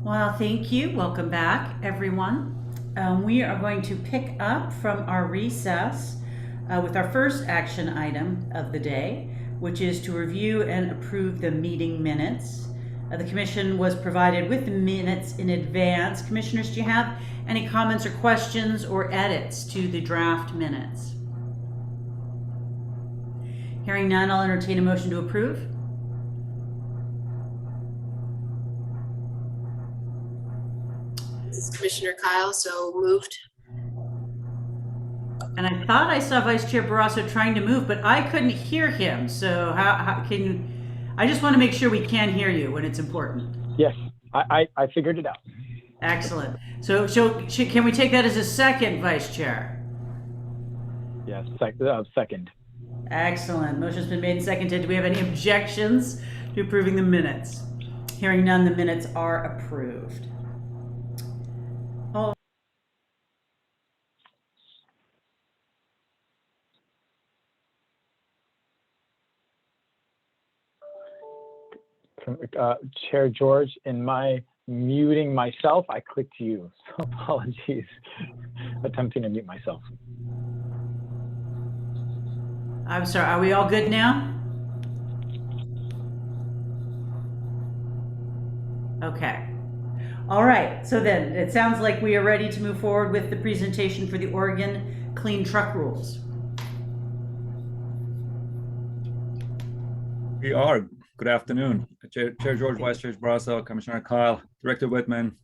Well, thank you. Welcome back, everyone. We are going to pick up from our recess with our first action item of the day, which is to review and approve the meeting minutes. The Commission was provided with the minutes in advance. Commissioners, do you have any comments or questions or edits to the draft minutes? Hearing none, I'll entertain a motion to approve. This is Commissioner Kyle, so moved. And I thought I saw Vice Chair Barrasso trying to move, but I couldn't hear him. So how can you, I just want to make sure we can hear you when it's important. Yes, I figured it out. Excellent. So can we take that as a second, Vice Chair? Yes, second. Excellent. Motion's been made and seconded. Do we have any objections to approving the minutes? Hearing none, the minutes are approved. Chair George, in my muting myself, I clicked you. So apologies. Attempting to mute myself. I'm sorry. Are we all good now? Okay. All right. So then it sounds like we are ready to move forward with the presentation for the Oregon Clean Truck Rules. We are. Good afternoon. Chair George, Vice Chair Barrasso, Commissioner Kyle, Director Whitman,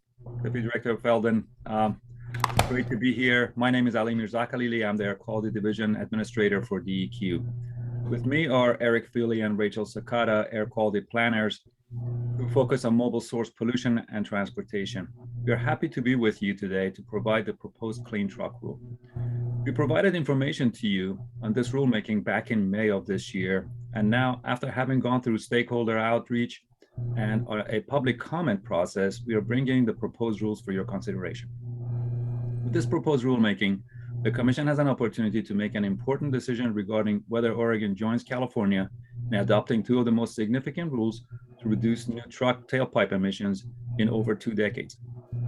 Deputy Director Feldon. Great to be here. My name is Ali Mirzakhalili. I'm the Air Quality Division Administrator for DEQ. With me are Eric Feely and Rachel Sakata, Air Quality Planners, who focus on mobile source pollution and transportation. We are happy to be with you today to provide the proposed Clean Truck Rule. We provided information to you on this rulemaking back in May of this year, and now, after having gone through stakeholder outreach and a public comment process, we are bringing the proposed rules for your consideration. With this proposed rulemaking, the Commission has an opportunity to make an important decision regarding whether Oregon joins California in adopting two of the most significant rules to reduce new truck tailpipe emissions in over 2 decades.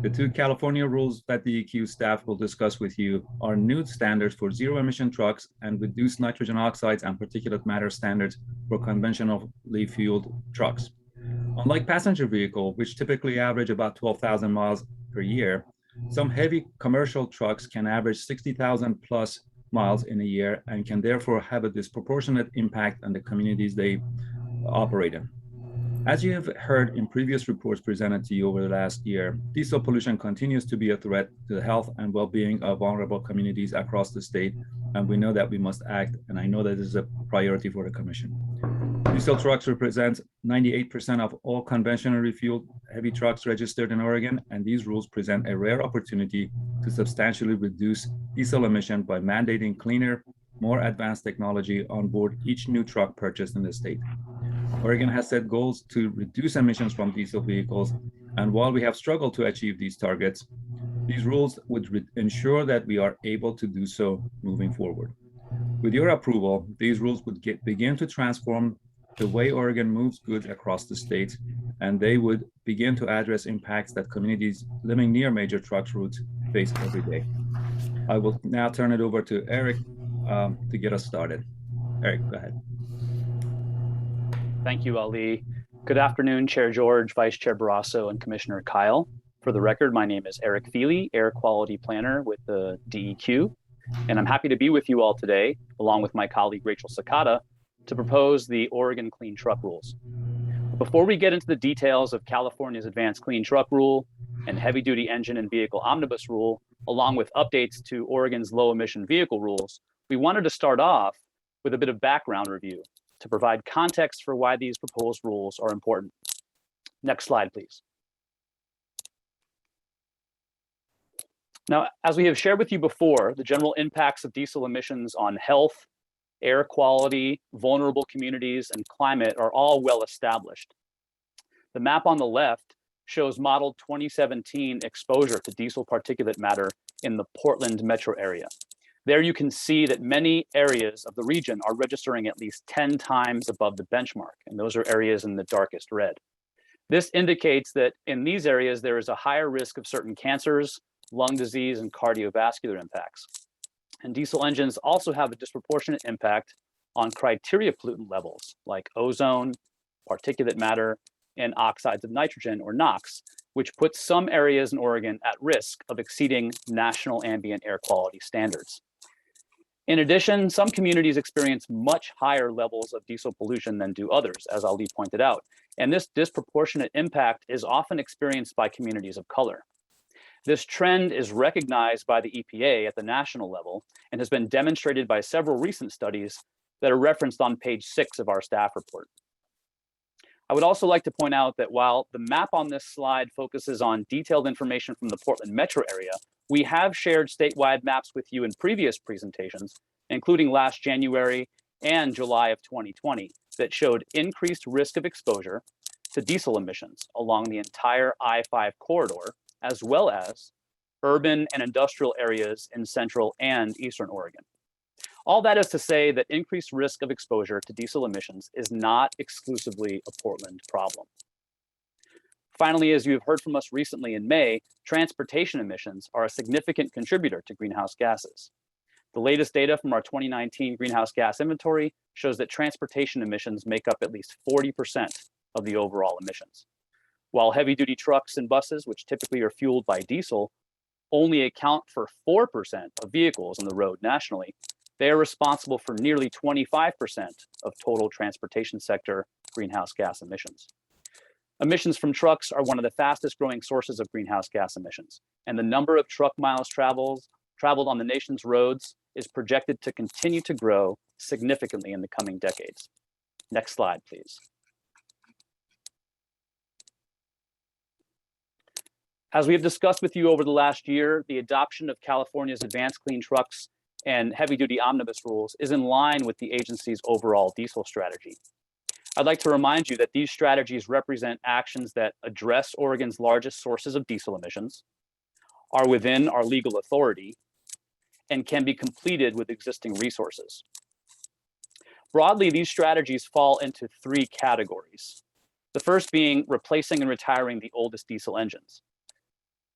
The two California rules that the EQ staff will discuss with you are new standards for zero-emission trucks and reduced nitrogen oxides and particulate matter standards for conventionally fueled trucks. Unlike passenger vehicles, which typically average about 12,000 miles per year, some heavy commercial trucks can average 60,000 plus miles in a year and can therefore have a disproportionate impact on the communities they operate in. As you have heard in previous reports presented to you over the last year, diesel pollution continues to be a threat to the health and well-being of vulnerable communities across the state, and we know that we must act, and I know that this is a priority for the Commission. Diesel trucks represent 98% of all conventionally fueled heavy trucks registered in Oregon, and these rules present a rare opportunity to substantially reduce diesel emission by mandating cleaner, more advanced technology on board each new truck purchased in the state. Oregon has set goals to reduce emissions from diesel vehicles, and while we have struggled to achieve these targets, these rules would ensure that we are able to do so moving forward. With your approval, these rules would begin to transform the way Oregon moves goods across the state, and they would begin to address impacts that communities living near major truck routes face every day. I will now turn it over to Eric to get us started. Eric, go ahead. Thank you, Ali. Good afternoon, Chair George, Vice Chair Barrasso, and Commissioner Kyle. For the record, my name is Eric Feely, Air Quality Planner with the DEQ, and I'm happy to be with you all today, along with my colleague Rachel Sakata, to propose the Oregon Clean Truck Rules. Before we get into the details of California's Advanced Clean Truck Rule and Heavy Duty Engine and Vehicle Omnibus Rule, along with updates to Oregon's Low Emission Vehicle Rules, we wanted to start off with a bit of background review to provide context for why these proposed rules are important. Next slide, please. Now, as we have shared with you before, the general impacts of diesel emissions on health, air quality, vulnerable communities, and climate are all well established. The map on the left shows model 2017 exposure to diesel particulate matter in the Portland metro area. There you can see that many areas of the region are registering at least 10 times above the benchmark, and those are areas in the darkest red. This indicates that in these areas, there is a higher risk of certain cancers, lung disease, and cardiovascular impacts. And diesel engines also have a disproportionate impact on criteria pollutant levels like ozone, particulate matter, and oxides of nitrogen, or NOx, which puts some areas in Oregon at risk of exceeding national ambient air quality standards. In addition, some communities experience much higher levels of diesel pollution than do others, as Ali pointed out. And this disproportionate impact is often experienced by communities of color. This trend is recognized by the EPA at the national level and has been demonstrated by several recent studies that are referenced on page 6 of our staff report. I would also like to point out that while the map on this slide focuses on detailed information from the Portland metro area, we have shared statewide maps with you in previous presentations, including last January and July of 2020, that showed increased risk of exposure to diesel emissions along the entire I-5 corridor, as well as urban and industrial areas in central and eastern Oregon. All that is to say that increased risk of exposure to diesel emissions is not exclusively a Portland problem. Finally, as you have heard from us recently in May, transportation emissions are a significant contributor to greenhouse gases. The latest data from our 2019 greenhouse gas inventory shows that transportation emissions make up at least 40% of the overall emissions. While heavy-duty trucks and buses, which typically are fueled by diesel, only account for 4% of vehicles on the road nationally, they are responsible for nearly 25% of total transportation sector greenhouse gas emissions. Emissions from trucks are one of the fastest growing sources of greenhouse gas emissions, and the number of truck miles traveled on the nation's roads is projected to continue to grow significantly in the coming decades. Next slide, please. As we have discussed with you over the last year, the adoption of California's advanced clean trucks and heavy-duty omnibus rules is in line with the agency's overall diesel strategy. I'd like to remind you that these strategies represent actions that address Oregon's largest sources of diesel emissions, are within our legal authority, and can be completed with existing resources. Broadly, these strategies fall into 3 categories. The first being replacing and retiring the oldest diesel engines.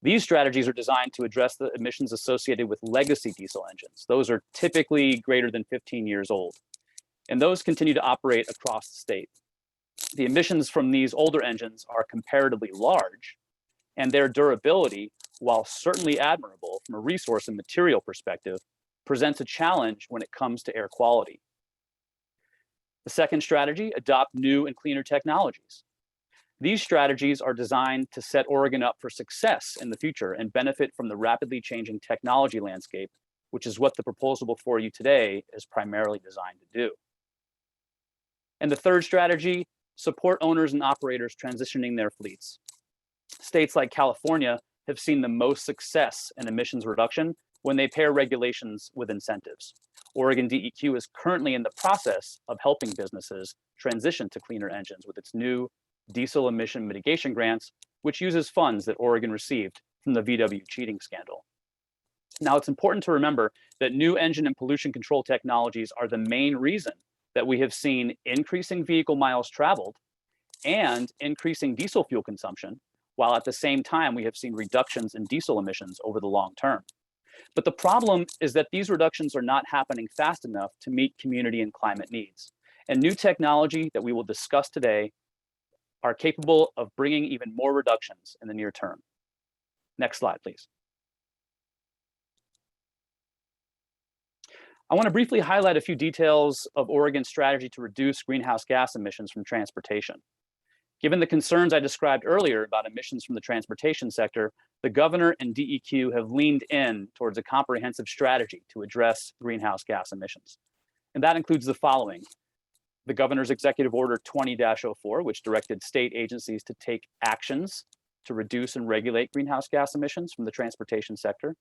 These strategies are designed to address the emissions associated with legacy diesel engines. Those are typically greater than 15 years old, and those continue to operate across the state. The emissions from these older engines are comparatively large, and their durability, while certainly admirable from a resource and material perspective, presents a challenge when it comes to air quality. The second strategy, adopt new and cleaner technologies. These strategies are designed to set Oregon up for success in the future and benefit from the rapidly changing technology landscape, which is what the proposal before you today is primarily designed to do. And the third strategy, support owners and operators transitioning their fleets. States like California have seen the most success in emissions reduction when they pair regulations with incentives. Oregon DEQ is currently in the process of helping businesses transition to cleaner engines with its new diesel emission mitigation grants, which uses funds that Oregon received from the VW cheating scandal. Now, it's important to remember that new engine and pollution control technologies are the main reason that we have seen increasing vehicle miles traveled and increasing diesel fuel consumption, while at the same time we have seen reductions in diesel emissions over the long term. But the problem is that these reductions are not happening fast enough to meet community and climate needs. And new technology that we will discuss today are capable of bringing even more reductions in the near term. Next slide, please. I want to briefly highlight a few details of Oregon's strategy to reduce greenhouse gas emissions from transportation. Given the concerns I described earlier about emissions from the transportation sector, the governor and DEQ have leaned in towards a comprehensive strategy to address greenhouse gas emissions. And that includes the following: the governor's executive order 20-04, which directed state agencies to take actions to reduce and regulate greenhouse gas emissions from the transportation sector.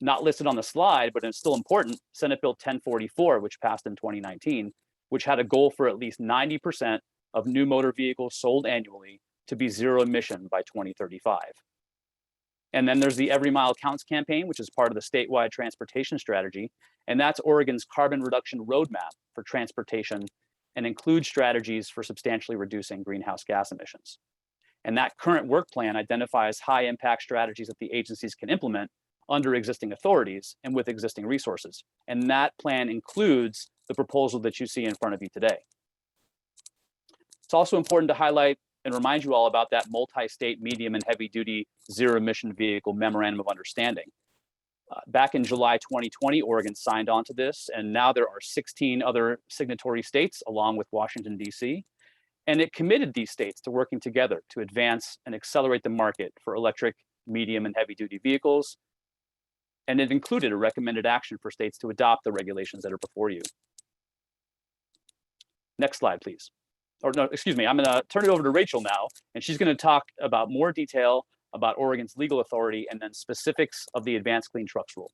Not listed on the slide, but it's still important, Senate Bill 1044, which passed in 2019, which had a goal for at least 90% of new motor vehicles sold annually to be zero emission by 2035. And then there's the Every Mile Counts campaign, which is part of the statewide transportation strategy. And that's Oregon's carbon reduction roadmap for transportation and includes strategies for substantially reducing greenhouse gas emissions. And that current work plan identifies high impact strategies that the agencies can implement under existing authorities and with existing resources. And that plan includes the proposal that you see in front of you today. It's also important to highlight and remind you all about that multi-state medium and heavy duty zero emission vehicle memorandum of understanding. Back in July 2020, Oregon signed on to this, and now there are 16 other signatory states along with Washington, D.C. And it committed these states to working together to advance and accelerate the market for electric, medium, and heavy duty vehicles. And it included a recommended action for states to adopt the regulations that are before you. Next slide, please. Or no, excuse me, I'm gonna turn it over to Rachel now, and she's gonna talk about more detail about Oregon's legal authority and then specifics of the Advanced Clean Trucks Rule.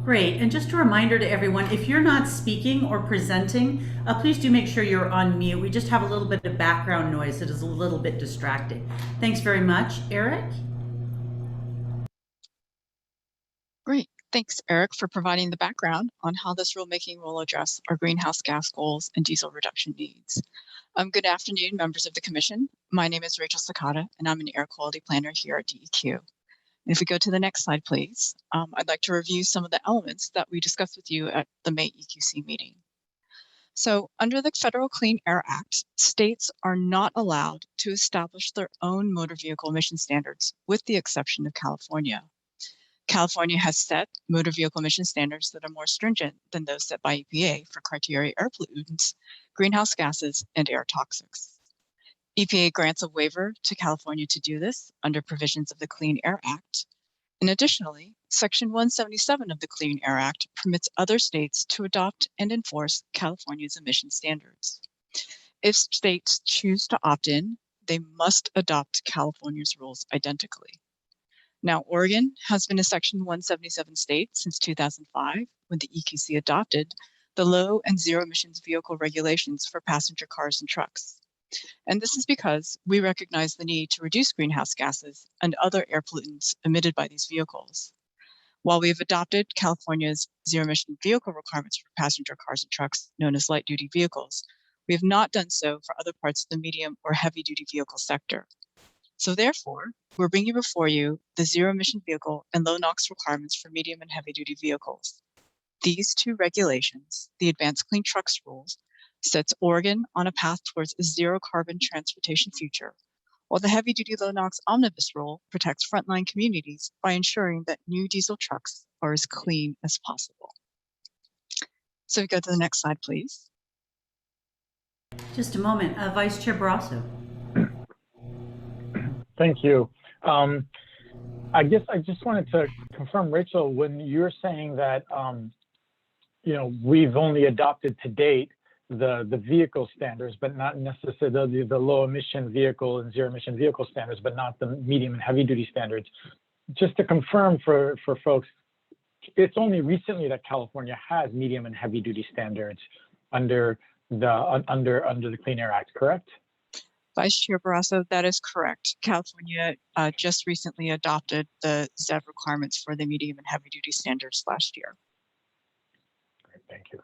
Great, and just a reminder to everyone, if you're not speaking or presenting, please do make sure you're on mute. We just have a little bit of background noise that is a little bit distracting. Thanks very much. Eric? Great. Thanks, Eric, for providing the background on how this rulemaking will address our greenhouse gas goals and diesel reduction needs. Good afternoon, members of the Commission. My name is Rachel Sakata, and I'm an air quality planner here at DEQ. And if we go to the next slide, please, I'd like to review some of the elements that we discussed with you at the May EQC meeting. So under the Federal Clean Air Act, states are not allowed to establish their own motor vehicle emission standards, with the exception of California. California has set motor vehicle emission standards that are more stringent than those set by EPA for criteria air pollutants, greenhouse gases, and air toxics. EPA grants a waiver to California to do this under provisions of the Clean Air Act. And additionally, Section 177 of the Clean Air Act permits other states to adopt and enforce California's emission standards. If states choose to opt in, they must adopt California's rules identically. Now, Oregon has been a Section 177 state since 2005, when the EQC adopted the low and zero emissions vehicle regulations for passenger cars and trucks. And this is because we recognize the need to reduce greenhouse gases and other air pollutants emitted by these vehicles. While we have adopted California's zero emission vehicle requirements for passenger cars and trucks, known as light duty vehicles, we have not done so for other parts of the medium or heavy duty vehicle sector. So therefore, we're bringing before you the zero emission vehicle and low NOx requirements for medium and heavy duty vehicles. These two regulations, the Advanced Clean Trucks Rules, sets Oregon on a path towards a zero carbon transportation future, while the Heavy Duty Low NOx Omnibus Rule protects frontline communities by ensuring that new diesel trucks are as clean as possible. So we go to the next slide, please. Just a moment. Vice Chair Barrasso. Thank you. I guess I just wanted to confirm, Rachel, when you're saying that, we've only adopted to date the vehicle standards, but not necessarily the low emission vehicle and zero emission vehicle standards, but not the medium and heavy duty standards. Just to confirm for folks, it's only recently that California has medium and heavy duty standards under the Clean Air Act, correct? Vice Chair Barrasso, that is correct. California just recently adopted the ZEV requirements for the medium and heavy duty standards last year. Great, thank you.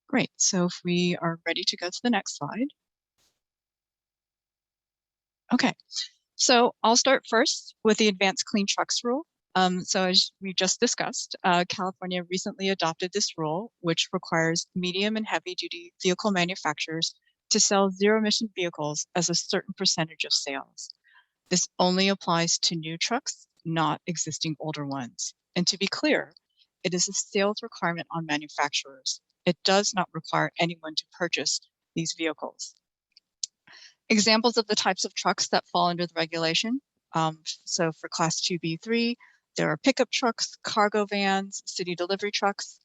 Great, so if we are ready to go to the next slide. Okay, so I'll start first with the Advanced Clean Trucks Rule. So as we just discussed, California recently adopted this rule, which requires medium and heavy duty vehicle manufacturers to sell zero emission vehicles as a certain percentage of sales. This only applies to new trucks, not existing older ones. And to be clear, it is a sales requirement on manufacturers. It does not require anyone to purchase these vehicles. Examples of the types of trucks that fall under the regulation. So for Class 2B3, there are pickup trucks, cargo vans, city delivery trucks.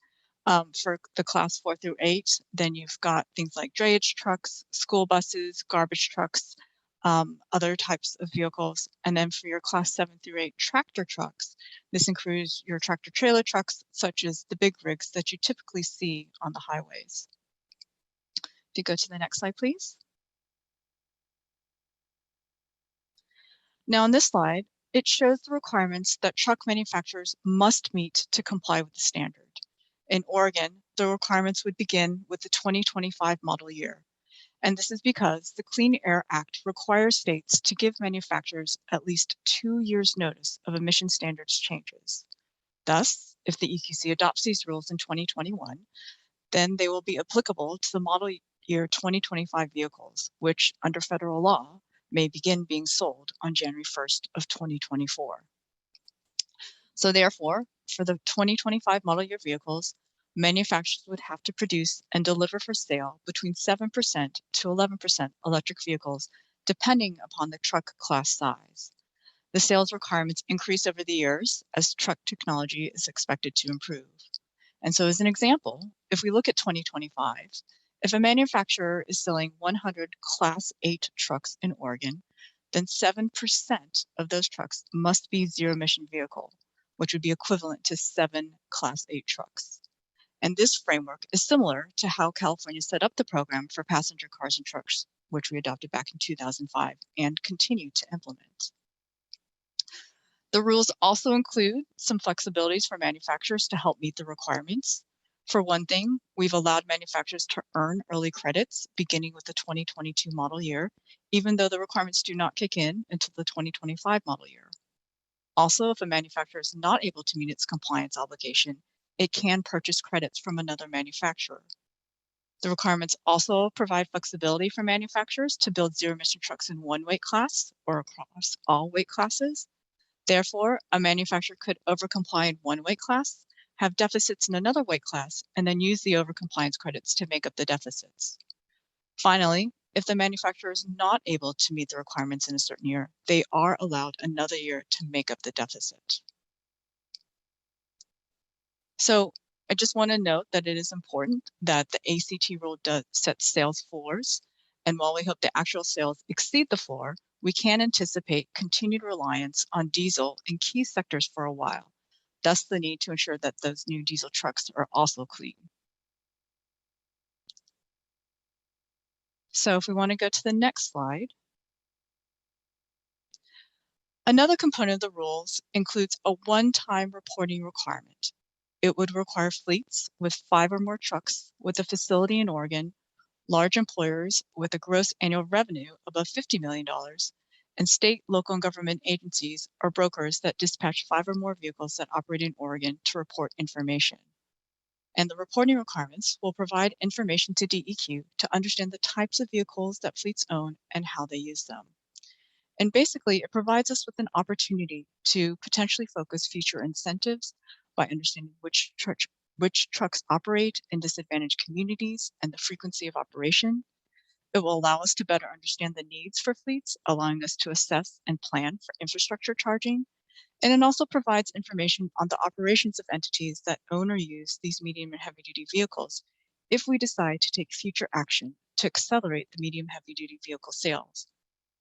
For the Class 4 through 8, then you've got things like drayage trucks, school buses, garbage trucks, other types of vehicles. And then for your Class 7 through 8 tractor trucks, this includes your tractor trailer trucks, such as the big rigs that you typically see on the highways. If you go to the next slide, please. Now on this slide, it shows the requirements that truck manufacturers must meet to comply with the standard. In Oregon, the requirements would begin with the 2025 model year. And this is because the Clean Air Act requires states to give manufacturers at least 2 years' notice of emission standards changes. Thus, if the EQC adopts these rules in 2021, then they will be applicable to the model year 2025 vehicles, which under federal law may begin being sold on January 1st of 2024. So therefore, for the 2025 model year vehicles, manufacturers would have to produce and deliver for sale between 7% to 11% electric vehicles, depending upon the truck class size. The sales requirements increase over the years as truck technology is expected to improve. And so as an example, if we look at 2025, if a manufacturer is selling 100 Class 8 trucks in Oregon, then 7% of those trucks must be zero-emission vehicle, which would be equivalent to 7 Class 8 trucks. And this framework is similar to how California set up the program for passenger cars and trucks, which we adopted back in 2005 and continue to implement. The rules also include some flexibilities for manufacturers to help meet the requirements. For one thing, we've allowed manufacturers to earn early credits beginning with the 2022 model year, even though the requirements do not kick in until the 2025 model year. Also, if a manufacturer is not able to meet its compliance obligation, it can purchase credits from another manufacturer. The requirements also provide flexibility for manufacturers to build zero-emission trucks in one weight class or across all weight classes. Therefore, a manufacturer could overcomply in one weight class, have deficits in another weight class, and then use the overcompliance credits to make up the deficits. Finally, if the manufacturer is not able to meet the requirements in a certain year, they are allowed another year to make up the deficit. So I just want to note that it is important that the ACT rule does set sales floors. And while we hope the actual sales exceed the floor, we can anticipate continued reliance on diesel in key sectors for a while, thus the need to ensure that those new diesel trucks are also clean. So if we want to go to the next slide. Another component of the rules includes a one-time reporting requirement. It would require fleets with 5 or more trucks with a facility in Oregon, large employers with a gross annual revenue above $50 million, and state, local, and government agencies or brokers that dispatch 5 or more vehicles that operate in Oregon to report information. And the reporting requirements will provide information to DEQ to understand the types of vehicles that fleets own and how they use them. And basically, it provides us with an opportunity to potentially focus future incentives by understanding which trucks operate in disadvantaged communities and the frequency of operation. It will allow us to better understand the needs for fleets, allowing us to assess and plan for infrastructure charging. And it also provides information on the operations of entities that own or use these medium and heavy duty vehicles if we decide to take future action to accelerate the medium heavy duty vehicle sales.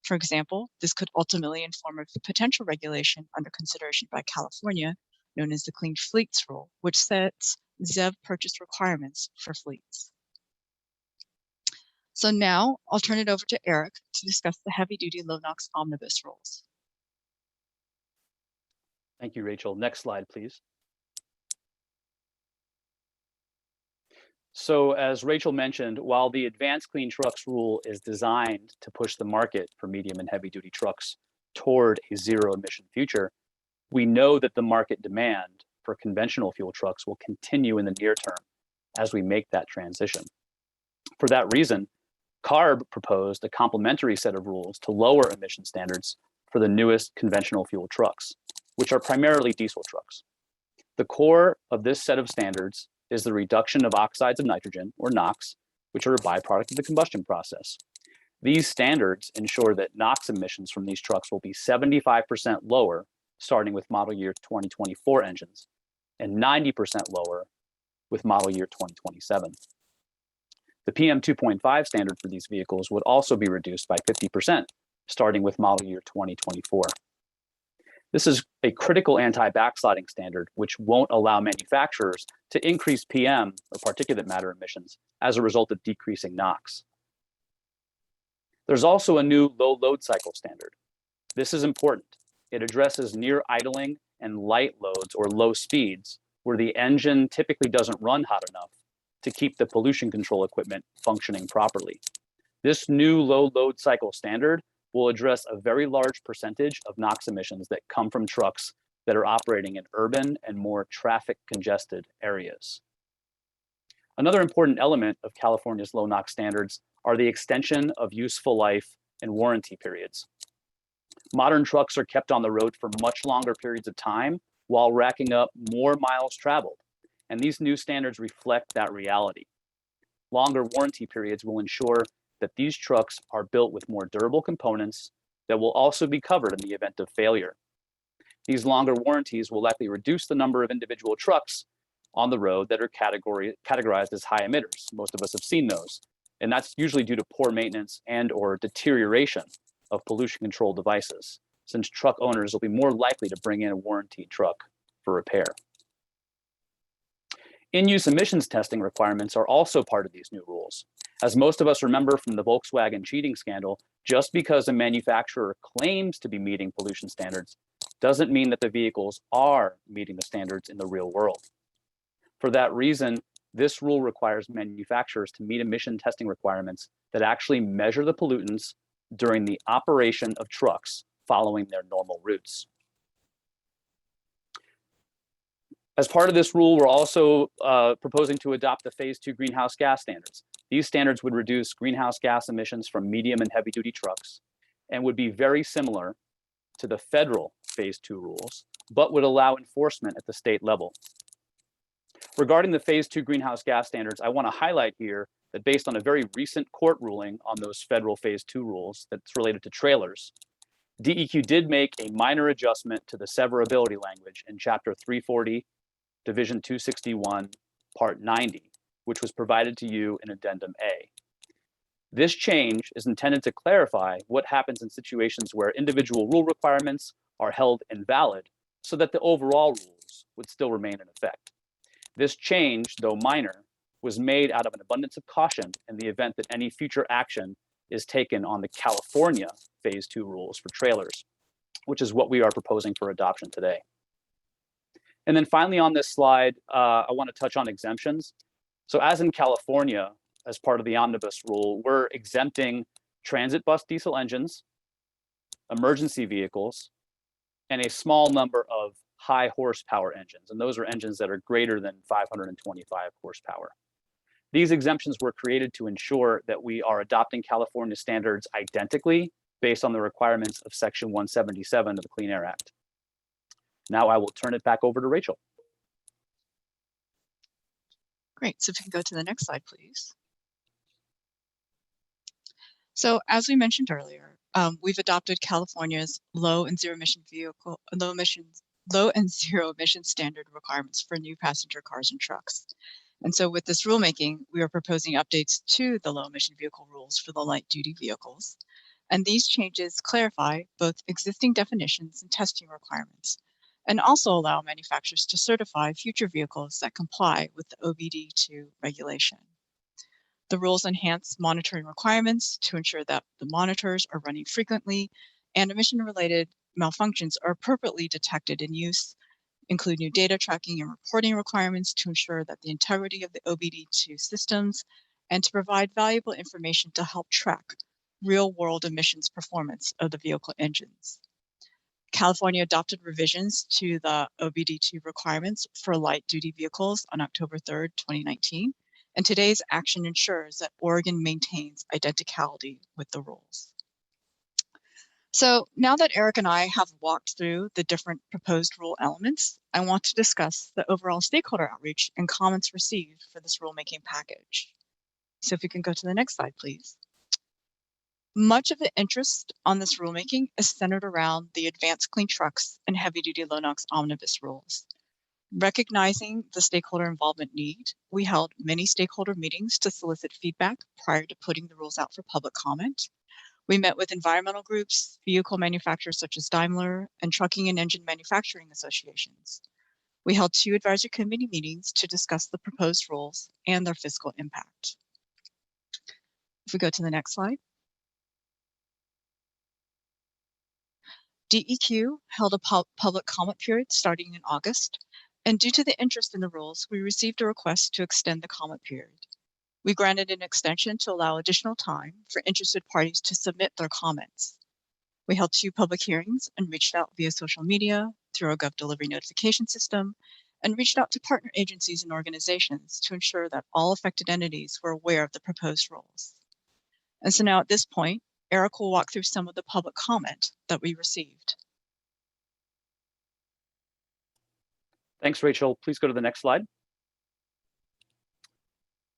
For example, this could ultimately inform a potential regulation under consideration by California, known as the Clean Fleets Rule, which sets ZEV purchase requirements for fleets. So now I'll turn it over to Eric to discuss the heavy duty low NOx omnibus rules. Thank you, Rachel. Next slide, please. So as Rachel mentioned, while the Advanced Clean Trucks rule is designed to push the market for medium and heavy duty trucks toward a zero emission future, we know that the market demand for conventional fuel trucks will continue in the near term as we make that transition. For that reason, CARB proposed a complementary set of rules to lower emission standards for the newest conventional fuel trucks, which are primarily diesel trucks. The core of this set of standards is the reduction of oxides of nitrogen, or NOx, which are a byproduct of the combustion process. These standards ensure that NOx emissions from these trucks will be 75% lower starting with model year 2024 engines and 90% lower with model year 2027. The PM 2.5 standard for these vehicles would also be reduced by 50% starting with model year 2024. This is a critical anti-backsliding standard, which won't allow manufacturers to increase PM, or particulate matter emissions, as a result of decreasing NOx. There's also a new low load cycle standard. This is important. It addresses near idling and light loads or low speeds, where the engine typically doesn't run hot enough to keep the pollution control equipment functioning properly. This new low load cycle standard will address a very large percentage of NOx emissions that come from trucks that are operating in urban and more traffic congested areas. Another important element of California's low NOx standards are the extension of useful life and warranty periods. Modern trucks are kept on the road for much longer periods of time while racking up more miles traveled, and these new standards reflect that reality. Longer warranty periods will ensure that these trucks are built with more durable components that will also be covered in the event of failure. These longer warranties will likely reduce the number of individual trucks on the road that are categorized as high emitters. Most of us have seen those, and that's usually due to poor maintenance and or deterioration of pollution control devices, since truck owners will be more likely to bring in a warranted truck for repair. In-use emissions testing requirements are also part of these new rules. As most of us remember from the Volkswagen cheating scandal, just because a manufacturer claims to be meeting pollution standards doesn't mean that the vehicles are meeting the standards in the real world. For that reason, this rule requires manufacturers to meet emission testing requirements that actually measure the pollutants during the operation of trucks following their normal routes. As part of this rule, we're also proposing to adopt the Phase 2 greenhouse gas standards. These standards would reduce greenhouse gas emissions from medium and heavy duty trucks and would be very similar to the federal Phase 2 rules, but would allow enforcement at the state level. Regarding the Phase 2 greenhouse gas standards, I want to highlight here that based on a very recent court ruling on those federal Phase 2 rules that's related to trailers, DEQ did make a minor adjustment to the severability language in Chapter 340, Division 261, Part 90, which was provided to you in Addendum A. This change is intended to clarify what happens in situations where individual rule requirements are held invalid so that the overall rules would still remain in effect. This change, though minor, was made out of an abundance of caution in the event that any future action is taken on the California Phase 2 rules for trailers, which is what we are proposing for adoption today. And then finally on this slide, I want to touch on exemptions. So as in California, as part of the Omnibus Rule, we're exempting transit bus diesel engines, emergency vehicles, and a small number of high horsepower engines. And those are engines that are greater than 525 horsepower. These exemptions were created to ensure that we are adopting California standards identically based on the requirements of Section 177 of the Clean Air Act. Now I will turn it back over to Rachel. Great. So if you can go to the next slide, please. So as we mentioned earlier, we've adopted California's low and zero emission standard requirements for new passenger cars and trucks. And so with this rulemaking, we are proposing updates to the low emission vehicle rules for the light duty vehicles. And these changes clarify both existing definitions and testing requirements, and also allow manufacturers to certify future vehicles that comply with the OBD2 regulation. The rules enhance monitoring requirements to ensure that the monitors are running frequently and emission-related malfunctions are appropriately detected in use, include new data tracking and reporting requirements to ensure that the integrity of the OBD2 systems, and to provide valuable information to help track real-world emissions performance of the vehicle engines. California adopted revisions to the OBD2 requirements for light-duty vehicles on October 3rd, 2019, and today's action ensures that Oregon maintains identicality with the rules. So now that Eric and I have walked through the different proposed rule elements, I want to discuss the overall stakeholder outreach and comments received for this rulemaking package. So if you can go to the next slide, please. Much of the interest on this rulemaking is centered around the advanced clean trucks and heavy-duty low NOx omnibus rules. Recognizing the stakeholder involvement need, we held many stakeholder meetings to solicit feedback prior to putting the rules out for public comment. We met with environmental groups, vehicle manufacturers such as Daimler, and trucking and engine manufacturing associations. We held 2 advisory committee meetings to discuss the proposed rules and their fiscal impact. If we go to the next slide. DEQ held a public comment period starting in August, And due to the interest in the rules, we received a request to extend the comment period. We granted an extension to allow additional time for interested parties to submit their comments. We held 2 public hearings and reached out via social media, through our Gov Delivery notification system, and reached out to partner agencies and organizations to ensure that all affected entities were aware of the proposed rules. And so now at this point, Eric will walk through some of the public comment that we received. Thanks, Rachel. Please go to the next slide.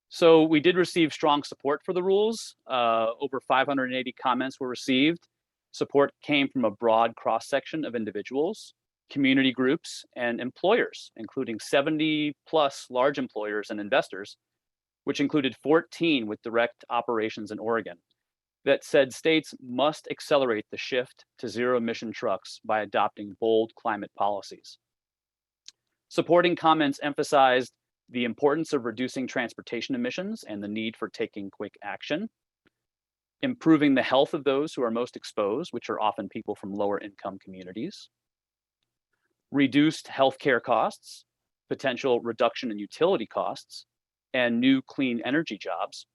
So we did receive strong support for the rules. Over 580 comments were received. Support came from a broad cross-section of individuals, community groups, and employers, including 70+ large employers and investors, which included 14 with direct operations in Oregon, that said states must accelerate the shift to zero-emission trucks by adopting bold climate policies. Supporting comments emphasized the importance of reducing transportation emissions and the need for taking quick action, improving the health of those who are most exposed, which are often people from lower income communities, reduced healthcare costs, potential reduction in utility costs, and new clean energy jobs.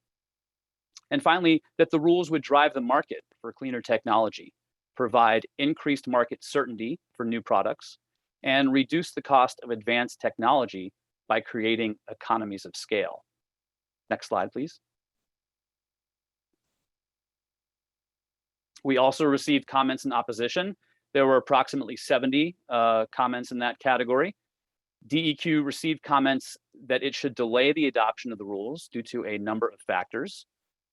And finally, that the rules would drive the market for cleaner technology, provide increased market certainty for new products, and reduce the cost of advanced technology by creating economies of scale. Next slide, please. We also received comments in opposition. There were approximately 70 comments in that category. DEQ received comments that it should delay the adoption of the rules due to a number of factors,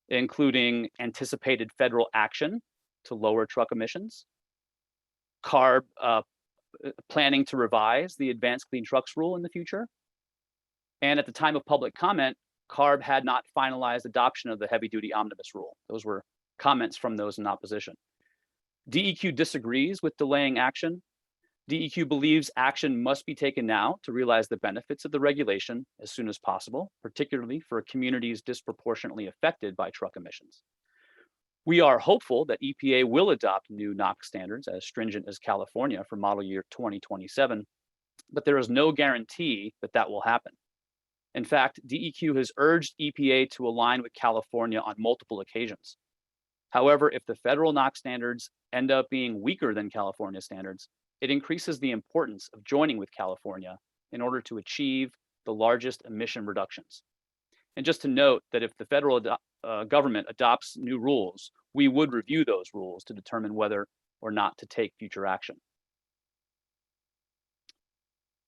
including anticipated federal action to lower truck emissions, CARB planning to revise the Advanced Clean Trucks rule in the future, and at the time of public comment, CARB had not finalized adoption of the heavy-duty Omnibus Rule. Those were comments from those in opposition. DEQ disagrees with delaying action. DEQ believes action must be taken now to realize the benefits of the regulation as soon as possible, particularly for communities disproportionately affected by truck emissions. We are hopeful that EPA will adopt new NOx standards as stringent as California for model year 2027, but there is no guarantee that that will happen. In fact, DEQ has urged EPA to align with California on multiple occasions. However, if the federal NOx standards end up being weaker than California standards, it increases the importance of joining with California in order to achieve the largest emission reductions. And just to note that if the federal government adopts new rules, we would review those rules to determine whether or not to take future action.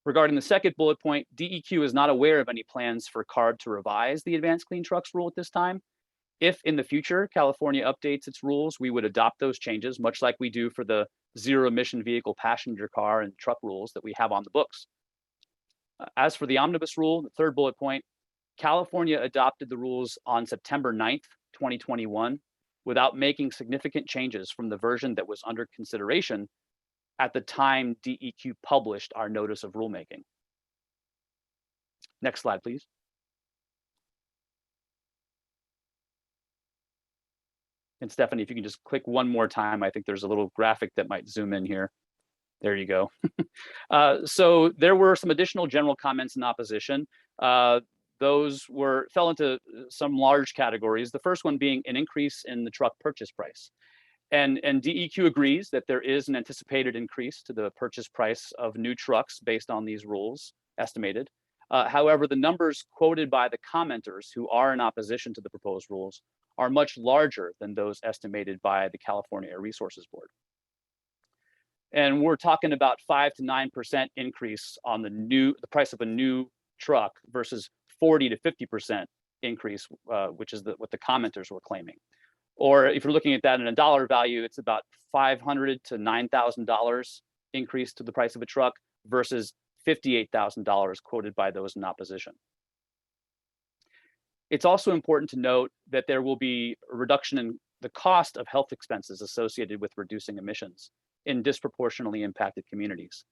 Regarding the second bullet point, DEQ is not aware of any plans for CARB to revise the Advanced Clean Trucks rule at this time. If in the future California updates its rules, we would adopt those changes, much like we do for the zero-emission vehicle passenger car and truck rules that we have on the books. As for the Omnibus Rule, the third bullet point, California adopted the rules on September 9th, 2021, without making significant changes from the version that was under consideration at the time DEQ published our notice of rulemaking. Next slide, please. And Stephanie, if you can just click one more time, I think there's a little graphic that might zoom in here. There you go. So there were some additional general comments in opposition. Those fell into some large categories. The first one being an increase in the truck purchase price. And DEQ agrees that there is an anticipated increase to the purchase price of new trucks based on these rules estimated. However, the numbers quoted by the commenters who are in opposition to the proposed rules are much larger than those estimated by the California Air Resources Board. And we're talking about 5 to 9% increase on the price of a new truck versus 40 to 50% increase, which is what the commenters were claiming. Or if you're looking at that in a dollar value, it's about $500 to $9,000 increase to the price of a truck versus $58,000 quoted by those in opposition. It's also important to note that there will be a reduction in the cost of health expenses associated with reducing emissions in disproportionately impacted communities.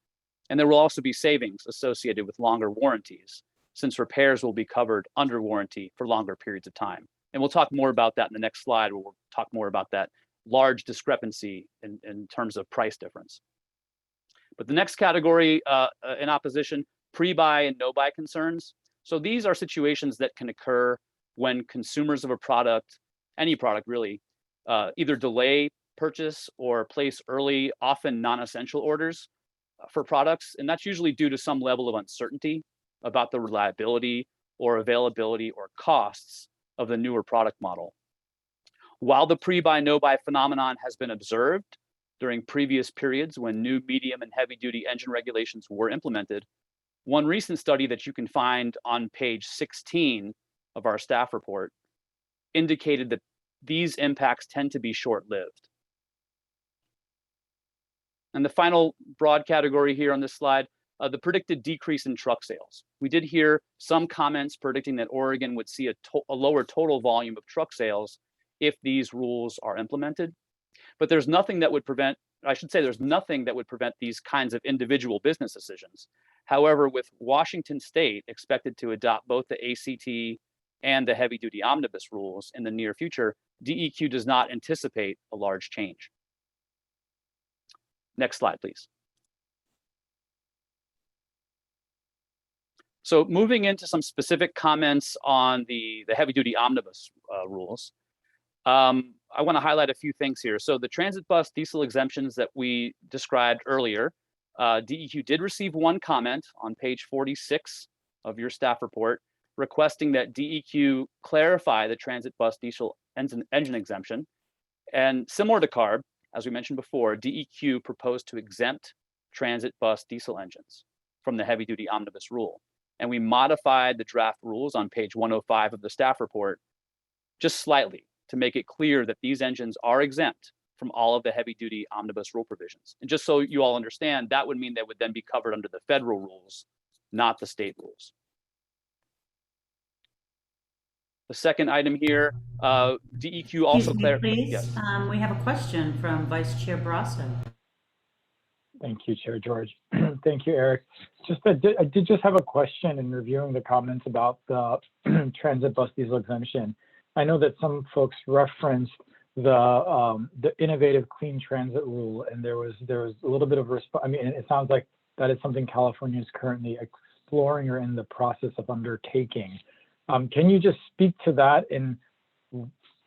And there will also be savings associated with longer warranties, since repairs will be covered under warranty for longer periods of time. And we'll talk more about that in the next slide, where we'll talk more about that large discrepancy in terms of price difference. But the next category in opposition pre-buy and no-buy concerns. So these are situations that can occur when consumers of a product, any product really, either delay purchase or place early, often non-essential orders for products. And that's usually due to some level of uncertainty about the reliability or availability or costs of the newer product model. While the pre-buy, no-buy phenomenon has been observed during previous periods when new medium and heavy-duty engine regulations were implemented, one recent study that you can find on page 16 of our staff report indicated that these impacts tend to be short-lived. And the final broad category here on this slide, the predicted decrease in truck sales. We did hear some comments predicting that Oregon would see a lower total volume of truck sales if these rules are implemented. But there's nothing that would prevent, I should say there's nothing that would prevent these kinds of individual business decisions. However, with Washington State expected to adopt both the ACT and the heavy-duty omnibus rules in the near future, DEQ does not anticipate a large change. Next slide, please. So moving into some specific comments on the heavy-duty omnibus rules, I want to highlight a few things here. So the transit bus diesel exemptions that we described earlier, DEQ did receive one comment on page 46 of your staff report, requesting that DEQ clarify the transit bus diesel engine exemption. And similar to CARB, as we mentioned before, DEQ proposed to exempt transit bus diesel engines from the heavy-duty omnibus rule. And we modified the draft rules on page 105 of the staff report just slightly to make it clear that these engines are exempt from all of the heavy-duty omnibus rule provisions. And just so you all understand, that would mean they would then be covered under the federal rules, not the state rules. The second item here, DEQ also clarified. Please, we have a question from Vice Chair Barrasso. Thank you, Chair George. Thank you, Eric. I did just have a question in reviewing the comments about the transit bus diesel exemption. I know that some folks referenced the innovative clean transit rule, and there was a little bit of response. I mean, it sounds like that is something California is currently exploring or in the process of undertaking. Can you just speak to that and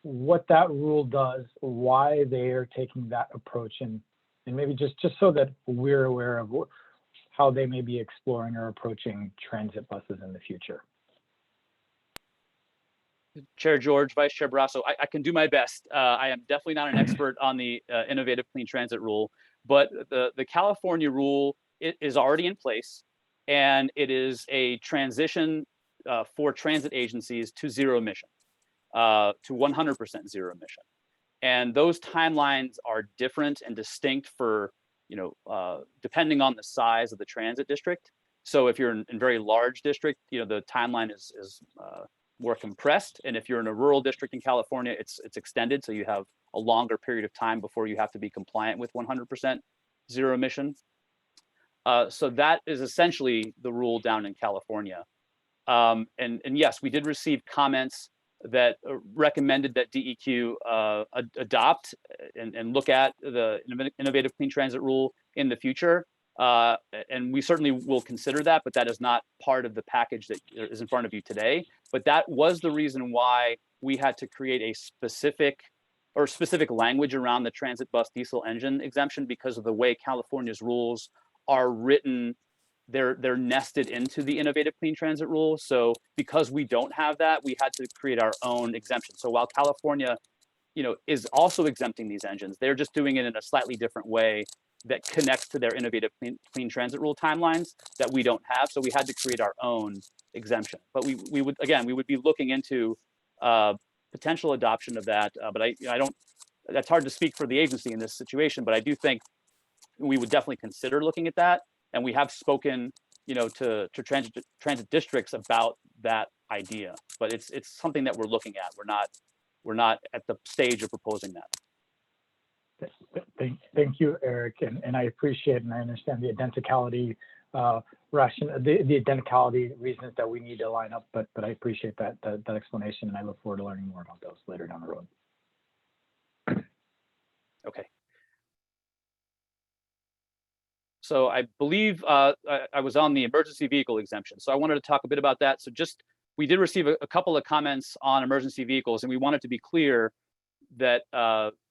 what that rule does, why they are taking that approach, and maybe just so that we're aware of how they may be exploring or approaching transit buses in the future? Chair George, Vice Chair Barrasso, I can do my best. I am definitely not an expert on the innovative clean transit rule, but the California rule is already in place, and it is a transition for transit agencies to zero emission, to 100% zero emission. And those timelines are different and distinct for, depending on the size of the transit district. So if you're in a very large district, the timeline is more compressed. And if you're in a rural district in California, it's extended. So you have a longer period of time before you have to be compliant with 100% zero emission. So that is essentially the rule down in California. And yes, we did receive comments that recommended that DEQ adopt and look at the innovative clean transit rule in the future. And we certainly will consider that, but that is not part of the package that is in front of you today. But that was the reason why we had to create a specific language around the transit bus diesel engine exemption, because of the way California's rules are written. They're nested into the innovative clean transit rule. So because we don't have that, we had to create our own exemption. So while California, is also exempting these engines, they're just doing it in a slightly different way that connects to their innovative clean transit rule timelines that we don't have. So we had to create our own exemption. But we would be looking into potential adoption of that. But I don't. That's hard to speak for the agency in this situation. But I do think we would definitely consider looking at that. And we have spoken, to transit districts about that idea. But it's something that we're looking at. We're not at the stage of proposing that. Thank you, Eric, and I appreciate and I understand the identicality the identicality reasons that we need to line up. But I appreciate that explanation, and I look forward to learning more about those later down the road. Okay. So I believe I was on the emergency vehicle exemption. So I wanted to talk a bit about that. So we did receive a couple of comments on emergency vehicles, and we wanted to be clear that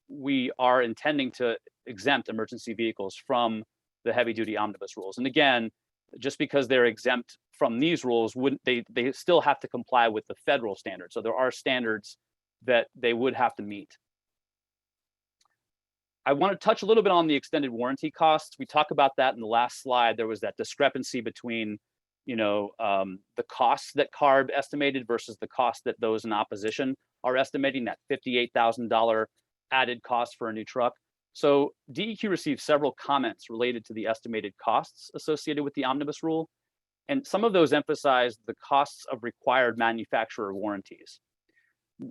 we are intending to exempt emergency vehicles from the heavy duty omnibus rules. And again, just because they're exempt from these rules, they still have to comply with the federal standards. So there are standards that they would have to meet. I want to touch a little bit on the extended warranty costs. We talked about that in the last slide. There was that discrepancy between, the costs that CARB estimated versus the cost that those in opposition are estimating, that $58,000 added cost for a new truck. So DEQ received several comments related to the estimated costs associated with the omnibus rule. And some of those emphasized the costs of required manufacturer warranties.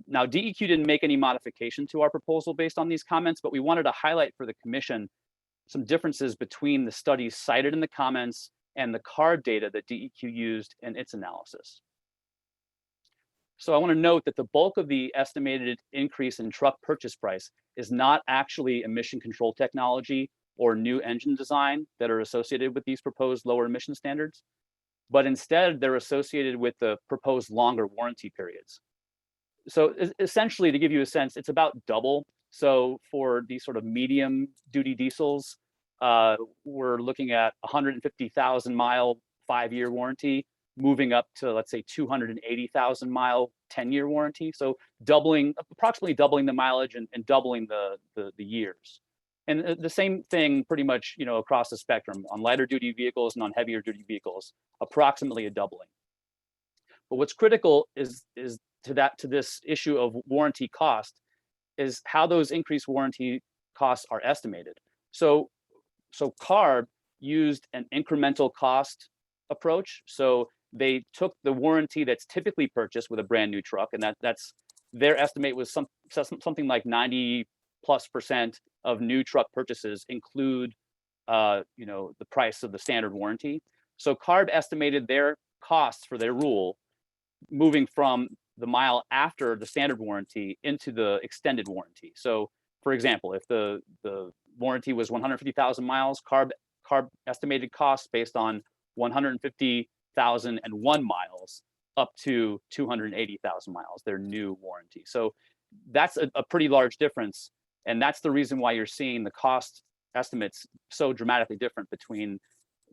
Now, DEQ didn't make any modification to our proposal based on these comments, but we wanted to highlight for the commission some differences between the studies cited in the comments and the CARB data that DEQ used in its analysis. So I want to note that the bulk of the estimated increase in truck purchase price is not actually emission control technology or new engine design that are associated with these proposed lower emission standards, but instead they're associated with the proposed longer warranty periods. So essentially, to give you a sense, it's about double. So for these sort of medium duty diesels, we're looking at 150,000 mile 5-year warranty, moving up to, let's say, 280,000 mile 10-year warranty. So approximately doubling the mileage and doubling the years. And the same thing pretty much, across the spectrum on lighter duty vehicles and on heavier duty vehicles, approximately a doubling. But what's critical is to this issue of warranty cost is how those increased warranty costs are estimated. So CARB used an incremental cost approach. So they took the warranty that's typically purchased with a brand new truck, and that's their estimate was something like 90+% of new truck purchases include the price of the standard warranty. So CARB estimated their costs for their rule moving from the mile after the standard warranty into the extended warranty. So for example, if the warranty was 150,000 miles, CARB estimated costs based on 150,001 miles up to 280,000 miles, their new warranty. So that's a pretty large difference. And that's the reason why you're seeing the cost estimates so dramatically different between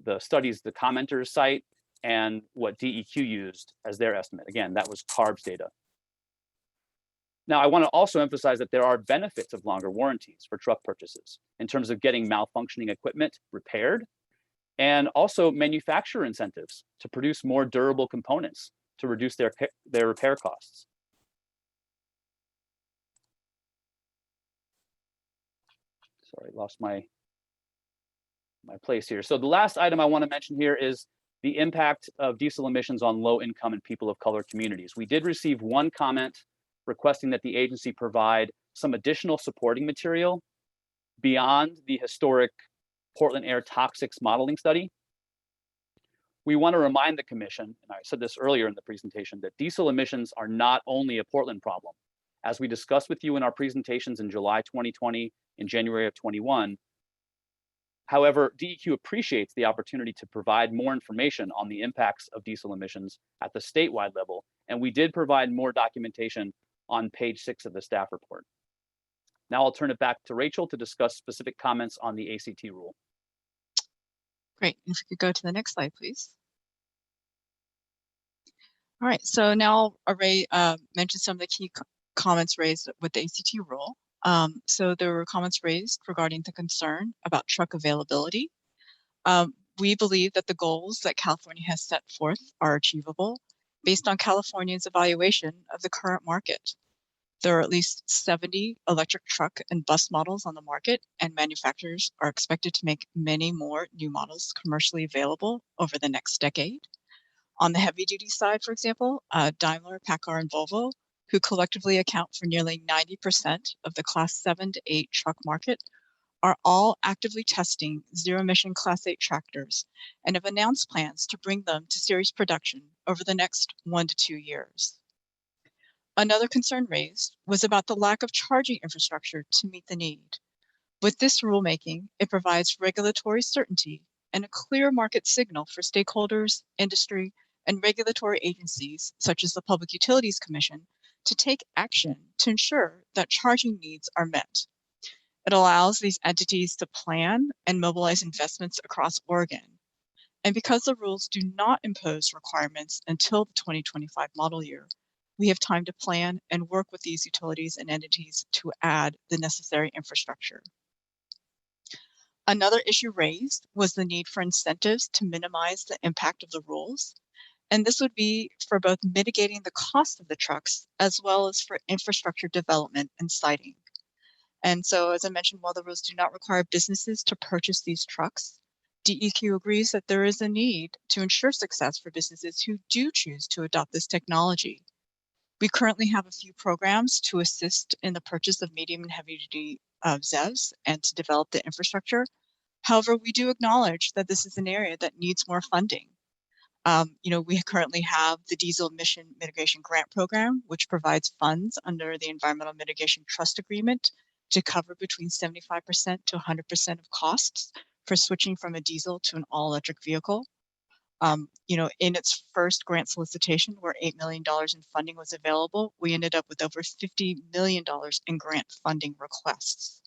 the studies the commenters cite and what DEQ used as their estimate. Again, that was CARB's data. Now, I want to also emphasize that there are benefits of longer warranties for truck purchases in terms of getting malfunctioning equipment repaired, and also manufacturer incentives to produce more durable components to reduce their repair costs. Sorry, lost my place here. So the last item I want to mention here is the impact of diesel emissions on low income and people of color communities. We did receive one comment requesting that the agency provide some additional supporting material beyond the historic Portland air toxics modeling study. We want to remind the commission, and I said this earlier in the presentation, that diesel emissions are not only a Portland problem. As we discussed with you in our presentations in July 2020 and January of 21, however, DEQ appreciates the opportunity to provide more information on the impacts of diesel emissions at the statewide level, and we did provide more documentation on page 6 of the staff report. Now I'll turn it back to Rachel to discuss specific comments on the ACT rule. Great. If you could go to the next slide, please. All right, so now I'll mention some of the key comments raised with the ACT rule. So there were comments raised regarding the concern about truck availability. We believe that the goals that California has set forth are achievable based on California's evaluation of the current market. There are at least 70 electric truck and bus models on the market, and manufacturers are expected to make many more new models commercially available over the next decade. On the heavy duty side, for example, Daimler, PACCAR, and Volvo, who collectively account for nearly 90% of the Class 7 to 8 truck market, are all actively testing zero-emission Class 8 tractors and have announced plans to bring them to series production over the next 1 to 2 years. Another concern raised was about the lack of charging infrastructure to meet the need. With this rulemaking, it provides regulatory certainty and a clear market signal for stakeholders, industry, and regulatory agencies, such as the Public Utilities Commission, to take action to ensure that charging needs are met. It allows these entities to plan and mobilize investments across Oregon. And because the rules do not impose requirements until the 2025 model year, we have time to plan and work with these utilities and entities to add the necessary infrastructure. Another issue raised was the need for incentives to minimize the impact of the rules. And this would be for both mitigating the cost of the trucks as well as for infrastructure development and siting. And so, as I mentioned, while the rules do not require businesses to purchase these trucks, DEQ agrees that there is a need to ensure success for businesses who do choose to adopt this technology. We currently have a few programs to assist in the purchase of medium and heavy duty ZEVs and to develop the infrastructure. However, we do acknowledge that this is an area that needs more funding. We currently have the Diesel Emission Mitigation Grant Program, which provides funds under the Environmental Mitigation Trust Agreement to cover between 75% to 100% of costs for switching from a diesel to an all-electric vehicle. In its first grant solicitation, where $8 million in funding was available, we ended up with over $50 million in grant funding requests.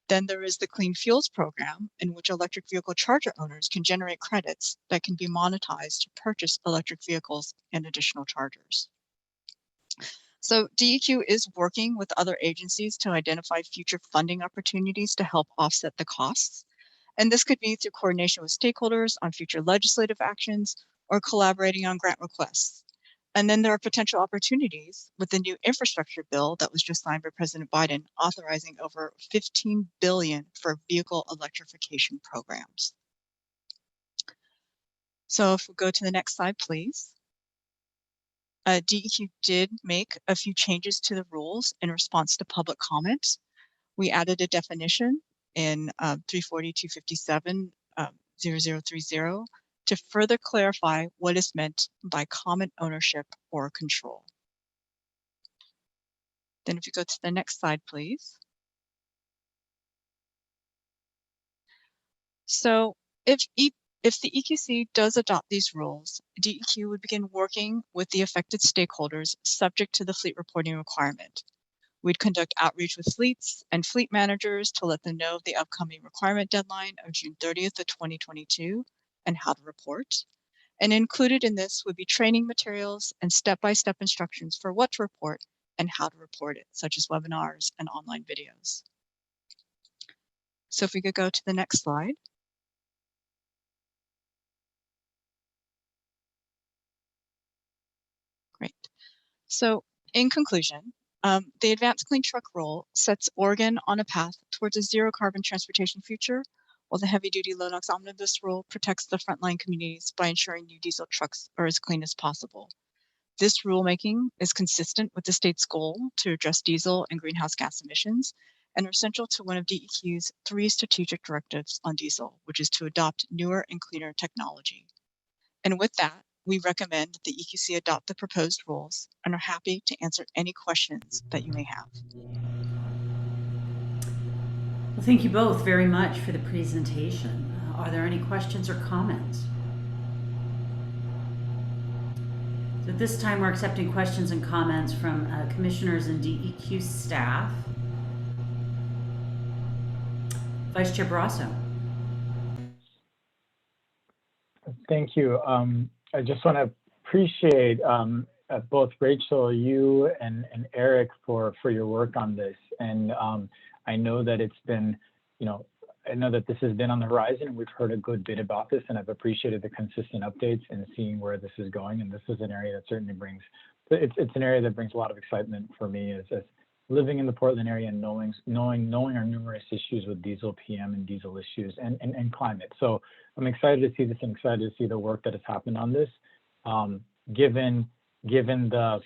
Then there is the Clean Fuels Program, in which electric vehicle charger owners can generate credits that can be monetized to purchase electric vehicles and additional chargers. So DEQ is working with other agencies to identify future funding opportunities to help offset the costs. And this could be through coordination with stakeholders on future legislative actions or collaborating on grant requests. And then there are potential opportunities with the new infrastructure bill that was just signed by President Biden, authorizing over $15 billion for vehicle electrification programs. So if we go to the next slide, please. DEQ did make a few changes to the rules in response to public comments. We added a definition in 340-257-0030 to further clarify what is meant by common ownership or control. Then if you go to the next slide, please. So if the EQC does adopt these rules, DEQ would begin working with the affected stakeholders subject to the fleet reporting requirement. We'd conduct outreach with fleets and fleet managers to let them know of the upcoming requirement deadline of June 30th of 2022 and how to report. And included in this would be training materials and step-by-step instructions for what to report and how to report it, such as webinars and online videos. So if we could go to the next slide. Great. So in conclusion, the Advanced Clean Truck Rule sets Oregon on a path towards a zero carbon transportation future, while the Heavy Duty Low NOx Omnibus Rule protects the frontline communities by ensuring new diesel trucks are as clean as possible. This rulemaking is consistent with the state's goal to address diesel and greenhouse gas emissions and are central to one of DEQ's 3 strategic directives on diesel, which is to adopt newer and cleaner technology. And with that, we recommend that the EQC adopt the proposed rules and are happy to answer any questions that you may have. Well, thank you both very much for the presentation. Are there any questions or comments? So at this time, we're accepting questions and comments from commissioners and DEQ staff. Vice Chair Barrasso. Thank you. I just want to appreciate both Rachel, you and Eric for your work on this. And I know that it's been, I know that this has been on the horizon and we've heard a good bit about this, and I've appreciated the consistent updates and seeing where this is going. And this is an area that certainly brings, it's an area that brings a lot of excitement for me as living in the Portland area and knowing our numerous issues with diesel PM and diesel issues and climate. So I'm excited to see this and excited to see the work that has happened on this. Given the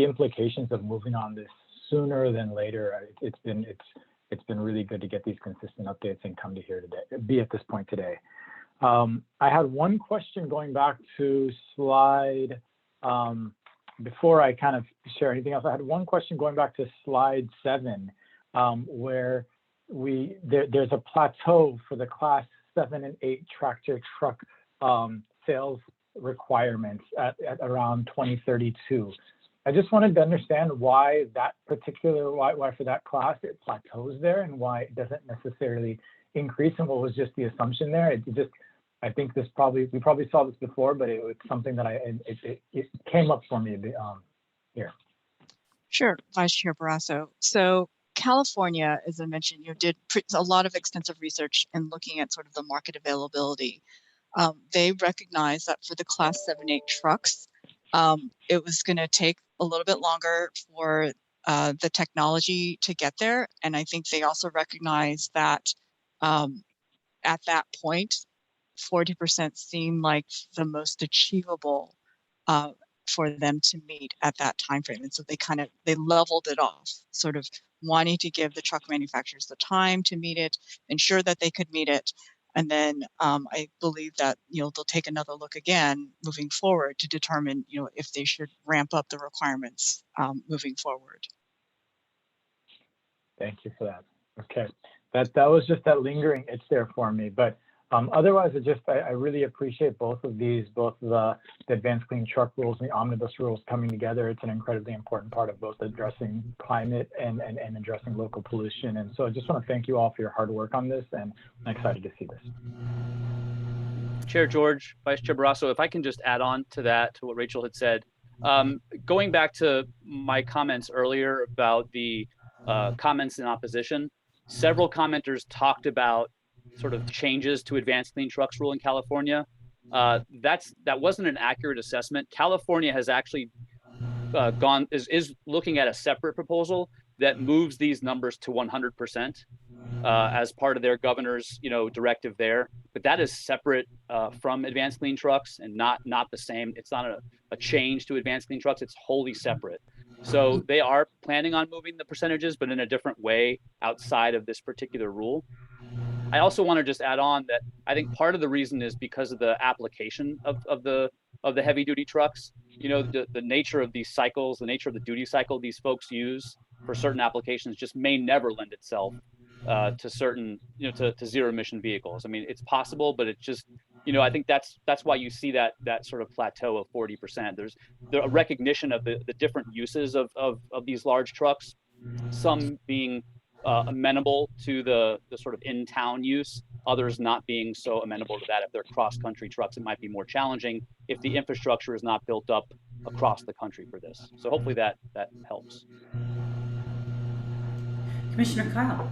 implications of moving on this sooner than later, it's been really good to get these consistent updates and come to here today, be at this point today. I had one question going back to slide, before I kind of share anything else, I had one question going back to slide 7, where there's a plateau for the Class 7 and 8 tractor truck sales requirements at around 2032. I just wanted to understand why that particular, why for that class it plateaus there and why it doesn't necessarily increase, and what was just the assumption there. It just, I think we probably saw this before, but it was something that it came up for me a bit here. Sure, Vice Chair Barrasso. So California, as I mentioned, did a lot of extensive research in looking at sort of the market availability. They recognized that for the Class 7-8 trucks, it was going to take a little bit longer for the technology to get there. And I think they also recognized that at that point, 40% seemed like the most achievable for them to meet at that time frame. And so they leveled it off, sort of wanting to give the truck manufacturers the time to meet it, ensure that they could meet it. And then I believe that they'll take another look again moving forward to determine if they should ramp up the requirements moving forward. Thank you for that. Okay, that was just that lingering itch there for me, but otherwise, I really appreciate both of these, both the Advanced Clean Truck Rules and the Omnibus Rules coming together. It's an incredibly important part of both addressing climate and addressing local pollution. And so I just want to thank you all for your hard work on this, and I'm excited to see this. Chair George, Vice Chair Barrasso, if I can just add on to that, to what Rachel had said, going back to my comments earlier about the comments in opposition, several commenters talked about sort of changes to Advanced Clean Trucks Rule in California. That wasn't an accurate assessment. California has actually is looking at a separate proposal that moves these numbers to 100% as part of their governor's directive there. But that is separate from Advanced Clean Trucks and not the same. It's not a change to Advanced Clean Trucks. It's wholly separate. So they are planning on moving the percentages, but in a different way outside of this particular rule. I also want to just add on that I think part of the reason is because of the application of the heavy duty trucks. The nature of these cycles, the nature of the duty cycle these folks use for certain applications just may never lend itself to certain, to zero emission vehicles. I mean, it's possible, but it's just, I think that's why you see that sort of plateau of 40%. There's a recognition of the different uses of these large trucks, some being amenable to the sort of in-town use, others not being so amenable to that. If they're cross-country trucks, it might be more challenging if the infrastructure is not built up across the country for this. So hopefully that helps. Commissioner Kyle.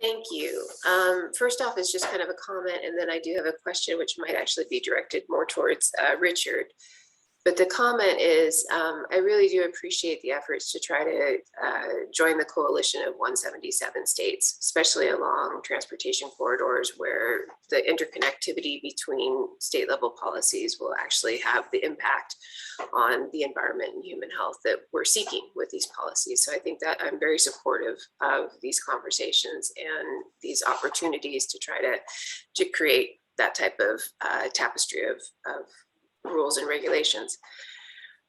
Thank you. First off, it's just kind of a comment, and then I do have a question which might actually be directed more towards Richard. But the comment is, I really do appreciate the efforts to try to join the coalition of 177 states, especially along transportation corridors where the interconnectivity between state level policies will actually have the impact on the environment and human health that we're seeking with these policies. So I think that I'm very supportive of these conversations and these opportunities to try to create that type of tapestry of rules and regulations.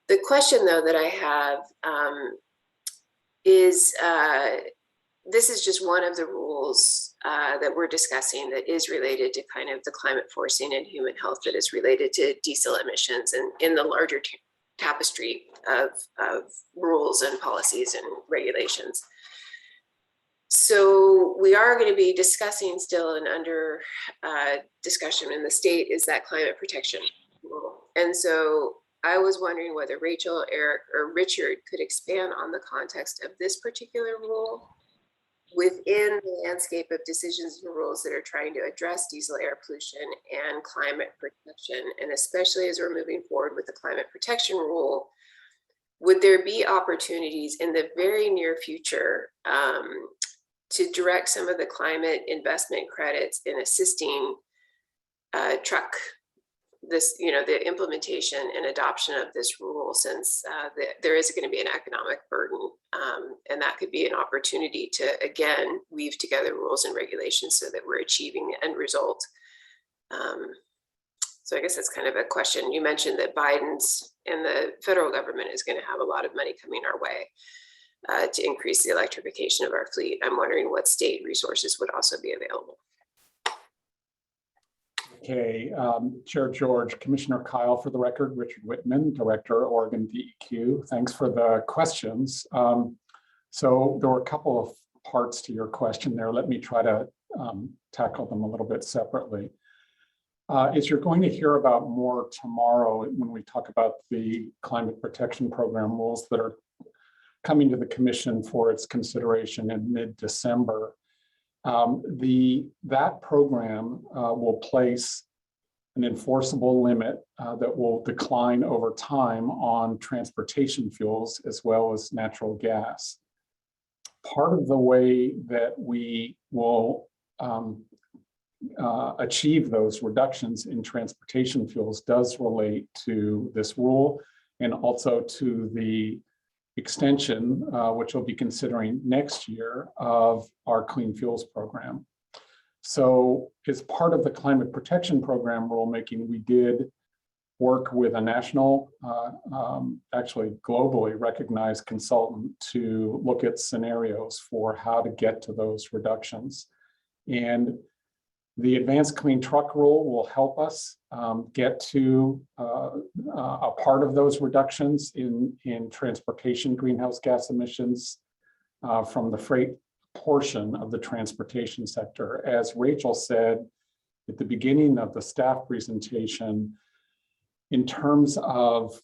The question, though, that I have is, this is just one of the rules that we're discussing that is related to kind of the climate forcing and human health that is related to diesel emissions and in the larger tapestry of rules and policies and regulations. So we are going to be discussing still and under discussion in the state is that climate protection rule. And so I was wondering whether Rachel, Eric, or Richard could expand on the context of this particular rule within the landscape of decisions and rules that are trying to address diesel air pollution and climate protection. And especially as we're moving forward with the climate protection rule, would there be opportunities in the very near future to direct some of the climate investment credits in assisting truck the implementation and adoption of this rule, since there is going to be an economic burden, and that could be an opportunity to again weave together rules and regulations so that we're achieving the end result. So I guess that's kind of a question. You mentioned that Biden's and the federal government is going to have a lot of money coming our way. to increase the electrification of our fleet. I'm wondering what state resources would also be available. Okay, Chair George, Commissioner Kyle, for the record, Richard Whitman, Director, Oregon DEQ. Thanks for the questions. So there were a couple of parts to your question there. Let me try to tackle them a little bit separately. As you're going to hear about more tomorrow when we talk about the Climate Protection Program rules that are coming to the Commission for its consideration in mid-December, that program will place an enforceable limit that will decline over time on transportation fuels as well as natural gas. Part of the way that we will achieve those reductions in transportation fuels does relate to this rule and also to the extension, which we'll be considering next year, of our Clean Fuels Program. So as part of the Climate Protection Program rulemaking, we did work with a national, actually globally recognized consultant to look at scenarios for how to get to those reductions. And the Advanced Clean Truck Rule will help us get to a part of those reductions in transportation greenhouse gas emissions from the freight portion of the transportation sector. As Rachel said at the beginning of the staff presentation, in terms of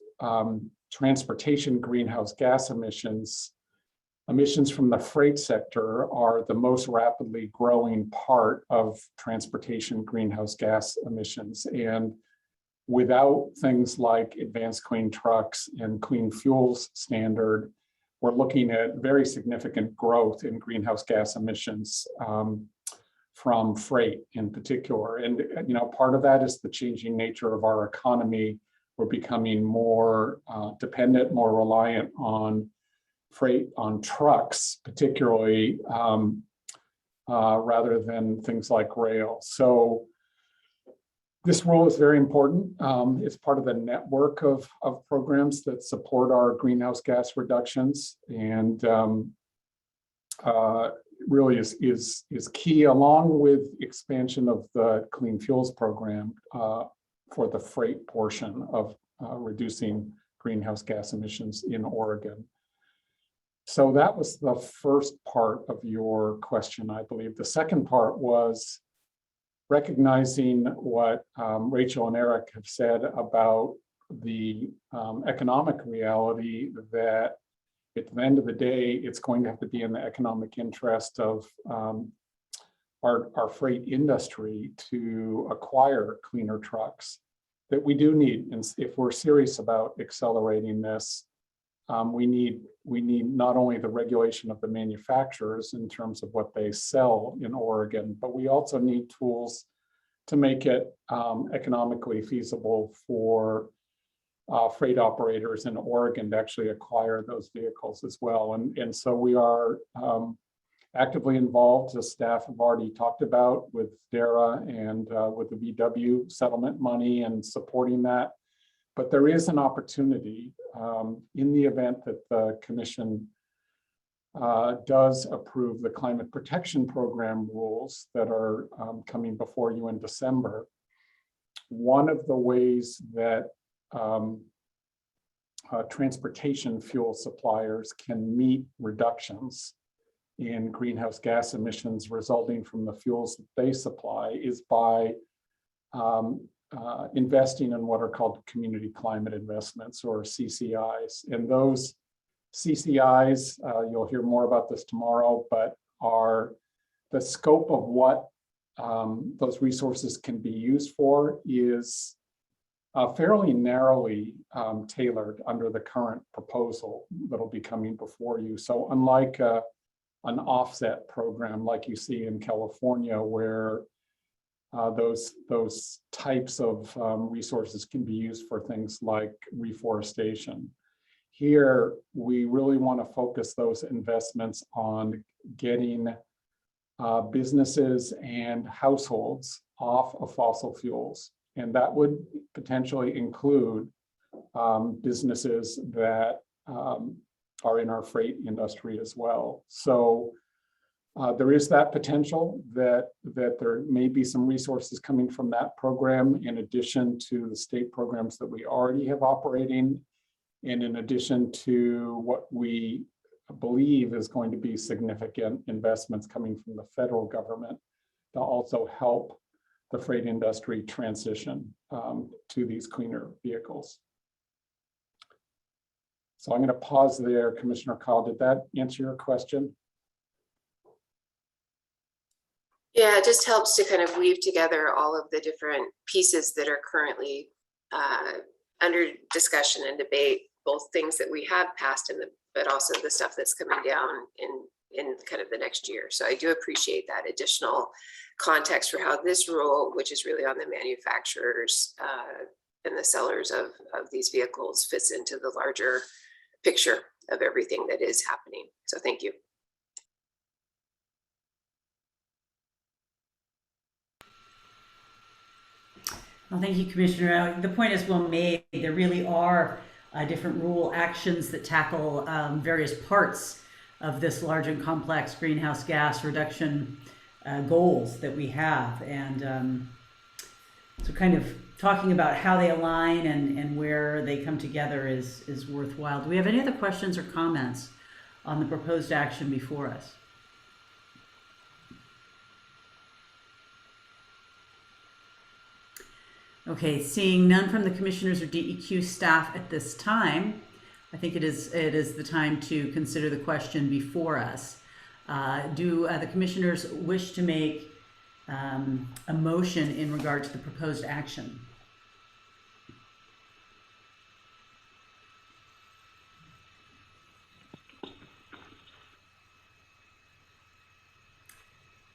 transportation greenhouse gas emissions, emissions from the freight sector are the most rapidly growing part of transportation greenhouse gas emissions. And without things like advanced clean trucks and clean fuels standard, we're looking at very significant growth in greenhouse gas emissions from freight in particular. And part of that is the changing nature of our economy. We're becoming more dependent, more reliant on freight on trucks, particularly rather than things like rail. So this rule is very important. It's part of the network of programs that support our greenhouse gas reductions, and really is key, along with expansion of the Clean Fuels Program for the freight portion of reducing greenhouse gas emissions in Oregon. So that was the first part of your question, I believe. The second part was recognizing what Rachel and Eric have said about the economic reality that at the end of the day, it's going to have to be in the economic interest of our freight industry to acquire cleaner trucks that we do need. And if we're serious about accelerating this, we need not only the regulation of the manufacturers in terms of what they sell in Oregon, but we also need tools to make it economically feasible for freight operators in Oregon to actually acquire those vehicles as well. And so we are actively involved, as staff have already talked about, with DARA and with the VW settlement money and supporting that. But there is an opportunity in the event that the Commission does approve the Climate Protection Program rules that are coming before you in December. One of the ways that transportation fuel suppliers can meet reductions in greenhouse gas emissions resulting from the fuels that they supply is by investing in what are called community climate investments, or CCIs. And those CCIs, you'll hear more about this tomorrow, but are the scope of what those resources can be used for is fairly narrowly tailored under the current proposal that'll be coming before you. So unlike an offset program like you see in California, where those types of resources can be used for things like reforestation. Here, we really want to focus those investments on getting businesses and households off of fossil fuels. And that would potentially include businesses that are in our freight industry as well. So there is that potential that there may be some resources coming from that program in addition to the state programs that we already have operating, and in addition to what we believe is going to be significant investments coming from the federal government to also help the freight industry transition to these cleaner vehicles. So I'm going to pause there. Commissioner Kyle, did that answer your question? Yeah, it just helps to kind of weave together all of the different pieces that are currently under discussion and debate, both things that we have passed but also the stuff that's coming down in kind of the next year. So I do appreciate that additional context for how this rule, which is really on the manufacturers and the sellers of these vehicles, fits into the larger picture of everything that is happening. So thank you. Well, thank you, Commissioner. The point is well made. There really are different rule actions that tackle various parts of this large and complex greenhouse gas reduction goals that we have. And so kind of talking about how they align and where they come together is worthwhile. Do we have any other questions or comments on the proposed action before us? Okay, seeing none from the commissioners or DEQ staff at this time, I think it is the time to consider the question before us. Do the commissioners wish to make a motion in regard to the proposed action?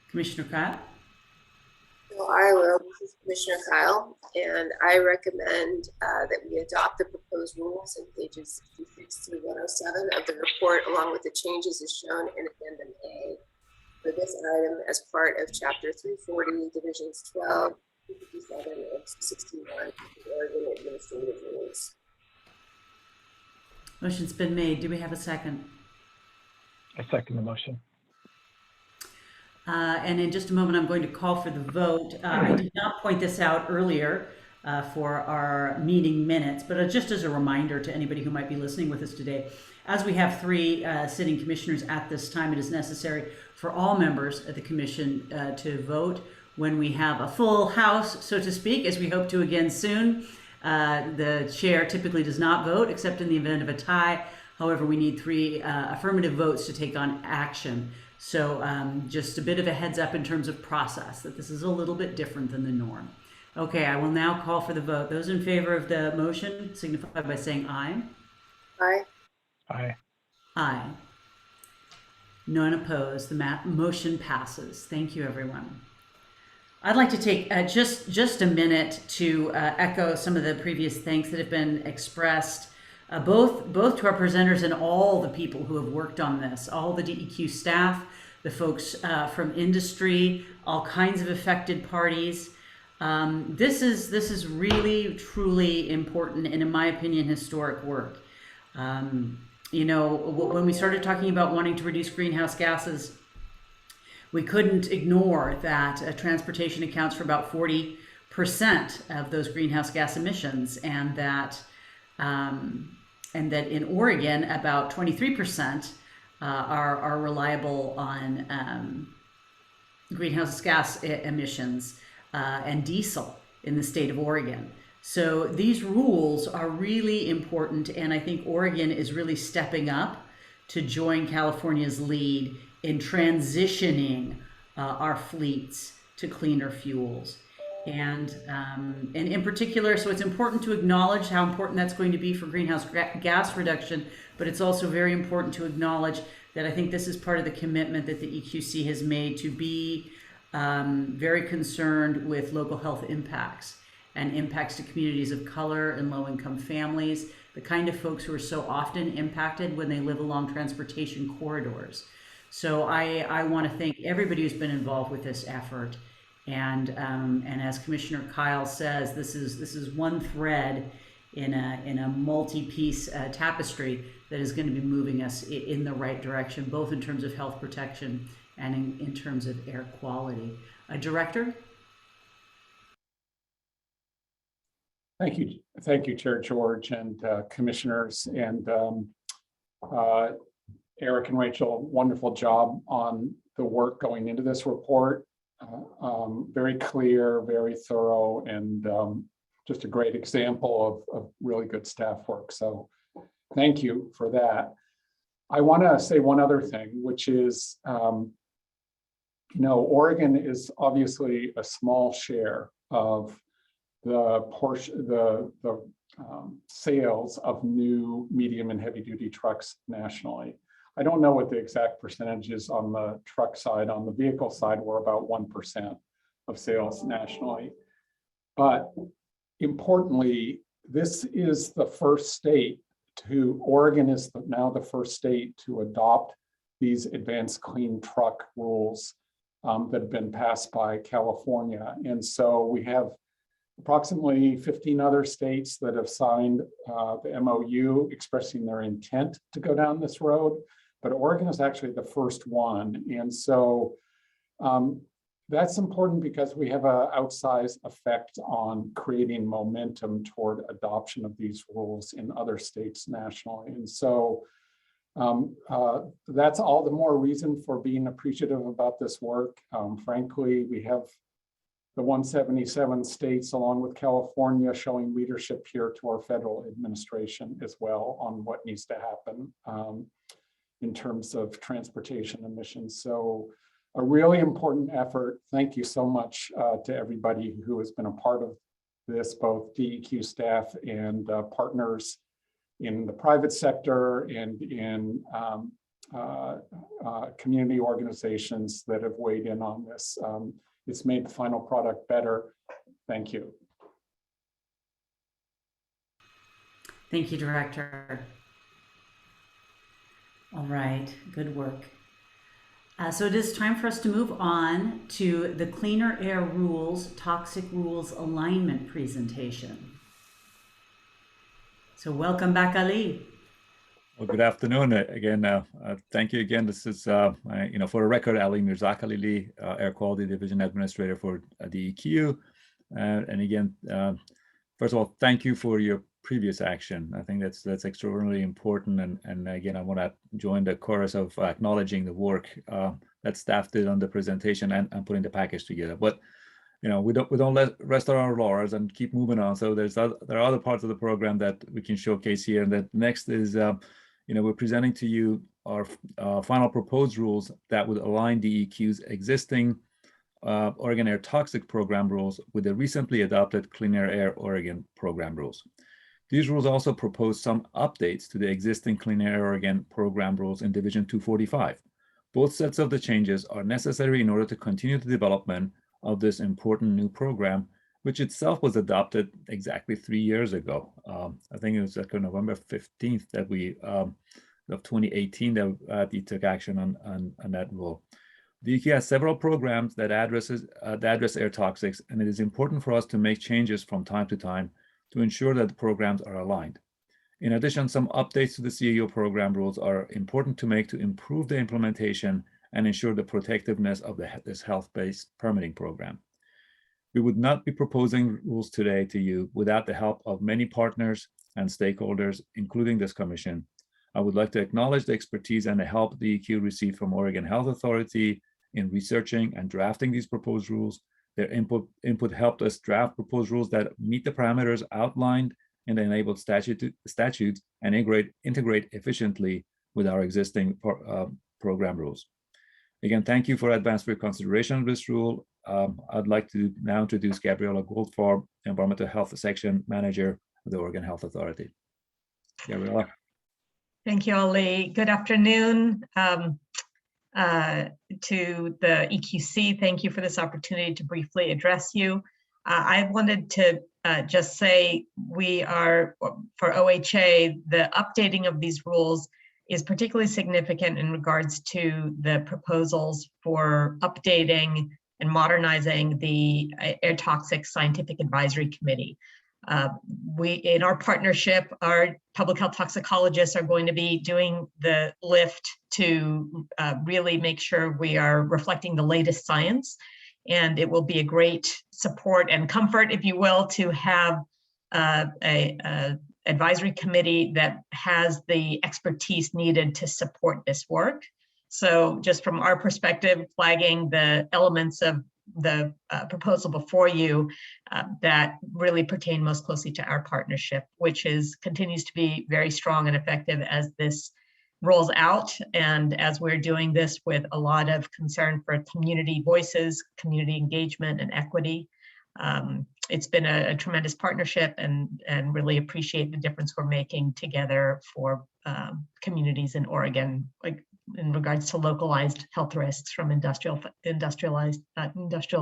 Commissioner Kyle? So I will. This is Commissioner Kyle, and I recommend that we adopt the proposed rules in pages 66 through 107 of the report, along with the changes as shown in Addendum A for this item as part of Chapter 340, Divisions 12, 257, and 261 of the Oregon Administrative Rules. Motion's been made. Do we have a second? I second the motion. And in just a moment, I'm going to call for the vote. I did not point this out earlier for our meeting minutes, but just as a reminder to anybody who might be listening with us today, as we have 3 sitting commissioners at this time, it is necessary for all members of the commission to vote. When we have a full house, so to speak, as we hope to again soon, the chair typically does not vote except in the event of a tie. However, we need 3 affirmative votes to take on action. So just a bit of a heads up in terms of process, that this is a little bit different than the norm. Okay, I will now call for the vote. Those in favor of the motion signify by saying aye. Aye. Aye. Aye. None opposed. The motion passes. Thank you, everyone. I'd like to take just a minute to echo some of the previous thanks that have been expressed, both to our presenters and all the people who have worked on this, all the DEQ staff, the folks from industry, all kinds of affected parties. This is really, truly important and, in my opinion, historic work. You know, when we started talking about wanting to reduce greenhouse gases, we couldn't ignore that transportation accounts for about 40% of those greenhouse gas emissions, and that in Oregon, about 23% are reliable on greenhouse gas emissions and diesel in the state of Oregon. So these rules are really important, and I think Oregon is really stepping up to join California's lead in transitioning our fleets to cleaner fuels. And in particular, so it's important to acknowledge how important that's going to be for greenhouse gas reduction, but it's also very important to acknowledge that I think this is part of the commitment that the EQC has made to be very concerned with local health impacts and impacts to communities of color and low-income families, the kind of folks who are so often impacted when they live along transportation corridors. So I want to thank everybody who's been involved with this effort. And as Commissioner Kyle says, this is one thread in a multi-piece tapestry that is going to be moving us in the right direction, both in terms of health protection and in terms of air quality. Director? Thank you, Chair George and commissioners, and Eric and Rachel. Wonderful job on the work going into this report. Very clear, very thorough, and just a great example of really good staff work. So thank you for that. I want to say one other thing, which is, Oregon is obviously a small share of the portion, the sales of new medium and heavy duty trucks nationally. I don't know what the exact percentage is on the truck side. On the vehicle side, we're about 1% of sales nationally. But importantly, this is the first state Oregon is now the first state to adopt these advanced clean truck rules that have been passed by California. And so we have approximately 15 other states that have signed the MOU expressing their intent to go down this road, but Oregon is actually the first one. And so that's important because we have an outsized effect on creating momentum toward adoption of these rules in other states nationally. And so that's all the more reason for being appreciative about this work. Frankly, we have the 177 states along with California showing leadership here to our federal administration as well on what needs to happen in terms of transportation emissions. So a really important effort. Thank you so much to everybody who has been a part of this, both DEQ staff and partners in the private sector and in community organizations that have weighed in on this. It's made the final product better. Thank you. Thank you, Director. All right, good work. So it is time for us to move on to the Cleaner Air Rules, Toxic Rules Alignment presentation. So welcome back, Ali. Well, good afternoon again. Thank you again. This is, for the record, Ali Mirzakalili, Air Quality Division Administrator for DEQ. And again, first of all, thank you for your previous action. I think that's extraordinarily important. And again, I want to join the chorus of acknowledging the work that staff did on the presentation and putting the package together. But we don't rest on our laurels and keep moving on. So there are other parts of the program that we can showcase here. And that next is, we're presenting to you our final proposed rules that would align DEQ's existing Oregon Air Toxic Program rules with the recently adopted Clean Air Oregon Program rules. These rules also propose some updates to the existing Clean Air Oregon Program rules in Division 245. Both sets of the changes are necessary in order to continue the development of this important new program, which itself was adopted exactly 3 years ago. I think it was like on November 15th that of 2018 that we took action on that rule. DEQ has several programs that address air toxics, and it is important for us to make changes from time to time to ensure that the programs are aligned. In addition, some updates to the CAO program rules are important to make to improve the implementation and ensure the protectiveness of this health-based permitting program. We would not be proposing rules today to you without the help of many partners and stakeholders, including this commission. I would like to acknowledge the expertise and the help DEQ received from Oregon Health Authority in researching and drafting these proposed rules. Their input helped us draft proposed rules that meet the parameters outlined in the enabled statutes and integrate efficiently with our existing program rules. Again, thank you for advance for your consideration of this rule. I'd like to now introduce Gabriella Goldfarb, Environmental Health Section Manager of the Oregon Health Authority. Gabriella. Thank you, Ali. Good afternoon to the EQC. Thank you for this opportunity to briefly address you. I wanted to just say we are, for OHA, the updating of these rules is particularly significant in regards to the proposals for updating and modernizing the Air Toxic Scientific Advisory Committee. We, in our partnership, our public health toxicologists are going to be doing the lift to really make sure we are reflecting the latest science. And it will be a great support and comfort, if you will, to have a advisory committee that has the expertise needed to support this work. So just from our perspective, flagging the elements of the proposal before you that really pertain most closely to our partnership, which continues to be very strong and effective as this rolls out. And as we're doing this with a lot of concern for community voices, community engagement, and equity. It's been a tremendous partnership, and really appreciate the difference we're making together for communities in Oregon, like in regards to localized health risks from industrial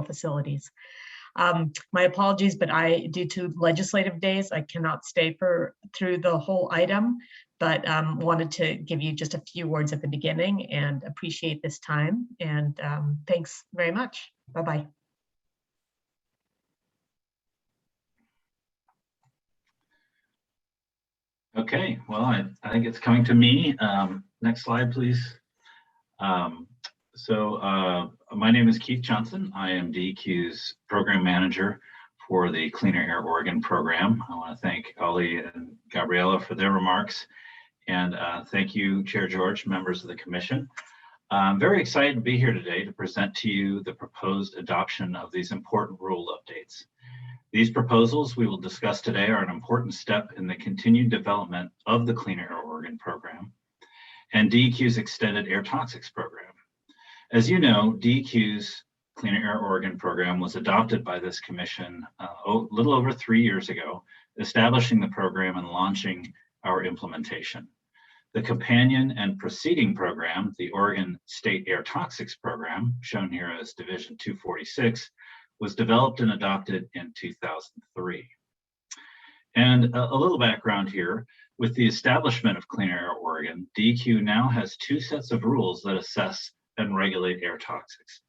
facilities. My apologies, but due to legislative days, I cannot stay through the whole item, but wanted to give you just a few words at the beginning and appreciate this time. And thanks very much. Bye-bye. Okay, well, I think it's coming to me. Next slide, please. My name is Keith Johnson. I am DEQ's program manager for the Cleaner Air Oregon program. I want to thank Ali and Gabriela for their remarks. And thank you, Chair George, members of the commission. I'm very excited to be here today to present to you the proposed adoption of these important rule updates. These proposals we will discuss today are an important step in the continued development of the Cleaner Air Oregon program and DEQ's extended air toxics program. As you know, DEQ's Cleaner Air Oregon program was adopted by this commission a little over 3 years ago, establishing the program and launching our implementation. The companion and preceding program, the Oregon State Air Toxics Program, shown here as Division 246, was developed and adopted in 2003. And a little background here, with the establishment of Clean Air Oregon, DEQ now has 2 sets of rules that assess and regulate air toxics.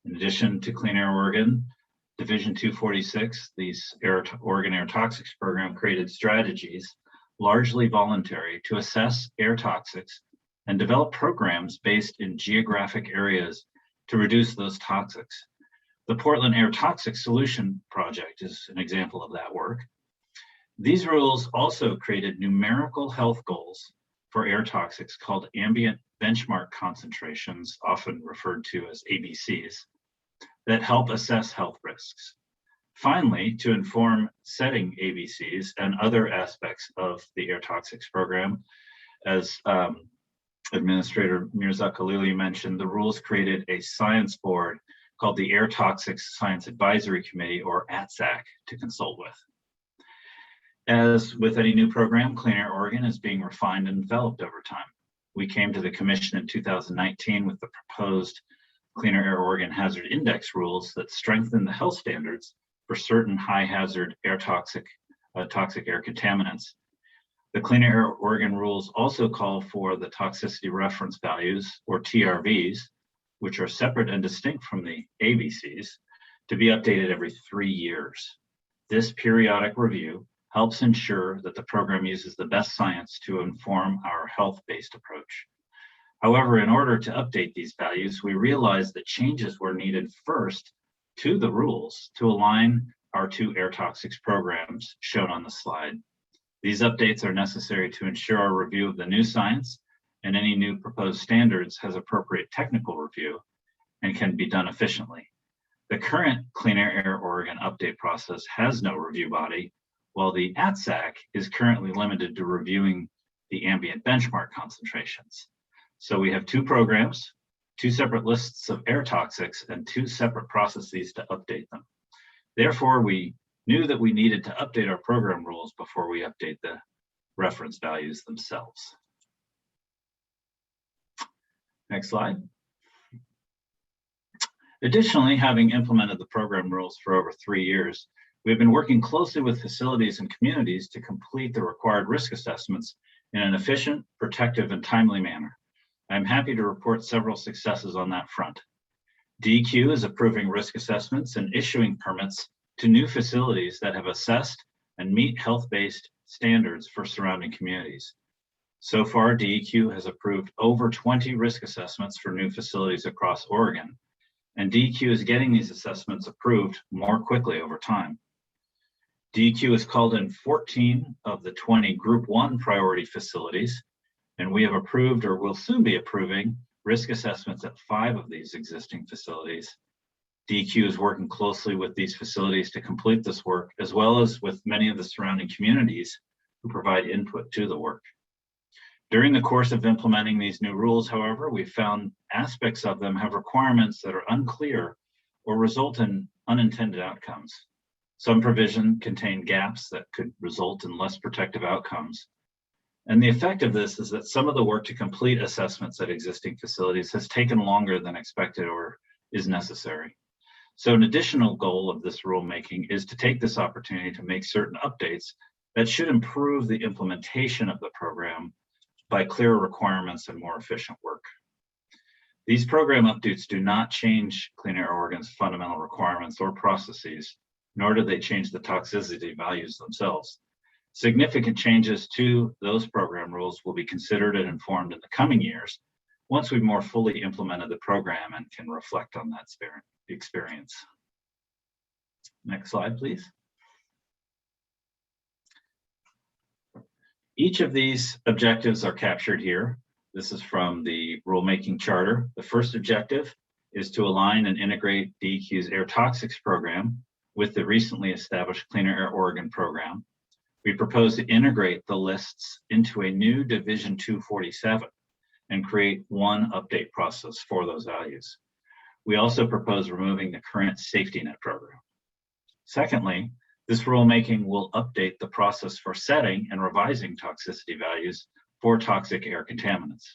In addition to Clean Air Oregon, Division 246, the Oregon Air Toxics Program created strategies, largely voluntary, to assess air toxics and develop programs based in geographic areas to reduce those toxics. The Portland Air Toxic Solution Project is an example of that work. These rules also created numerical health goals for air toxics called ambient benchmark concentrations, often referred to as ABCs, that help assess health risks. Finally, to inform setting ABCs and other aspects of the air toxics program, as Administrator Mirza Khalili mentioned, the rules created a science board called the Air Toxics Science Advisory Committee, or ATSAC, to consult with. As with any new program, Clean Air Oregon is being refined and developed over time. We came to the Commission in 2019 with the proposed Cleaner Air Oregon Hazard Index rules that strengthen the health standards for certain high hazard air toxic air contaminants. The Clean Air Oregon rules also call for the toxicity reference values, or TRVs, which are separate and distinct from the ABCs, to be updated every 3 years. This periodic review helps ensure that the program uses the best science to inform our health-based approach. However, in order to update these values, we realized that changes were needed first to the rules to align our 2 air toxics programs shown on the slide. These updates are necessary to ensure our review of the new science and any new proposed standards has appropriate technical review and can be done efficiently. The current Clean Air Oregon update process has no review body, while the ATSAC is currently limited to reviewing the ambient benchmark concentrations. So we have 2 programs, 2 separate lists of air toxics, and 2 separate processes to update them. Therefore, we knew that we needed to update our program rules before we update the reference values themselves. Next slide. Additionally, having implemented the program rules for over 3 years, we've been working closely with facilities and communities to complete the required risk assessments in an efficient, protective, and timely manner. I'm happy to report several successes on that front. DEQ is approving risk assessments and issuing permits to new facilities that have assessed and meet health-based standards for surrounding communities. So far, DEQ has approved over 20 risk assessments for new facilities across Oregon, and DEQ is getting these assessments approved more quickly over time. DEQ has called in 14 of the 20 Group 1 priority facilities, and we have approved or will soon be approving risk assessments at 5 of these existing facilities. DEQ is working closely with these facilities to complete this work, as well as with many of the surrounding communities who provide input to the work. During the course of implementing these new rules, however, we found aspects of them have requirements that are unclear or result in unintended outcomes. Some provisions contain gaps that could result in less protective outcomes. And the effect of this is that some of the work to complete assessments at existing facilities has taken longer than expected or is necessary. So an additional goal of this rulemaking is to take this opportunity to make certain updates that should improve the implementation of the program by clearer requirements and more efficient work. These program updates do not change Clean Air Oregon's fundamental requirements or processes, nor do they change the toxicity values themselves. Significant changes to those program rules will be considered and informed in the coming years once we've more fully implemented the program and can reflect on that experience. Next slide, please. Each of these objectives are captured here. This is from the rulemaking charter. The first objective is to align and integrate DEQ's air toxics program with the recently established Cleaner Air Oregon program. We propose to integrate the lists into a new Division 247 and create one update process for those values. We also propose removing the current safety net program. Secondly, this rulemaking will update the process for setting and revising toxicity values for toxic air contaminants.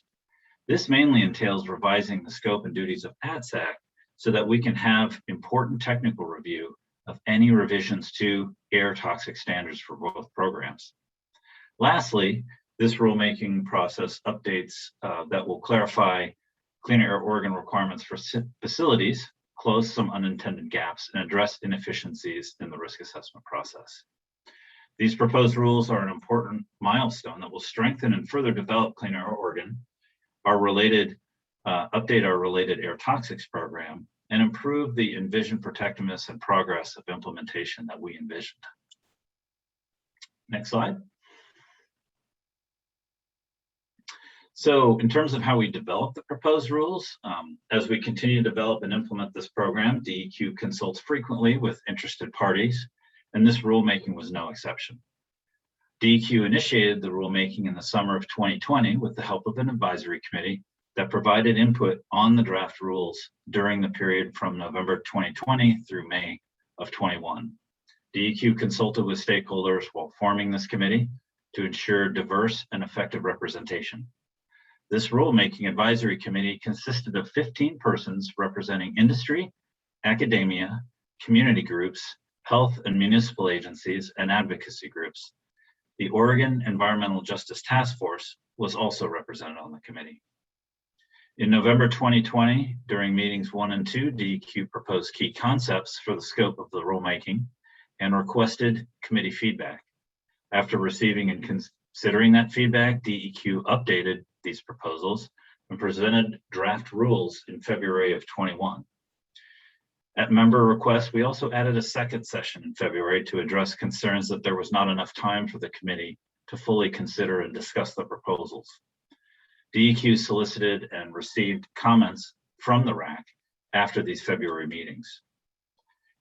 This mainly entails revising the scope and duties of ADSAC so that we can have important technical review of any revisions to air toxic standards for both programs. Lastly, this rulemaking process updates that will clarify Clean Air Oregon requirements for facilities, close some unintended gaps, and address inefficiencies in the risk assessment process. These proposed rules are an important milestone that will strengthen and further develop Clean Air Oregon, update our related air toxics program, and improve the envisioned protectiveness and progress of implementation that we envisioned. Next slide. So in terms of how we develop the proposed rules, as we continue to develop and implement this program, DEQ consults frequently with interested parties, and this rulemaking was no exception. DEQ initiated the rulemaking in the summer of 2020 with the help of an advisory committee that provided input on the draft rules during the period from November 2020 through May of 21. DEQ consulted with stakeholders while forming this committee to ensure diverse and effective representation. This rulemaking advisory committee consisted of 15 persons representing industry, academia, community groups, health and municipal agencies, and advocacy groups. The Oregon Environmental Justice Task Force was also represented on the committee. In November 2020, during meetings 1 and 2, DEQ proposed key concepts for the scope of the rulemaking and requested committee feedback. After receiving and considering that feedback, DEQ updated these proposals and presented draft rules in February of 21. At member request, we also added a second session in February to address concerns that there was not enough time for the committee to fully consider and discuss the proposals. DEQ solicited and received comments from the RAC after these February meetings.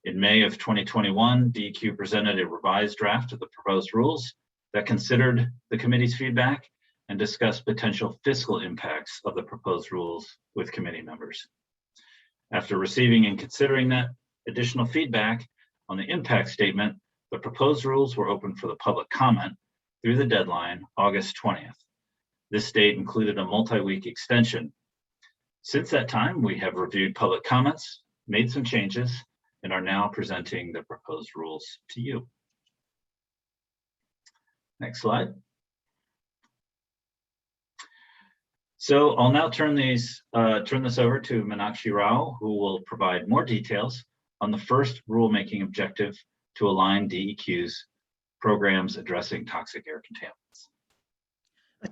In May of 2021, DEQ presented a revised draft of the proposed rules that considered the committee's feedback and discussed potential fiscal impacts of the proposed rules with committee members. After receiving and considering that additional feedback on the impact statement, the proposed rules were open for the public comment through the deadline, August 20th. This date included a multi-week extension. Since that time, we have reviewed public comments, made some changes, and are now presenting the proposed rules to you. Next slide. So I'll now turn this over to Meenakshi Rao, who will provide more details on the first rulemaking objective to align DEQ's programs addressing toxic air contaminants.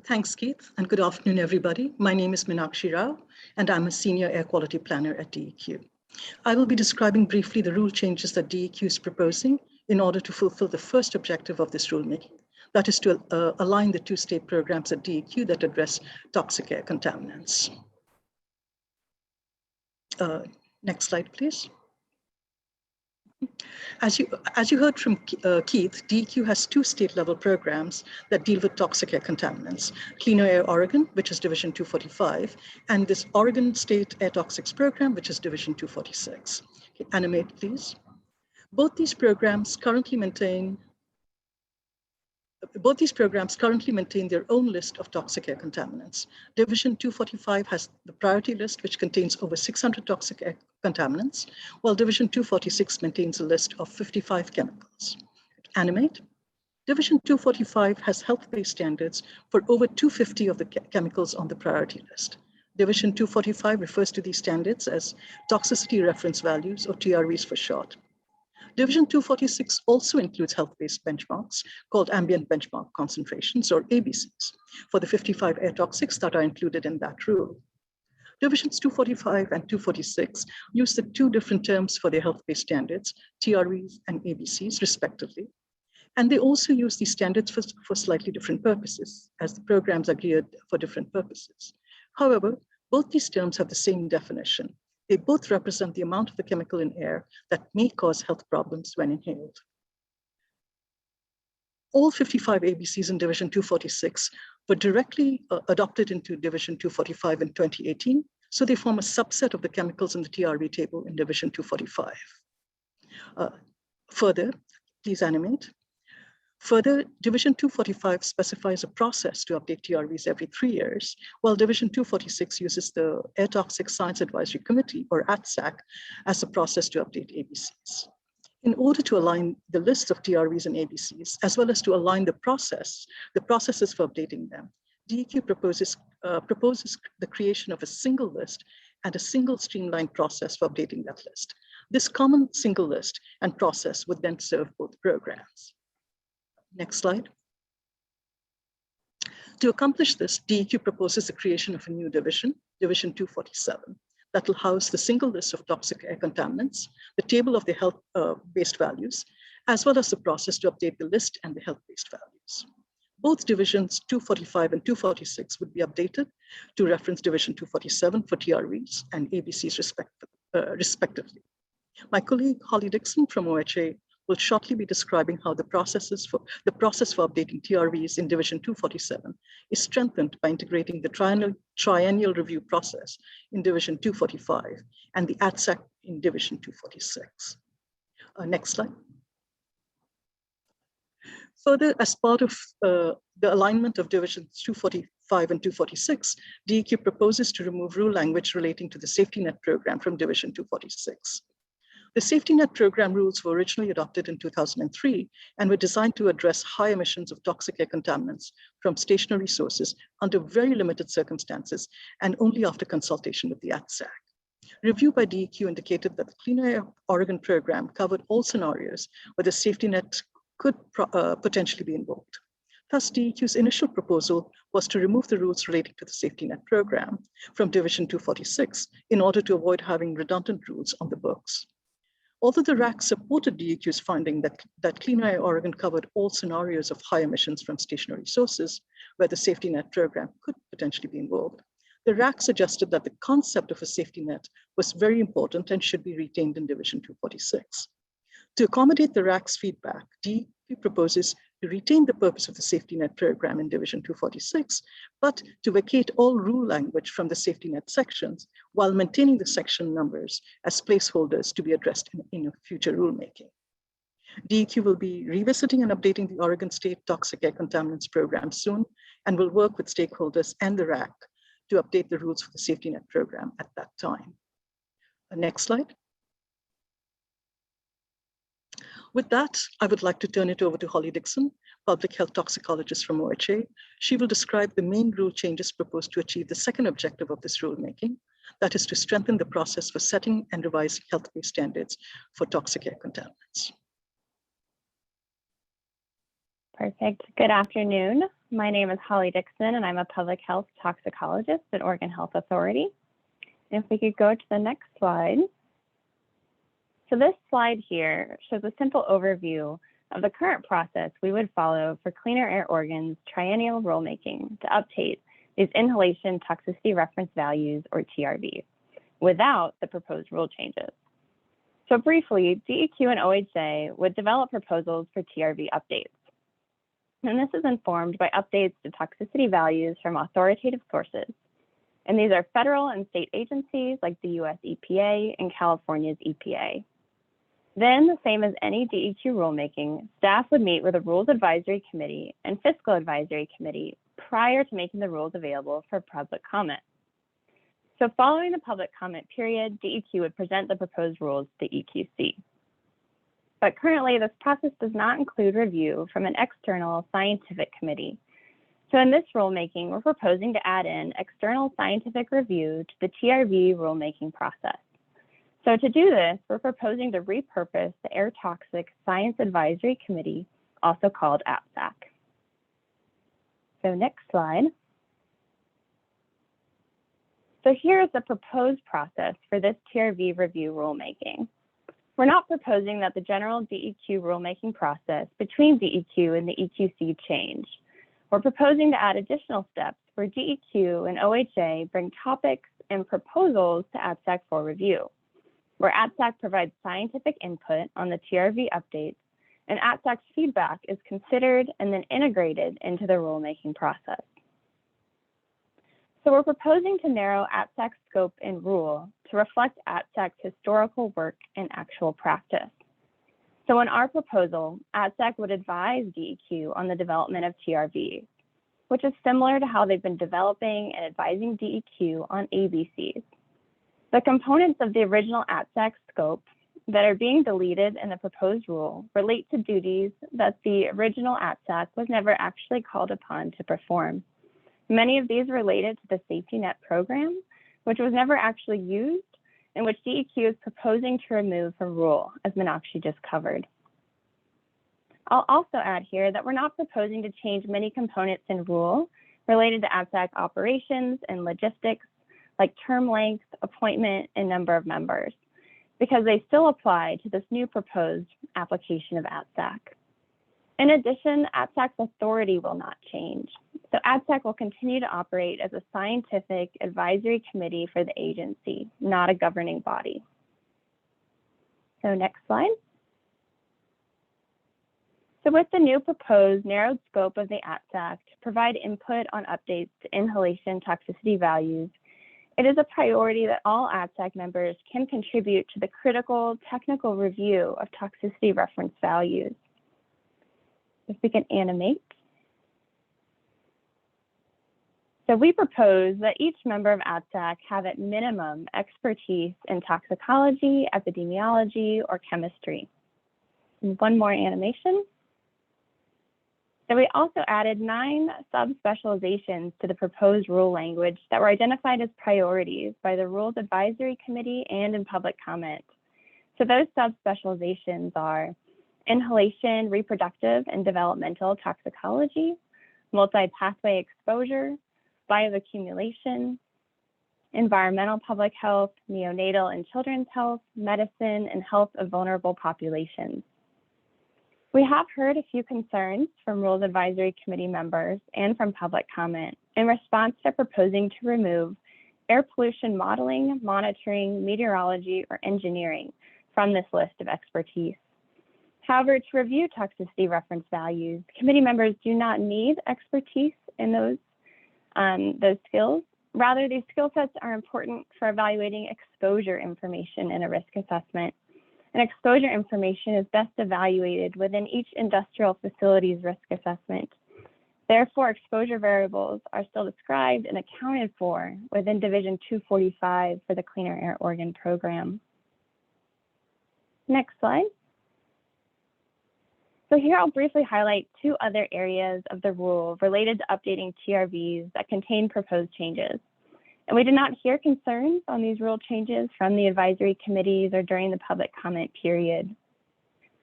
Thanks, Keith, and good afternoon, everybody. My name is Meenakshi Rao, and I'm a Senior Air Quality Planner at DEQ. I will be describing briefly the rule changes that DEQ is proposing in order to fulfill the first objective of this rulemaking. That is to align the two state programs at DEQ that address toxic air contaminants. Next slide, please. As you heard from Keith, DEQ has two state-level programs that deal with toxic air contaminants: Cleaner Air Oregon, which is Division 245, and this Oregon State Air Toxics Program, which is Division 246. Okay, animate, please. Both these programs currently maintain their own list of toxic air contaminants. Division 245 has the priority list, which contains over 600 toxic air contaminants, while Division 246 maintains a list of 55 chemicals. Animate. Division 245 has health-based standards for over 250 of the chemicals on the priority list. Division 245 refers to these standards as Toxicity Reference Values, or TRVs for short. Division 246 also includes health-based benchmarks called ambient benchmark concentrations, or ABCs, for the 55 air toxics that are included in that rule. Divisions 245 and 246 use the two different terms for their health-based standards, TRVs and ABCs, respectively. And they also use these standards for slightly different purposes, as the programs are geared for different purposes. However, both these terms have the same definition. They both represent the amount of the chemical in air that may cause health problems when inhaled. All 55 ABCs in Division 246 were directly adopted into Division 245 in 2018, so they form a subset of the chemicals in the TRV table in Division 245. Further, please animate. Further, Division 245 specifies a process to update TRVs every 3 years, while Division 246 uses the Air Toxic Science Advisory Committee, or ATSAC, as a process to update ABCs. In order to align the lists of TRVs and ABCs, as well as to align the processes for updating them, DEQ proposes the creation of a single list and a single streamlined process for updating that list. This common single list and process would then serve both programs. Next slide. To accomplish this, DEQ proposes the creation of a new division, Division 247, that will house the single list of toxic air contaminants, the table of the health-based values, as well as the process to update the list and the health-based values. Both Divisions 245 and 246 would be updated to reference Division 247 for TRVs and ABCs respectively. My colleague Holly Dixon from OHA will shortly be describing how the process for updating TRVs in Division 247 is strengthened by integrating the triennial review process in Division 245 and the ATSAC in Division 246. Next slide. Further, as part of the alignment of Divisions 245 and 246, DEQ proposes to remove rule language relating to the safety net program from Division 246. The safety net program rules were originally adopted in 2003 and were designed to address high emissions of toxic air contaminants from stationary sources under very limited circumstances and only after consultation with the ATSAC. Review by DEQ indicated that the Cleaner Air Oregon program covered all scenarios where the safety net could potentially be invoked. Thus, DEQ's initial proposal was to remove the rules relating to the safety net program from Division 246 in order to avoid having redundant rules on the books. Although the RAC supported DEQ's finding that Cleaner Air Oregon covered all scenarios of high emissions from stationary sources where the safety net program could potentially be invoked, the RAC suggested that the concept of a safety net was very important and should be retained in Division 246. To accommodate the RAC's feedback, DEQ proposes to retain the purpose of the safety net program in Division 246, but to vacate all rule language from the safety net sections while maintaining the section numbers as placeholders to be addressed in a future rulemaking. DEQ will be revisiting and updating the Oregon State Toxic Air Contaminants Program soon and will work with stakeholders and the RAC to update the rules for the safety net program at that time. Next slide. With that, I would like to turn it over to Holly Dixon, public health toxicologist from OHA. She will describe the main rule changes proposed to achieve the second objective of this rulemaking, that is to strengthen the process for setting and revising health-based standards for toxic air contaminants. Perfect. Good afternoon. My name is Holly Dixon, and I'm a public health toxicologist at Oregon Health Authority. And if we could go to the next slide. So this slide here shows a simple overview of the current process we would follow for Cleaner Air Oregon's triennial rulemaking to update these inhalation toxicity reference values, or TRVs, without the proposed rule changes. So briefly, DEQ and OHA would develop proposals for TRV updates. And this is informed by updates to toxicity values from authoritative sources. And these are federal and state agencies like the US EPA and California's EPA. Then, the same as any DEQ rulemaking, staff would meet with a Rules Advisory Committee and Fiscal Advisory Committee prior to making the rules available for public comment. So following the public comment period, DEQ would present the proposed rules to the EQC. But currently, this process does not include review from an external scientific committee. So in this rulemaking, we're proposing to add in external scientific review to the TRV rulemaking process. So to do this, we're proposing to repurpose the Air Toxic Science Advisory Committee, also called APSAC. So next slide. So here's the proposed process for this TRV review rulemaking. We're not proposing that the general DEQ rulemaking process between DEQ and the EQC change. We're proposing to add additional steps where DEQ and OHA bring topics and proposals to APSAC for review, where APSAC provides scientific input on the TRV updates, and APSAC's feedback is considered and then integrated into the rulemaking process. So we're proposing to narrow APSAC's scope and rule to reflect APSAC's historical work and actual practice. So in our proposal, APSAC would advise DEQ on the development of TRVs, which is similar to how they've been developing and advising DEQ on ABCs. The components of the original APSAC scope that are being deleted in the proposed rule relate to duties that the original APSAC was never actually called upon to perform. Many of these related to the safety net program, which was never actually used, and which DEQ is proposing to remove from rule, as Meenakshi just covered. I'll also add here that we're not proposing to change many components in rule related to APSAC operations and logistics, like term length, appointment, and number of members, because they still apply to this new proposed application of APSAC. In addition, APSAC's authority will not change. So APSAC will continue to operate as a scientific advisory committee for the agency, not a governing body. So next slide. So with the new proposed narrowed scope of the APSAC to provide input on updates to inhalation toxicity values, it is a priority that all APSAC members can contribute to the critical technical review of toxicity reference values. If we can animate. So we propose that each member of APSAC have at minimum expertise in toxicology, epidemiology, or chemistry. And one more animation. So we also added 9 subspecializations to the proposed rule language that were identified as priorities by the Rules Advisory Committee and in public comment. So those subspecializations are inhalation, reproductive, and developmental toxicology, multi-pathway exposure, bioaccumulation, environmental public health, neonatal and children's health, medicine, and health of vulnerable populations. We have heard a few concerns from Rules Advisory Committee members and from public comment in response to proposing to remove air pollution modeling, monitoring, meteorology, or engineering from this list of expertise. However, to review toxicity reference values, committee members do not need expertise in those skills. Rather, these skill sets are important for evaluating exposure information in a risk assessment. And exposure information is best evaluated within each industrial facility's risk assessment. Therefore, exposure variables are still described and accounted for within Division 245 for the Cleaner Air Oregon program. Next slide. So here I'll briefly highlight 2 other areas of the rule related to updating TRVs that contain proposed changes. And we did not hear concerns on these rule changes from the advisory committees or during the public comment period.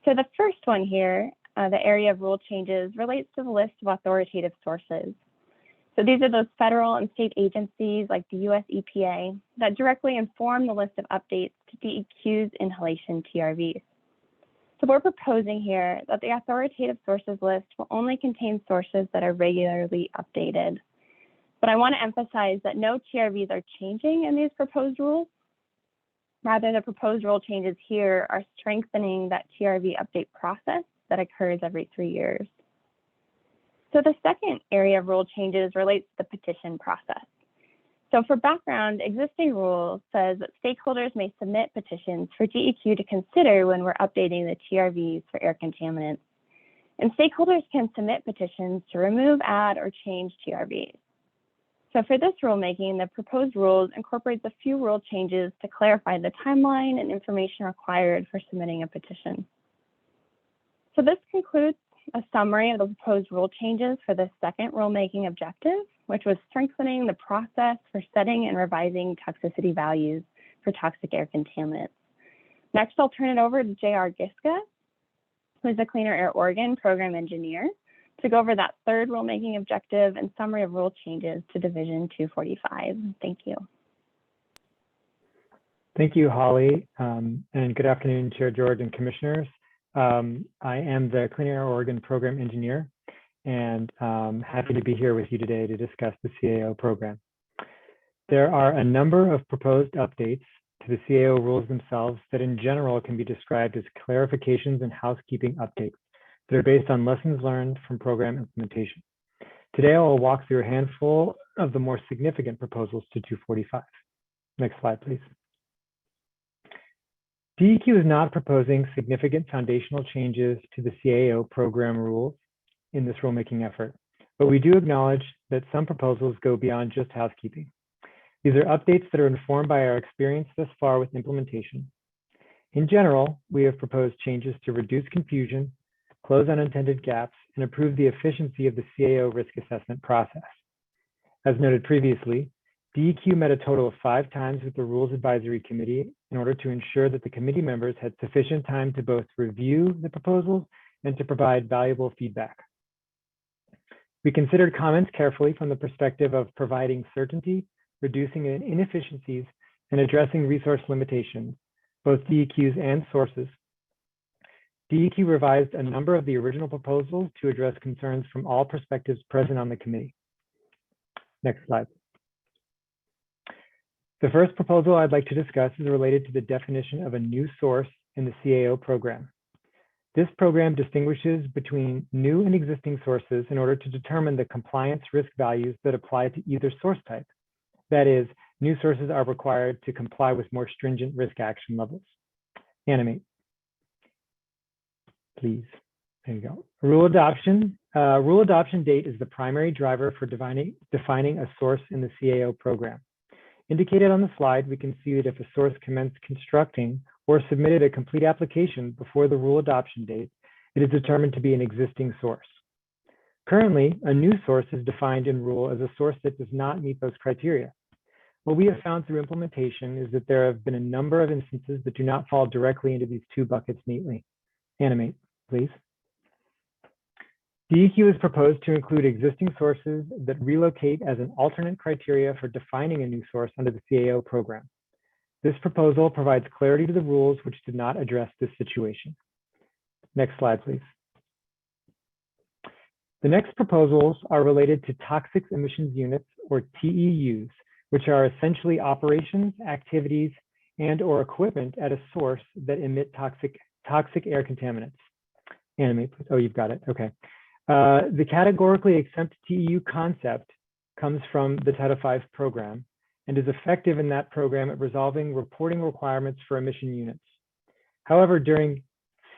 So the first one here the area of rule changes relates to the list of authoritative sources. So these are those federal and state agencies like the US EPA that directly inform the list of updates to DEQ's inhalation TRVs. So we're proposing here that the authoritative sources list will only contain sources that are regularly updated. But I want to emphasize that no TRVs are changing in these proposed rules. Rather, the proposed rule changes here are strengthening that TRV update process that occurs every 3 years. So the second area of rule changes relates to the petition process. So for background, existing rule says that stakeholders may submit petitions for DEQ to consider when we're updating the TRVs for air contaminants. And stakeholders can submit petitions to remove, add, or change TRVs. So for this rulemaking, the proposed rules incorporates a few rule changes to clarify the timeline and information required for submitting a petition. So this concludes a summary of the proposed rule changes for the second rulemaking objective, which was strengthening the process for setting and revising toxicity values for toxic air contaminants. Next, I'll turn it over to J.R. Giska, who is the Cleaner Air Oregon Program Engineer, to go over that third rulemaking objective and summary of rule changes to Division 245. Thank you. Thank you, Holly, and good afternoon, Chair George and Commissioners. I am the Clean Air Oregon Program Engineer, and happy to be here with you today to discuss the CAO program. There are a number of proposed updates to the CAO rules themselves that in general can be described as clarifications and housekeeping updates that are based on lessons learned from program implementation. Today, I will walk through a handful of the more significant proposals to 245. Next slide, please. DEQ is not proposing significant foundational changes to the CAO program rules in this rulemaking effort, but we do acknowledge that some proposals go beyond just housekeeping. These are updates that are informed by our experience thus far with implementation. In general, we have proposed changes to reduce confusion, close unintended gaps, and improve the efficiency of the CAO risk assessment process. As noted previously, DEQ met a total of 5 times with the Rules Advisory Committee in order to ensure that the committee members had sufficient time to both review the proposals and to provide valuable feedback. We considered comments carefully from the perspective of providing certainty, reducing inefficiencies, and addressing resource limitations, both DEQ's and sources. DEQ revised a number of the original proposals to address concerns from all perspectives present on the committee. Next slide. The first proposal I'd like to discuss is related to the definition of a new source in the CAO program. This program distinguishes between new and existing sources in order to determine the compliance risk values that apply to either source type. That is, new sources are required to comply with more stringent risk action levels. Animate, please. There you go. Rule adoption date is the primary driver for defining a source in the CAO program. Indicated on the slide, we can see that if a source commenced constructing or submitted a complete application before the rule adoption date, it is determined to be an existing source. Currently, a new source is defined in rule as a source that does not meet those criteria. What we have found through implementation is that there have been a number of instances that do not fall directly into these 2 buckets neatly. Animate, please. DEQ is proposed to include existing sources that relocate as an alternate criteria for defining a new source under the CAO program. This proposal provides clarity to the rules which did not address this situation. Next slide, please. The next proposals are related to toxic emissions units, or TEUs, which are essentially operations, activities, and/or equipment at a source that emit toxic air contaminants. Animate, please. Oh, you've got it. Okay. The categorically exempt TEU concept comes from the Title V program and is effective in that program at resolving reporting requirements for emission units. However, during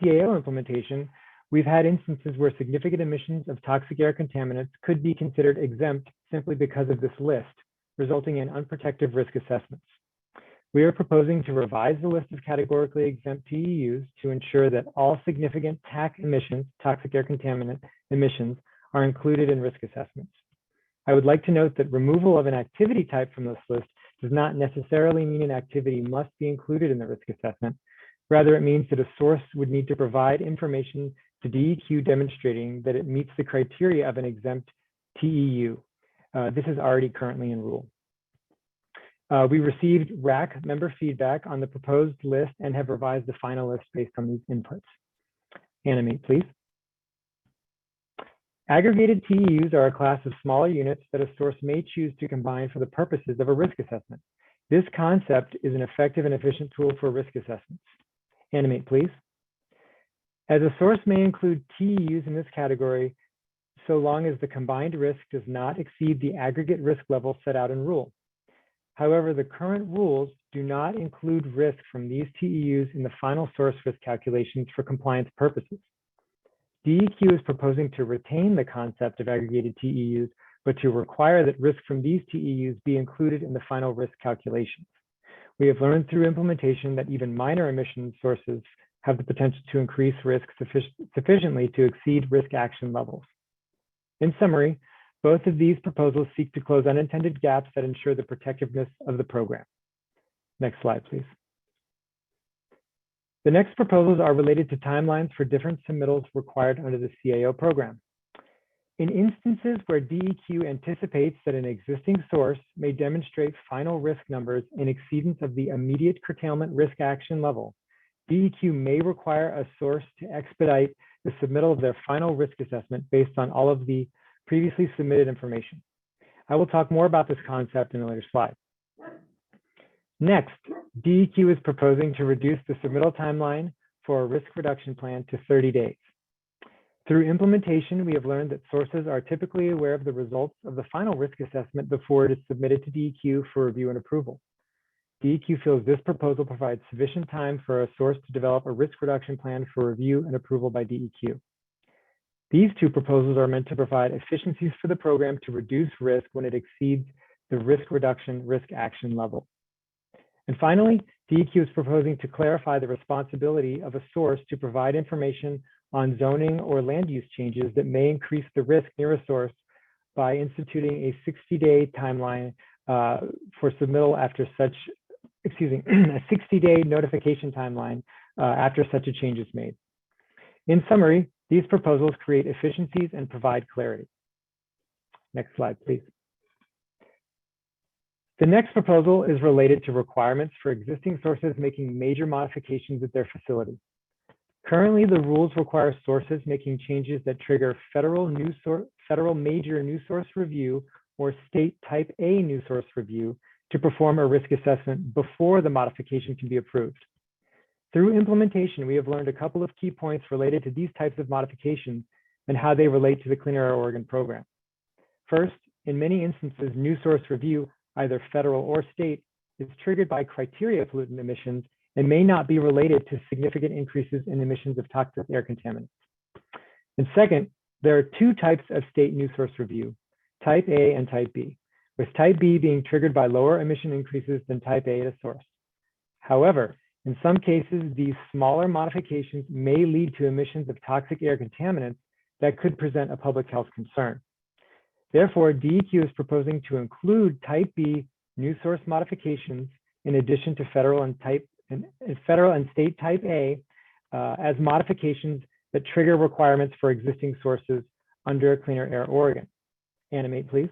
CAO implementation, we've had instances where significant emissions of toxic air contaminants could be considered exempt simply because of this list, resulting in unprotected risk assessments. We are proposing to revise the list of categorically exempt TEUs to ensure that all significant TAC emissions, toxic air contaminant emissions, are included in risk assessments. I would like to note that removal of an activity type from this list does not necessarily mean an activity must be included in the risk assessment. Rather, it means that a source would need to provide information to DEQ demonstrating that it meets the criteria of an exempt TEU. This is already currently in rule. We received RAC member feedback on the proposed list and have revised the final list based on these inputs. Animate, please. Aggregated TEUs are a class of smaller units that a source may choose to combine for the purposes of a risk assessment. This concept is an effective and efficient tool for risk assessments. Animate, please. As a source may include TEUs in this category, so long as the combined risk does not exceed the aggregate risk level set out in rule. However, the current rules do not include risk from these TEUs in the final source risk calculations for compliance purposes. DEQ is proposing to retain the concept of aggregated TEUs, but to require that risk from these TEUs be included in the final risk calculations. We have learned through implementation that even minor emission sources have the potential to increase risk sufficiently to exceed risk action levels. In summary, both of these proposals seek to close unintended gaps that ensure the protectiveness of the program. Next slide, please. The next proposals are related to timelines for different submittals required under the CAO program. In instances where DEQ anticipates that an existing source may demonstrate final risk numbers in exceedance of the immediate curtailment risk action level, DEQ may require a source to expedite the submittal of their final risk assessment based on all of the previously submitted information. I will talk more about this concept in a later slide. Next, DEQ is proposing to reduce the submittal timeline for a risk reduction plan to 30 days. Through implementation, we have learned that sources are typically aware of the results of the final risk assessment before it is submitted to DEQ for review and approval. DEQ feels this proposal provides sufficient time for a source to develop a risk reduction plan for review and approval by DEQ. These two proposals are meant to provide efficiencies for the program to reduce risk when it exceeds the risk reduction risk action level. And finally, DEQ is proposing to clarify the responsibility of a source to provide information on zoning or land use changes that may increase the risk near a source by instituting a 60-day timeline for submittal after such, a 60-day notification timeline after such a change is made. In summary, these proposals create efficiencies and provide clarity. Next slide, please. The next proposal is related to requirements for existing sources making major modifications at their facility. Currently, the rules require sources making changes that trigger federal major new source review or state type A new source review to perform a risk assessment before the modification can be approved. Through implementation, we have learned a couple of key points related to these types of modifications and how they relate to the Clean Air Oregon program. First, in many instances, new source review, either federal or state, is triggered by criteria pollutant emissions and may not be related to significant increases in emissions of toxic air contaminants. And second, there are two types of state new source review, type A and type B, with type B being triggered by lower emission increases than type A at a source. However, in some cases, these smaller modifications may lead to emissions of toxic air contaminants that could present a public health concern. Therefore, DEQ is proposing to include type B new source modifications in addition to federal and state type A as modifications that trigger requirements for existing sources under Cleaner Air Oregon. Animate, please.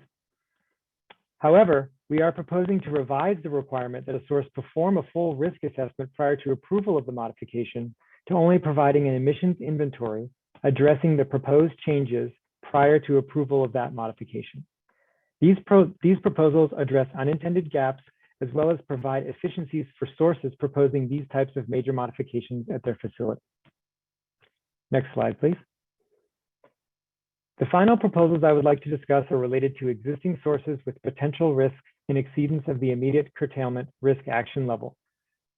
However, we are proposing to revise the requirement that a source perform a full risk assessment prior to approval of the modification to only providing an emissions inventory addressing the proposed changes prior to approval of that modification. These proposals address unintended gaps as well as provide efficiencies for sources proposing these types of major modifications at their facility. Next slide, please. The final proposals I would like to discuss are related to existing sources with potential risks in exceedance of the immediate curtailment risk action level.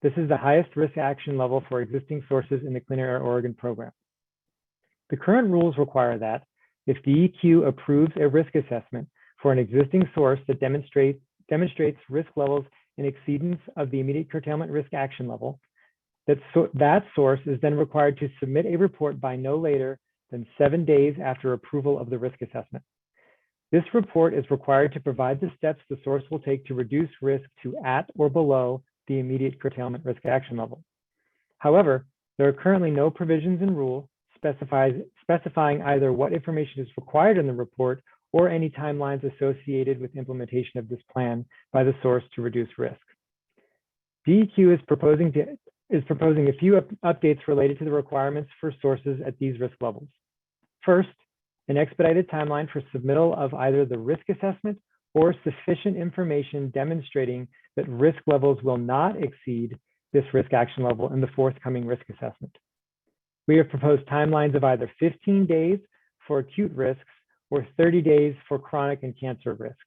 This is the highest risk action level for existing sources in the Clean Air Oregon program. The current rules require that if DEQ approves a risk assessment for an existing source that demonstrates risk levels in exceedance of the immediate curtailment risk action level, that source is then required to submit a report by no later than 7 days after approval of the risk assessment. This report is required to provide the steps the source will take to reduce risk to at or below the immediate curtailment risk action level. However, there are currently no provisions in rule specifying either what information is required in the report or any timelines associated with implementation of this plan by the source to reduce risk. DEQ is proposing a few updates related to the requirements for sources at these risk levels. First, an expedited timeline for submittal of either the risk assessment or sufficient information demonstrating that risk levels will not exceed this risk action level in the forthcoming risk assessment. We have proposed timelines of either 15 days for acute risks or 30 days for chronic and cancer risks.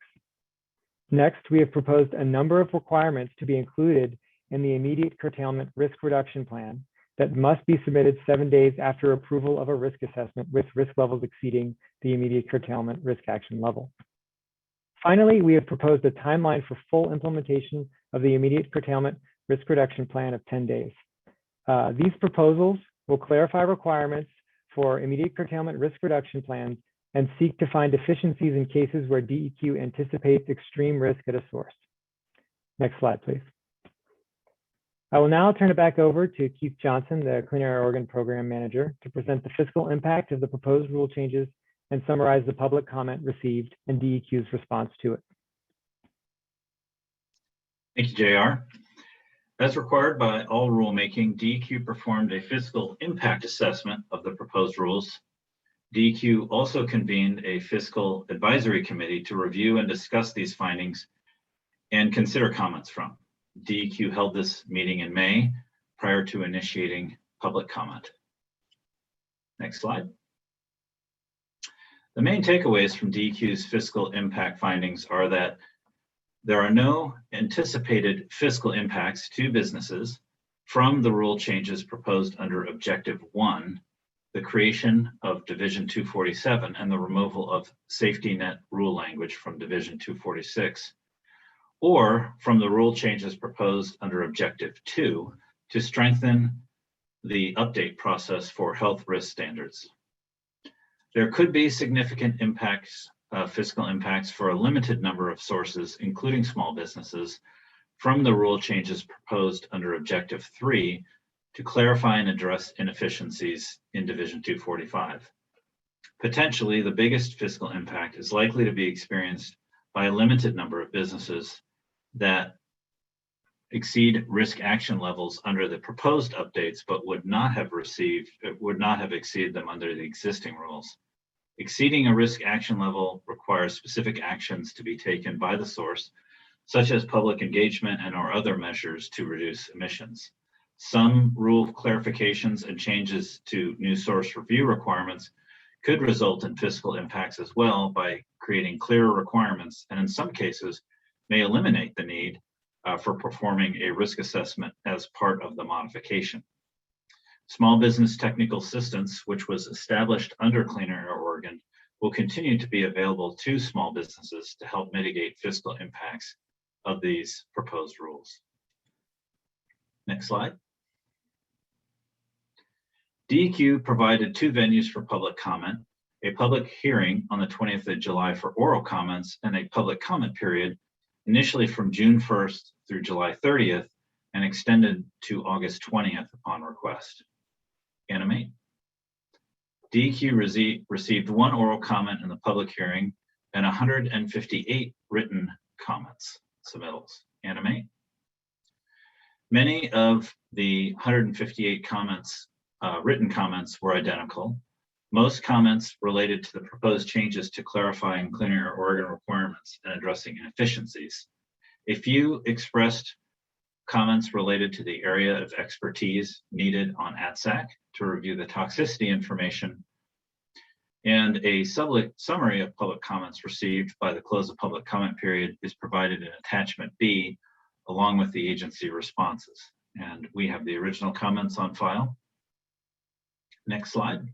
Next, we have proposed a number of requirements to be included in the immediate curtailment risk reduction plan that must be submitted 7 days after approval of a risk assessment with risk levels exceeding the immediate curtailment risk action level. Finally, we have proposed a timeline for full implementation of the immediate curtailment risk reduction plan of 10 days. These proposals will clarify requirements for immediate curtailment risk reduction plans and seek to find efficiencies in cases where DEQ anticipates extreme risk at a source. Next slide, please. I will now turn it back over to Keith Johnson, the Clean Air Oregon Program Manager, to present the fiscal impact of the proposed rule changes and summarize the public comment received and DEQ's response to it. Thank you, JR. As required by all rulemaking, DEQ performed a fiscal impact assessment of the proposed rules. DEQ also convened a fiscal advisory committee to review and discuss these findings and consider comments from. DEQ held this meeting in May prior to initiating public comment. Next slide. The main takeaways from DEQ's fiscal impact findings are that there are no anticipated fiscal impacts to businesses from the rule changes proposed under Objective 1, the creation of Division 247 and the removal of safety net rule language from Division 246, or from the rule changes proposed under Objective 2 to strengthen the update process for health risk standards. There could be significant impacts, fiscal impacts for a limited number of sources, including small businesses, from the rule changes proposed under Objective 3 to clarify and address inefficiencies in Division 245. Potentially, the biggest fiscal impact is likely to be experienced by a limited number of businesses that exceed risk action levels under the proposed updates, but would not have exceeded them under the existing rules. Exceeding a risk action level requires specific actions to be taken by the source, such as public engagement and or other measures to reduce emissions. Some rule clarifications and changes to new source review requirements could result in fiscal impacts as well by creating clearer requirements, and in some cases may eliminate the need for performing a risk assessment as part of the modification. Small business technical assistance, which was established under Clean Air Oregon, will continue to be available to small businesses to help mitigate fiscal impacts of these proposed rules. Next slide. DEQ provided 2 venues for public comment, a public hearing on the 20th of July for oral comments and a public comment period initially from June 1st through July 30th and extended to August 20th upon request. Animate. DEQ received 1 oral comment in the public hearing and 158 written comments, submittals. Animate. Many of the 158 comments, written comments, were identical. Most comments related to the proposed changes to clarifying Clean Air Oregon requirements and addressing inefficiencies. A few expressed comments related to the area of expertise needed on ATSAC to review the toxicity information, and a summary of public comments received by the close of public comment period is provided in Attachment B, along with the agency responses. And we have the original comments on file. Next slide.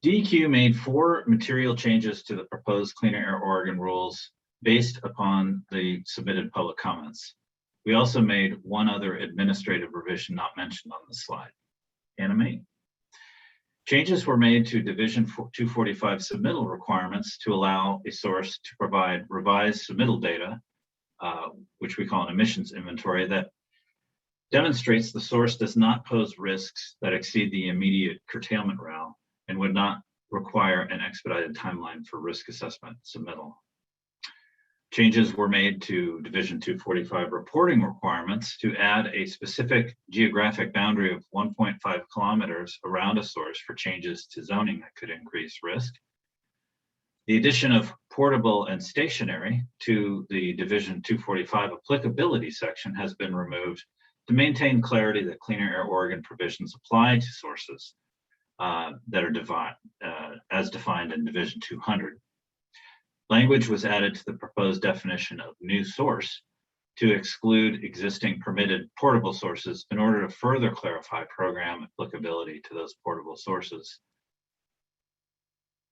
DEQ made 4 material changes to the proposed Clean Air Oregon rules based upon the submitted public comments. We also made 1 other administrative revision not mentioned on the slide. Animate. Changes were made to Division 245 submittal requirements to allow a source to provide revised submittal data, which we call an emissions inventory, that demonstrates the source does not pose risks that exceed the immediate curtailment route and would not require an expedited timeline for risk assessment submittal. Changes were made to Division 245 reporting requirements to add a specific geographic boundary of 1.5 kilometers around a source for changes to zoning that could increase risk. The addition of portable and stationary to the Division 245 applicability section has been removed to maintain clarity that Clean Air Oregon provisions apply to sources that are as defined in Division 200. Language was added to the proposed definition of new source to exclude existing permitted portable sources in order to further clarify program applicability to those portable sources.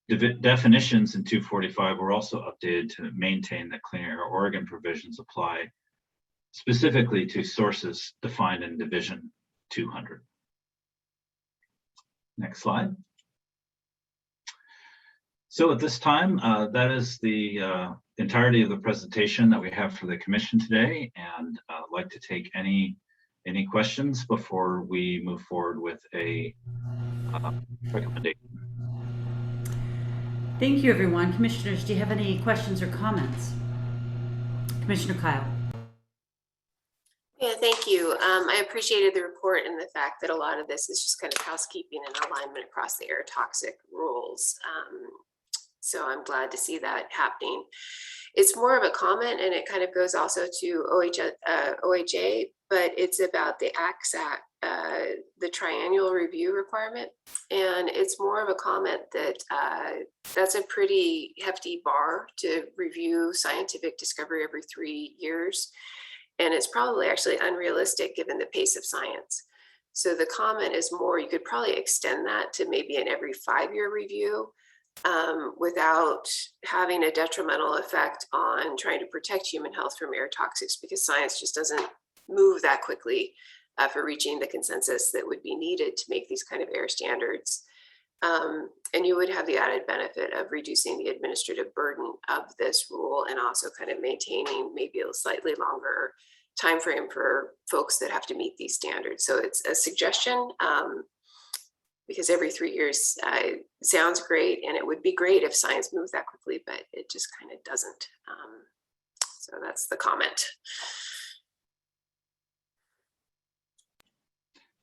Definitions in 245 were also updated to maintain that Clean Air Oregon provisions apply specifically to sources defined in Division 200. Next slide. So at this time, that is the entirety of the presentation that we have for the Commission today, and I'd like to take any questions before we move forward with a recommendation. Thank you, everyone. Commissioners, do you have any questions or comments? Commissioner Kyle. Yeah, thank you. I appreciated the report and the fact that a lot of this is just kind of housekeeping and alignment across the air toxic rules. So I'm glad to see that happening. It's more of a comment, and it kind of goes also to OHA, but it's about the ACSAC, the triennial review requirement. And it's more of a comment that that's a pretty hefty bar to review scientific discovery every 3 years. And it's probably actually unrealistic given the pace of science. So the comment is more, you could probably extend that to maybe an every 5-year review without having a detrimental effect on trying to protect human health from air toxics, because science just doesn't move that quickly for reaching the consensus that would be needed to make these kind of air standards. And you would have the added benefit of reducing the administrative burden of this rule and also kind of maintaining maybe a slightly longer time frame for folks that have to meet these standards. So it's a suggestion, because every 3 years sounds great, and it would be great if science moved that quickly, but it just kind of doesn't. So that's the comment.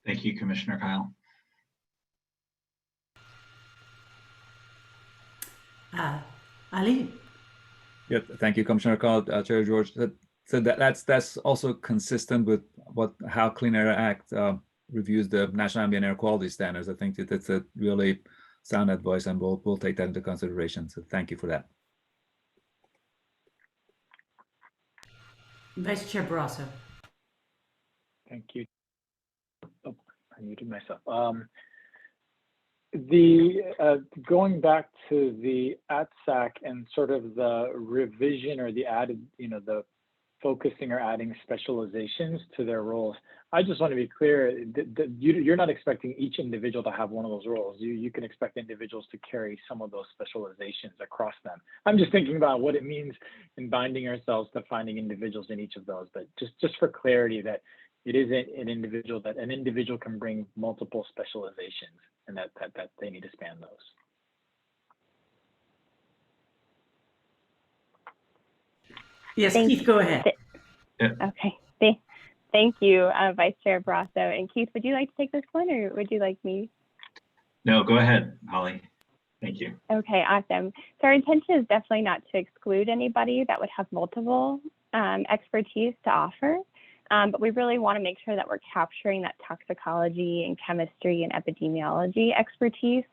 Thank you, Commissioner Kyle. Ali. Yeah, thank you, Commissioner Kyle, Chair George. So that's also consistent with how Clean Air Act reviews the National Ambient Air Quality Standards. I think that's a really sound advice, and we'll take that into consideration. So thank you for that. Vice Chair Barrasso. Thank you. Oh, I muted myself. Going back to the ATSAC and sort of the revision or the added, the focusing or adding specializations to their roles. I just want to be clear that you're not expecting each individual to have one of those roles. You can expect individuals to carry some of those specializations across them. I'm just thinking about what it means in binding ourselves to finding individuals in each of those, but just for clarity that it isn't an individual can bring multiple specializations, and that they need to span those. Yes, Keith, go ahead. Okay. Thank you, Vice Chair Barrasso. And Keith, would you like to take this one, or would you like me? No, go ahead, Holly. Thank you. Okay, awesome. So our intention is definitely not to exclude anybody that would have multiple expertise to offer, but we really want to make sure that we're capturing that toxicology and chemistry and epidemiology expertise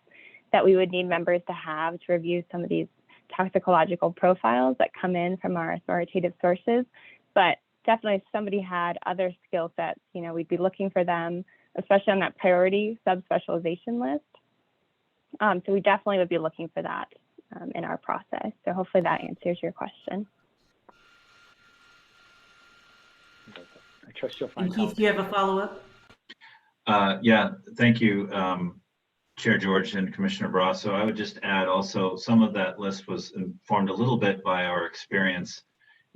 that we would need members to have to review some of these toxicological profiles that come in from our authoritative sources. But definitely if somebody had other skill sets, we'd be looking for them, especially on that priority subspecialization list. So we definitely would be looking for that in our process. So hopefully that answers your question. I trust you'll find. And Keith, do you have a follow-up? Yeah, thank you, Chair George and Commissioner Barrasso. I would just add also some of that list was informed a little bit by our experience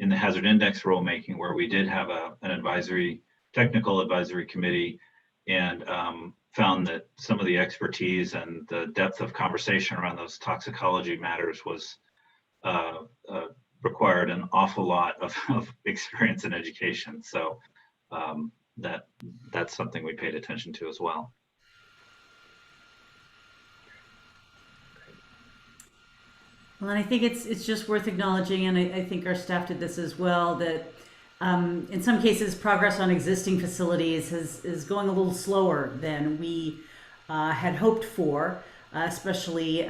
in the hazard index rulemaking, where we did have an advisory technical advisory committee and found that some of the expertise and the depth of conversation around those toxicology matters was required an awful lot of experience and education. So that's something we paid attention to as well. Well, and I think it's just worth acknowledging, and I think our staff did this as well, that in some cases progress on existing facilities is going a little slower than we had hoped for, especially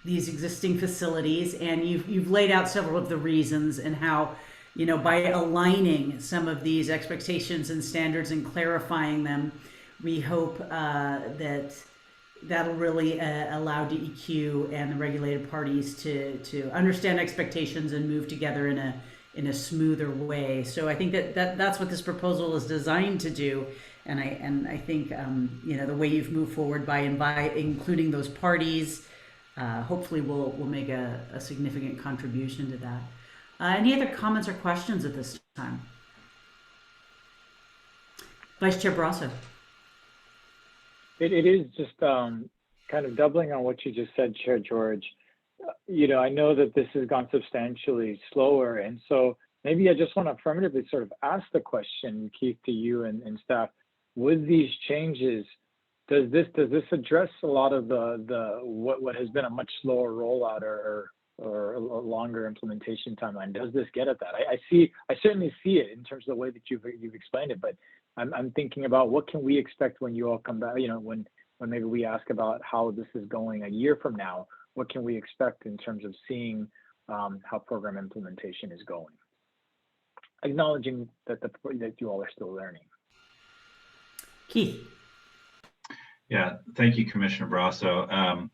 these existing facilities. And you've laid out several of the reasons and how, you know, by aligning some of these expectations and standards and clarifying them, we hope that'll really allow DEQ and the regulated parties to understand expectations and move together in a smoother way. So I think that's what this proposal is designed to do. And I think you know, the way you've moved forward by including those parties, hopefully will make a significant contribution to that. Any other comments or questions at this time? Vice Chair Barrasso. It is just kind of doubling on what you just said, Chair George. You know, I know that this has gone substantially slower, and so maybe I just want to affirmatively sort of ask the question, Keith, to you and staff. With these changes, does this address a lot of the what has been a much slower rollout or a longer implementation timeline? Does this get at that? I certainly see it in terms of the way that you've explained it, but I'm thinking about what can we expect when you all come back, you know, when maybe we ask about how this is going a year from now, what can we expect in terms of seeing how program implementation is going? Acknowledging that that you all are still learning. Keith. Yeah, thank you, Commissioner Barrasso.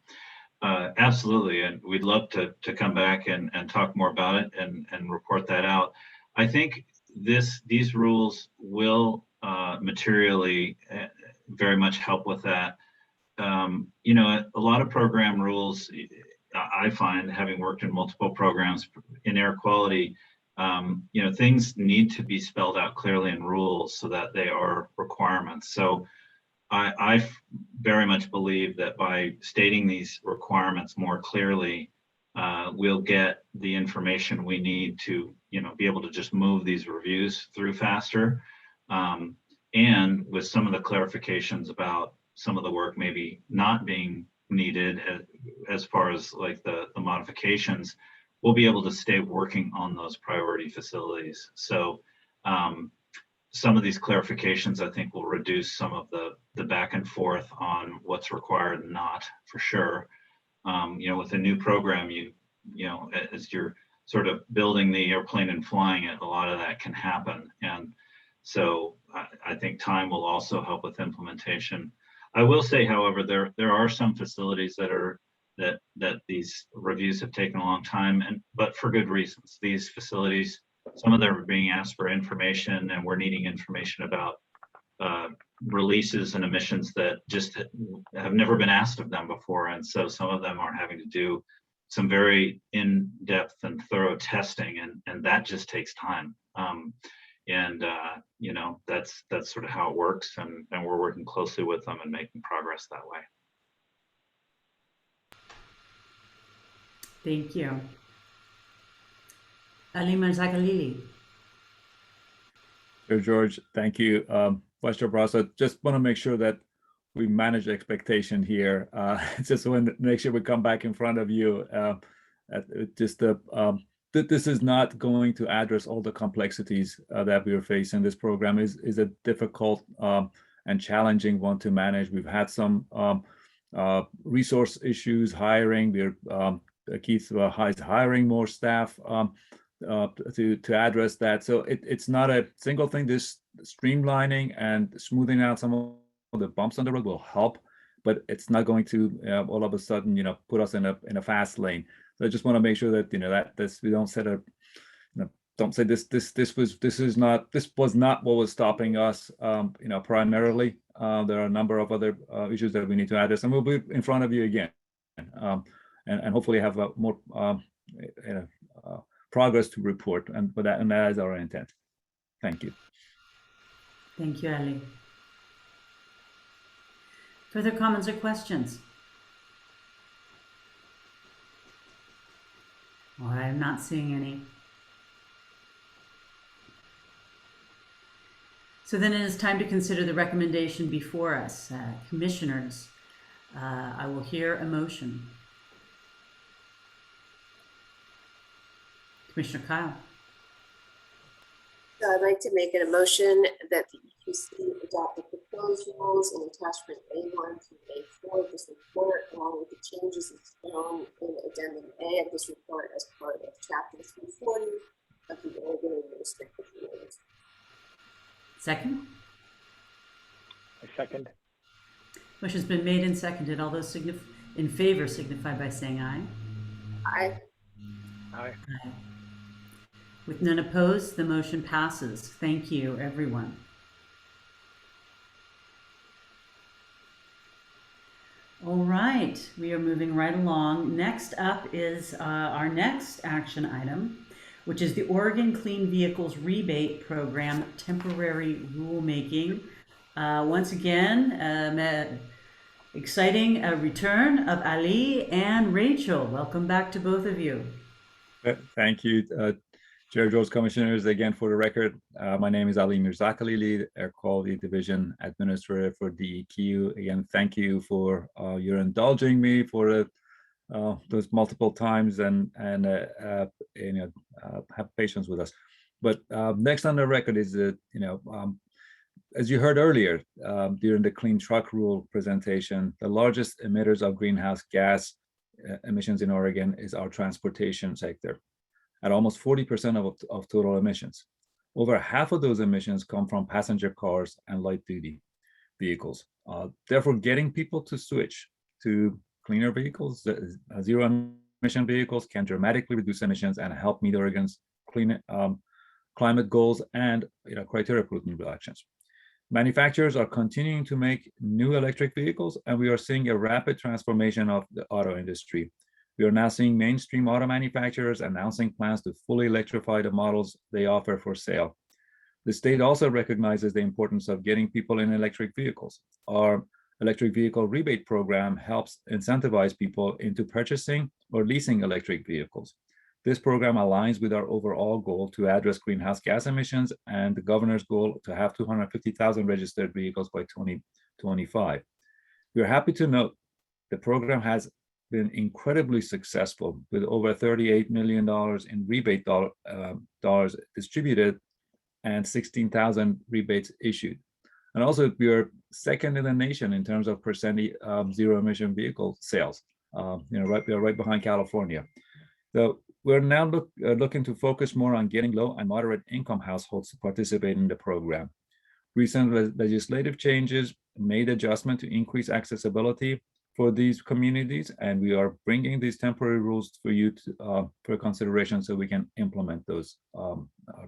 Absolutely, and we'd love to come back and talk more about it and report that out. I think these rules will materially very much help with that. You know, a lot of program rules, I find, having worked in multiple programs in air quality, you know, things need to be spelled out clearly in rules so that they are requirements. So I very much believe that by stating these requirements more clearly, we'll get the information we need to, you know, be able to just move these reviews through faster. And with some of the clarifications about some of the work maybe not being needed as far as like the modifications, we'll be able to stay working on those priority facilities. So some of these clarifications, I think, will reduce some of the back and forth on what's required and not, for sure. You know, with a new program, you know, as you're sort of building the airplane and flying it, a lot of that can happen. And so I think time will also help with implementation. I will say, however, there are some facilities that these reviews have taken a long time, but for good reasons. These facilities, some of them are being asked for information, and we're needing information about releases and emissions that just have never been asked of them before. And so some of them are having to do some very in-depth and thorough testing, and that just takes time. You know, that's sort of how it works, and we're working closely with them and making progress that way. Thank you. Ali Marzaghalili. Chair George, thank you. Vice Chair Barrasso, just want to make sure that we manage expectation here. Just want to make sure we come back in front of you. This is not going to address all the complexities that we are facing. This program is a difficult and challenging one to manage. We've had some resource issues, hiring. Keith is hiring more staff to address that. So it's not a single thing. This streamlining and smoothing out some of the bumps on the road will help, but it's not going to all of a sudden, you know, put us in a fast lane. So I just want to make sure that, you know, that we don't set a, you know, don't say this was not what was stopping us, you know, primarily. There are a number of other issues that we need to address, and we'll be in front of you again, and hopefully have more progress to report, and that is our intent. Thank you. Thank you, Ali. Further comments or questions? Well, I'm not seeing any. So then it is time to consider the recommendation before us. Commissioners, I will hear a motion. Commissioner Kyle. So I'd like to make a motion that the EQC adopt the proposed rules in attachment A1 to A4 of this report, along with the changes shown in addendum A of this report as part of chapter 340 of the Oregon Administrative Rules. Second. I second. Motion's been made and seconded. All those in favor signify by saying aye. Aye. Aye. Aye. With none opposed, the motion passes. Thank you, everyone. All right, we are moving right along. Next up is our next action item, which is the Oregon Clean Vehicles Rebate Program temporary rulemaking. Once again, exciting return of Ali and Rachel. Welcome back to both of you. Thank you, Chair George, Commissioners. Again, for the record, my name is Ali Mirzakhalili, Air Quality Division Administrator for DEQ. Again, thank you for your indulging me for those multiple times and have patience with us. But next on the record is that, as you heard earlier during the Clean Truck Rule presentation, the largest emitters of greenhouse gas emissions in Oregon is our transportation sector, at almost 40% of total emissions. Over half of those emissions come from passenger cars and light-duty vehicles. Therefore, getting people to switch to cleaner vehicles, zero-emission vehicles, can dramatically reduce emissions and help meet Oregon's climate goals and criteria pollutant reductions. Manufacturers are continuing to make new electric vehicles, and we are seeing a rapid transformation of the auto industry. We are now seeing mainstream auto manufacturers announcing plans to fully electrify the models they offer for sale. The state also recognizes the importance of getting people in electric vehicles. Our electric vehicle rebate program helps incentivize people into purchasing or leasing electric vehicles. This program aligns with our overall goal to address greenhouse gas emissions and the governor's goal to have 250,000 registered vehicles by 2025. We are happy to note the program has been incredibly successful, with over $38 million in rebate dollars distributed and 16,000 rebates issued. And also, we are second in the nation in terms of percentage of zero-emission vehicle sales. We are right behind California. So we're now looking to focus more on getting low and moderate income households to participate in the program. Recent legislative changes made adjustment to increase accessibility for these communities, and we are bringing these temporary rules for you to, for consideration, so we can implement those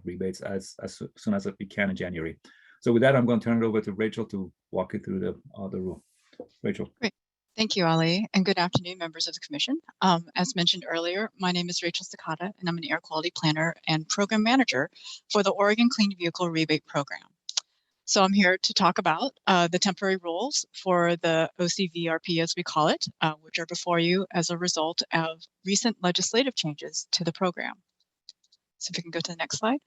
rebates as soon as we can in January. So with that, I'm going to turn it over to Rachel to walk you through the rule. Rachel. Great. Thank you, Ali, and good afternoon, members of the Commission. As mentioned earlier, my name is Rachel Sakata, and I'm an Air Quality Planner and Program Manager for the Oregon Clean Vehicle Rebate Program. So I'm here to talk about the temporary rules for the Oc Vrp, as we call it, which are before you as a result of recent legislative changes to the program. So if we can go to the next slide.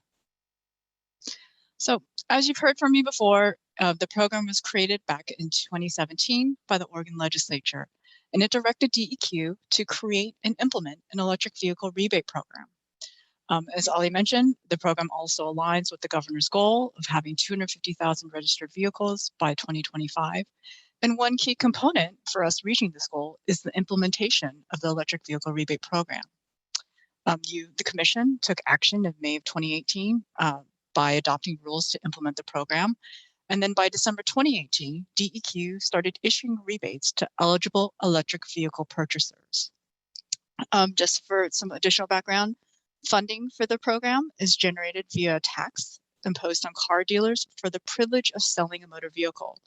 So as you've heard from me before, the program was created back in 2017 by the Oregon legislature, and it directed DEQ to create and implement an electric vehicle rebate program. As Ali mentioned, the program also aligns with the governor's goal of having 250,000 registered vehicles by 2025. And one key component for us reaching this goal is the implementation of the electric vehicle rebate program. The Commission took action in May of 2018 by adopting rules to implement the program. And then by December 2018, DEQ started issuing rebates to eligible electric vehicle purchasers. Just for some additional background, funding for the program is generated via a tax imposed on car dealers for the privilege of selling a motor vehicle.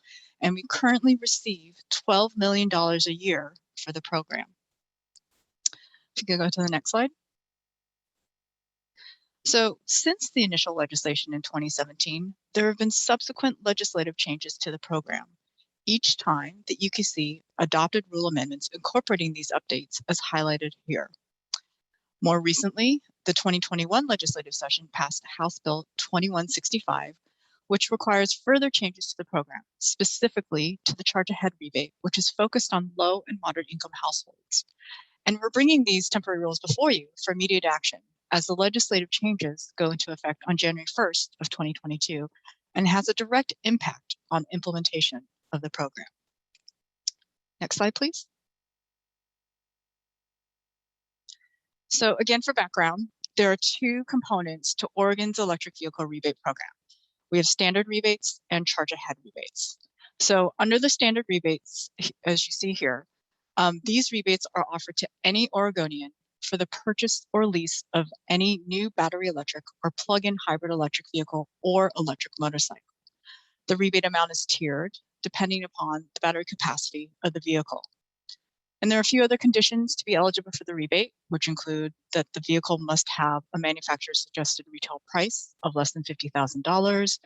And we currently receive $12 million a year for the program. If you could go to the next slide. So since the initial legislation in 2017, there have been subsequent legislative changes to the program, each time the EQC adopted rule amendments incorporating these updates as highlighted here. More recently, the 2021 legislative session passed House Bill 2165, which requires further changes to the program, specifically to the charge ahead rebate, which is focused on low and moderate income households. And we're bringing these temporary rules before you for immediate action as the legislative changes go into effect on January 1st of 2022 and has a direct impact on implementation of the program. Next slide, please. So again, for background, there are two components to Oregon's electric vehicle rebate program. We have standard rebates and charge ahead rebates. So under the standard rebates, as you see here, these rebates are offered to any Oregonian for the purchase or lease of any new battery electric or plug-in hybrid electric vehicle or electric motorcycle. The rebate amount is tiered depending upon the battery capacity of the vehicle. And there are a few other conditions to be eligible for the rebate, which include that the vehicle must have a manufacturer's suggested retail price of less than $50,000,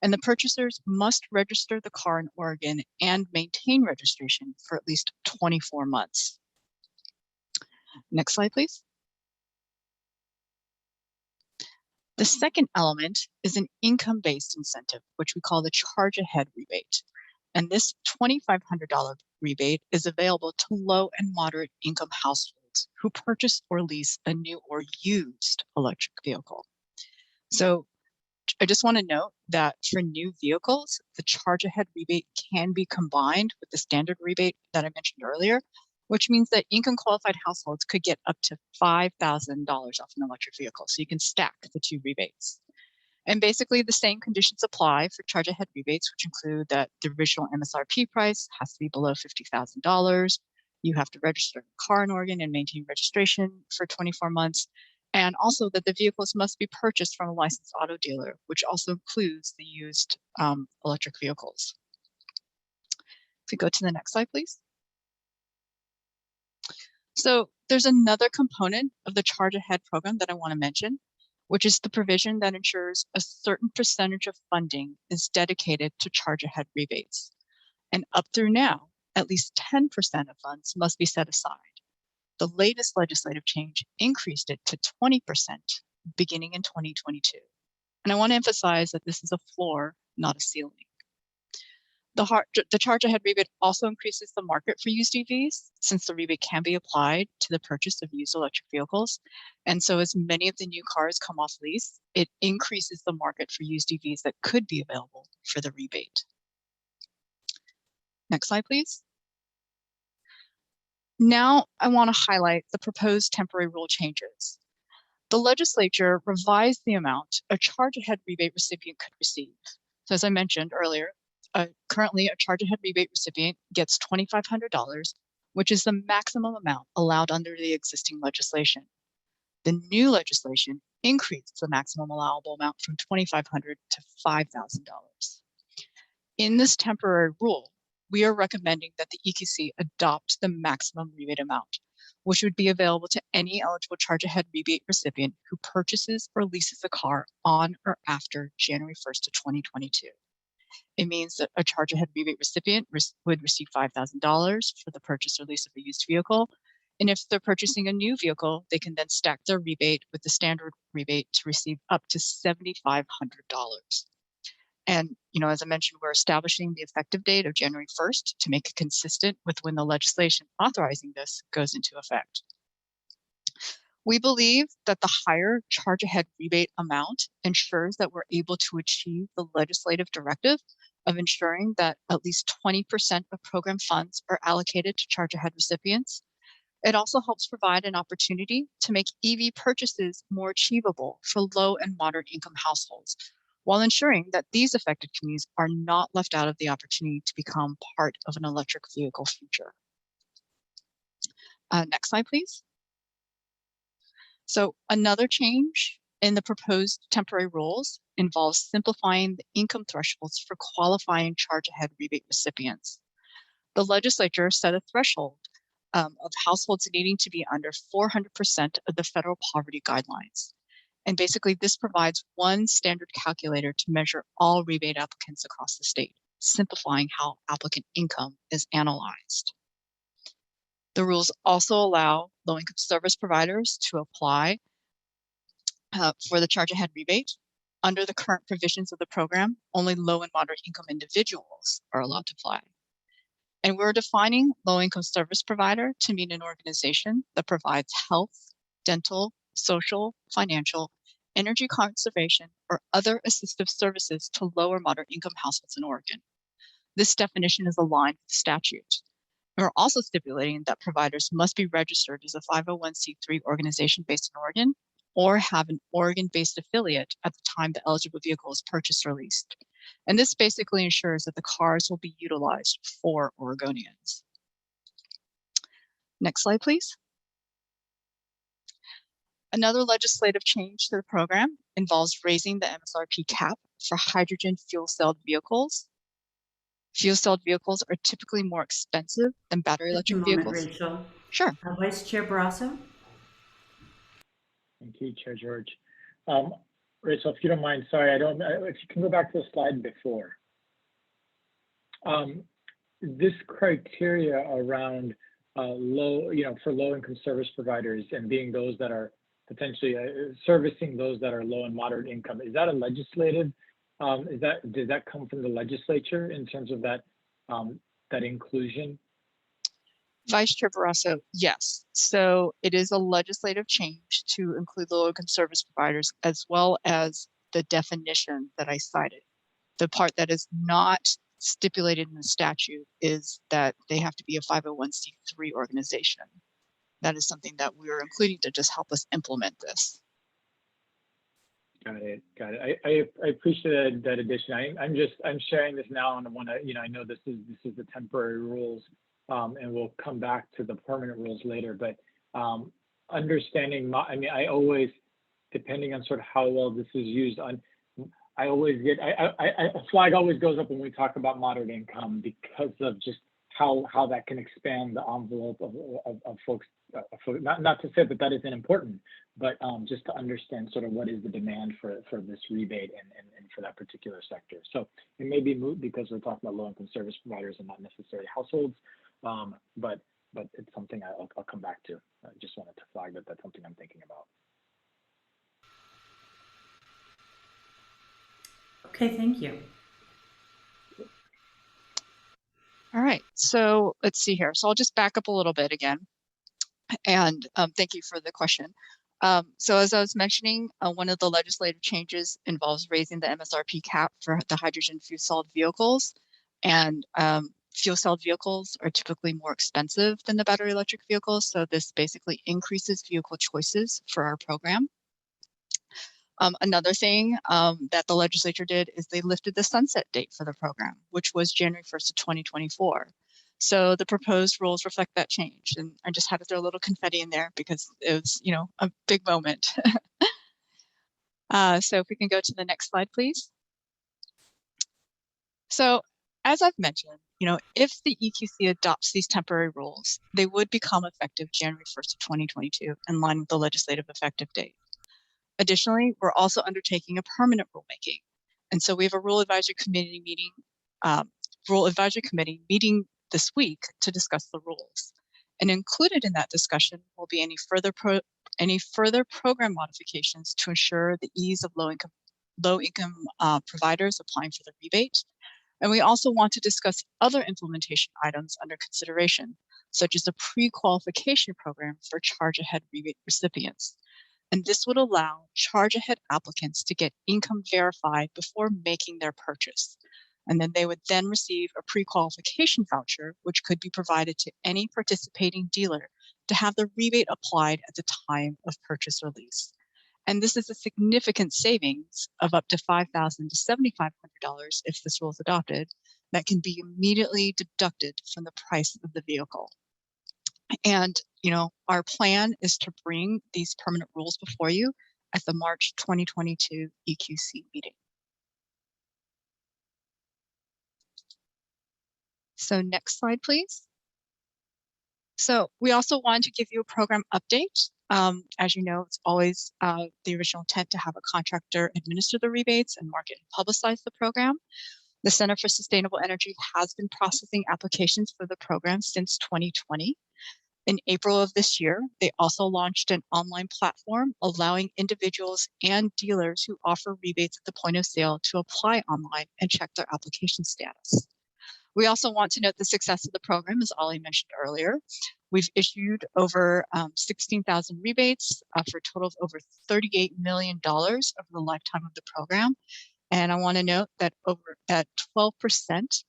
and the purchasers must register the car in Oregon and maintain registration for at least 24 months. Next slide, please. The second element is an income-based incentive, which we call the charge ahead rebate. And this $2,500 rebate is available to low and moderate income households who purchase or lease a new or used electric vehicle. So I just want to note that for new vehicles, the charge ahead rebate can be combined with the standard rebate that I mentioned earlier, which means that income qualified households could get up to $5,000 off an electric vehicle. So you can stack the two rebates. And basically the same conditions apply for charge ahead rebates, which include that the original MSRP price has to be below $50,000. You have to register a car in Oregon and maintain registration for 24 months. And also that the vehicles must be purchased from a licensed auto dealer, which also includes the used electric vehicles. If we go to the next slide, please. So there's another component of the charge ahead program that I want to mention, which is the provision that ensures a certain percentage of funding is dedicated to charge ahead rebates. And up through now, at least 10% of funds must be set aside. The latest legislative change increased it to 20% beginning in 2022. And I want to emphasize that this is a floor, not a ceiling. The charge ahead rebate also increases the market for used EVs, since the rebate can be applied to the purchase of used electric vehicles. And so as many of the new cars come off lease, it increases the market for used EVs that could be available for the rebate. Next slide, please. Now I want to highlight the proposed temporary rule changes. The legislature revised the amount a charge ahead rebate recipient could receive. So as I mentioned earlier, currently a charge ahead rebate recipient gets $2,500, which is the maximum amount allowed under the existing legislation. The new legislation increased the maximum allowable amount from $2,500 to $5,000. In this temporary rule, we are recommending that the EQC adopt the maximum rebate amount, which would be available to any eligible charge ahead rebate recipient who purchases or leases a car on or after January 1st of 2022. It means that a charge ahead rebate recipient would receive $5,000 for the purchase or lease of a used vehicle. And if they're purchasing a new vehicle, they can then stack their rebate with the standard rebate to receive up to $7,500. And, as I mentioned, we're establishing the effective date of January 1st to make it consistent with when the legislation authorizing this goes into effect. We believe that the higher charge ahead rebate amount ensures that we're able to achieve the legislative directive of ensuring that at least 20% of program funds are allocated to charge ahead recipients. It also helps provide an opportunity to make EV purchases more achievable for low and moderate income households, while ensuring that these affected communities are not left out of the opportunity to become part of an electric vehicle future. Next slide, please. So another change in the proposed temporary rules involves simplifying the income thresholds for qualifying charge ahead rebate recipients. The legislature set a threshold of households needing to be under 400% of the federal poverty guidelines. And basically this provides one standard calculator to measure all rebate applicants across the state, simplifying how applicant income is analyzed. The rules also allow low-income service providers to apply for the charge ahead rebate. Under the current provisions of the program, only low and moderate income individuals are allowed to apply. And we're defining low-income service provider to mean an organization that provides health, dental, social, financial, energy conservation, or other assistive services to low or moderate income households in Oregon. This definition is aligned with the statute. We're also stipulating that providers must be registered as a 501c3 organization based in Oregon or have an Oregon-based affiliate at the time the eligible vehicle is purchased or leased. And this basically ensures that the cars will be utilized for Oregonians. Next slide, please. Another legislative change to the program involves raising the MSRP cap for hydrogen fuel cell vehicles. Fuel cell vehicles are typically more expensive than battery electric vehicles. Rachel. Sure. Vice Chair Barrasso. Thank you, Chair George. Rachel, if you don't mind, sorry, if you can go back to the slide before. This criteria around for low-income service providers and being those that are potentially servicing those that are low and moderate income, is that a legislative, does that come from the legislature in terms of that, that inclusion? Vice Chair Barrasso, yes. So it is a legislative change to include low-income service providers as well as the definition that I cited. The part that is not stipulated in the statute is that they have to be a 501c3 organization. That is something that we are including to just help us implement this. Got it. I appreciate that addition. I'm sharing this now, and I want to, I know this is the temporary rules. And we'll come back to the permanent rules later, but understanding, I always, depending on sort of how well this is used on, I always get, a flag always goes up when we talk about moderate income because of just how that can expand the envelope of folks, not to say that isn't important, but just to understand sort of what is the demand for this rebate and for that particular sector. So it may be moot because we're talking about low-income service providers and not necessarily households. But it's something I'll come back to. I just wanted to flag that that's something I'm thinking about. Okay, thank you. All right, so let's see here. So I'll just back up a little bit again. And thank you for the question. So as I was mentioning, one of the legislative changes involves raising the MSRP cap for the hydrogen fuel cell vehicles. And fuel cell vehicles are typically more expensive than the battery electric vehicles. So this basically increases vehicle choices for our program. Another thing that the legislature did is they lifted the sunset date for the program, which was January 1st of 2024. So the proposed rules reflect that change. And I just had to throw a little confetti in there because it was, a big moment. So if we can go to the next slide, please. So as I've mentioned, if the EQC adopts these temporary rules, they would become effective January 1st of 2022 in line with the legislative effective date. Additionally, we're also undertaking a permanent rulemaking. And so we have a Rule Advisory Committee meeting this week to discuss the rules. And included in that discussion will be any further program modifications to ensure the ease of low-income providers applying for the rebate. And we also want to discuss other implementation items under consideration, such as a pre-qualification program for charge ahead rebate recipients. And this would allow charge ahead applicants to get income verified before making their purchase. And then they would then receive a pre-qualification voucher, which could be provided to any participating dealer to have the rebate applied at the time of purchase or lease. And this is a significant savings of up to $5,000 to $7,500 if this rule is adopted, that can be immediately deducted from the price of the vehicle. And, our plan is to bring these permanent rules before you at the March 2022 EQC meeting. So next slide, please. So we also wanted to give you a program update. As you know, it's always the original intent to have a contractor administer the rebates and market and publicize the program. The Center for Sustainable Energy has been processing applications for the program since 2020. In April of this year, they also launched an online platform allowing individuals and dealers who offer rebates at the point of sale to apply online and check their application status. We also want to note the success of the program, as Ollie mentioned earlier. We've issued over 16,000 rebates for a total of over $38 million over the lifetime of the program. And I want to note that over at 12%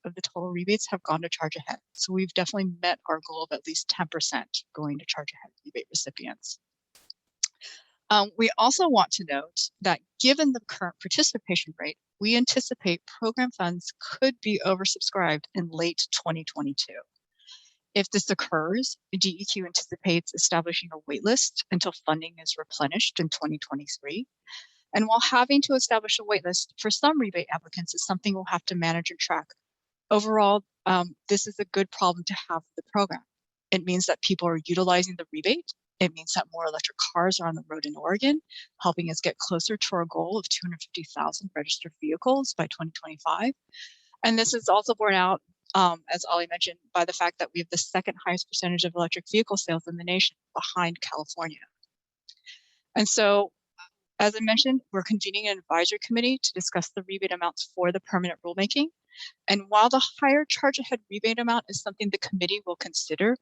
of the total rebates have gone to charge ahead. So we've definitely met our goal of at least 10% going to charge ahead rebate recipients. We also want to note that given the current participation rate, we anticipate program funds could be oversubscribed in late 2022. If this occurs, DEQ anticipates establishing a waitlist until funding is replenished in 2023. And while having to establish a waitlist for some rebate applicants is something we'll have to manage and track, overall, this is a good problem to have for the program. It means that people are utilizing the rebate. It means that more electric cars are on the road in Oregon, helping us get closer to our goal of 250,000 registered vehicles by 2025. And this is also borne out, as Ollie mentioned, by the fact that we have the second highest percentage of electric vehicle sales in the nation, behind California. And so, as I mentioned, we're convening an advisory committee to discuss the rebate amounts for the permanent rulemaking. And while the higher charge ahead rebate amount is something the committee will consider,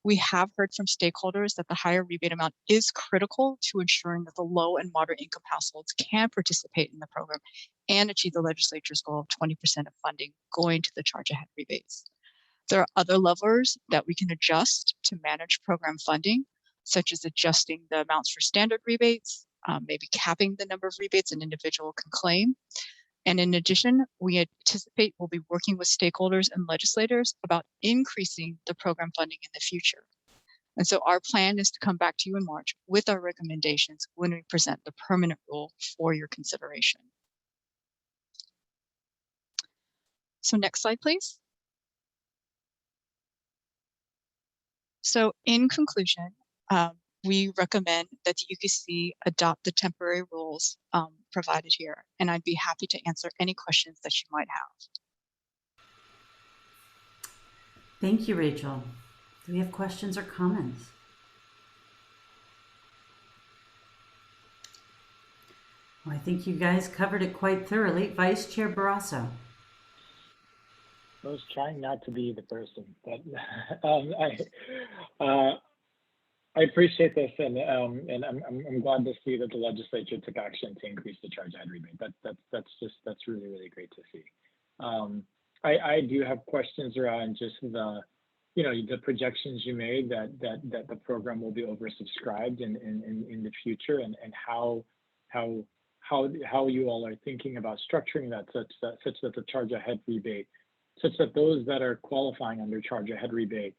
we have heard from stakeholders that the higher rebate amount is critical to ensuring that the low and moderate income households can participate in the program and achieve the legislature's goal of 20% of funding going to the charge ahead rebates. There are other levers that we can adjust to manage program funding, such as adjusting the amounts for standard rebates, maybe capping the number of rebates an individual can claim. And in addition, we anticipate we'll be working with stakeholders and legislators about increasing the program funding in the future. And so our plan is to come back to you in March with our recommendations when we present the permanent rule for your consideration. So next slide, please. So in conclusion, we recommend that the EQC adopt the temporary rules provided here, and I'd be happy to answer any questions that you might have. Thank you, Rachel. Do we have questions or comments? Well, I think you guys covered it quite thoroughly. Vice Chair Barrasso. I was trying not to be the person, but I appreciate this, and I'm glad to see that the legislature took action to increase the charge ahead rebate. That's really great to see. I do have questions around just the projections you made that the program will be oversubscribed in the future, and how you all are thinking about structuring that such that the charge ahead rebate, such that those that are qualifying under charge ahead rebate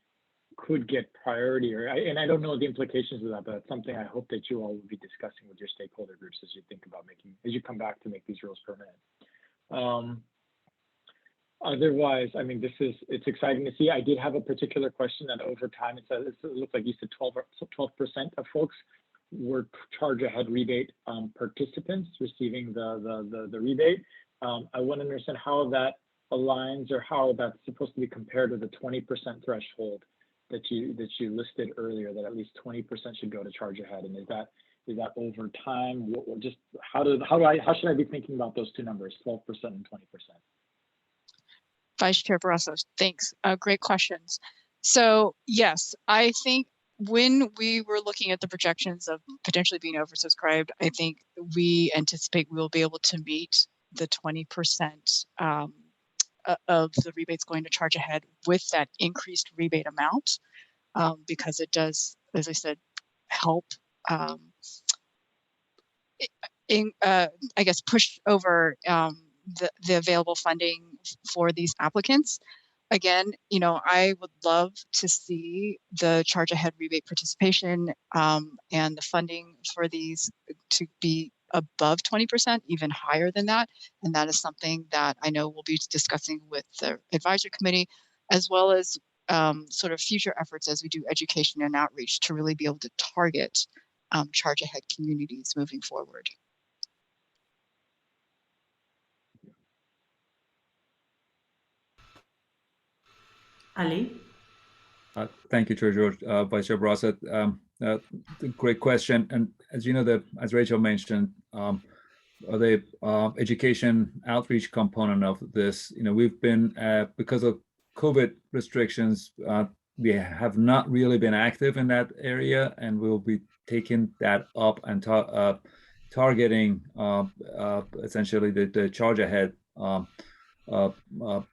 could get priority, and I don't know the implications of that, but it's something I hope that you all will be discussing with your stakeholder groups as you think about as you come back to make these rules permanent. Otherwise, I mean, it's exciting to see. I did have a particular question that over time, it looks like you said 12% of folks were charge ahead rebate participants receiving the rebate. I want to understand how that aligns, or how that's supposed to be compared to the 20% threshold that you listed earlier, that at least 20% should go to charge ahead, and is that over time? Just how should I be thinking about those two numbers, 12% and 20%? Vice Chair Barrasso, thanks. Great questions. So yes, I think when we were looking at the projections of potentially being oversubscribed, I think we anticipate we will be able to meet the 20% of the rebates going to charge ahead with that increased rebate amount, because it does, as I said, help I guess push over the available funding for these applicants. Again, I would love to see the charge ahead rebate participation and the funding for these to be above 20%, even higher than that. And that is something that I know we'll be discussing with the advisory committee, as well as sort of future efforts as we do education and outreach to really be able to target charge ahead communities moving forward. Ali? Thank you, Chair George. Vice Chair Barraza. Great question. And as you know, as Rachel mentioned, the education outreach component of this, we've been, because of COVID restrictions, we have not really been active in that area, and we'll be taking that up and targeting essentially the charge ahead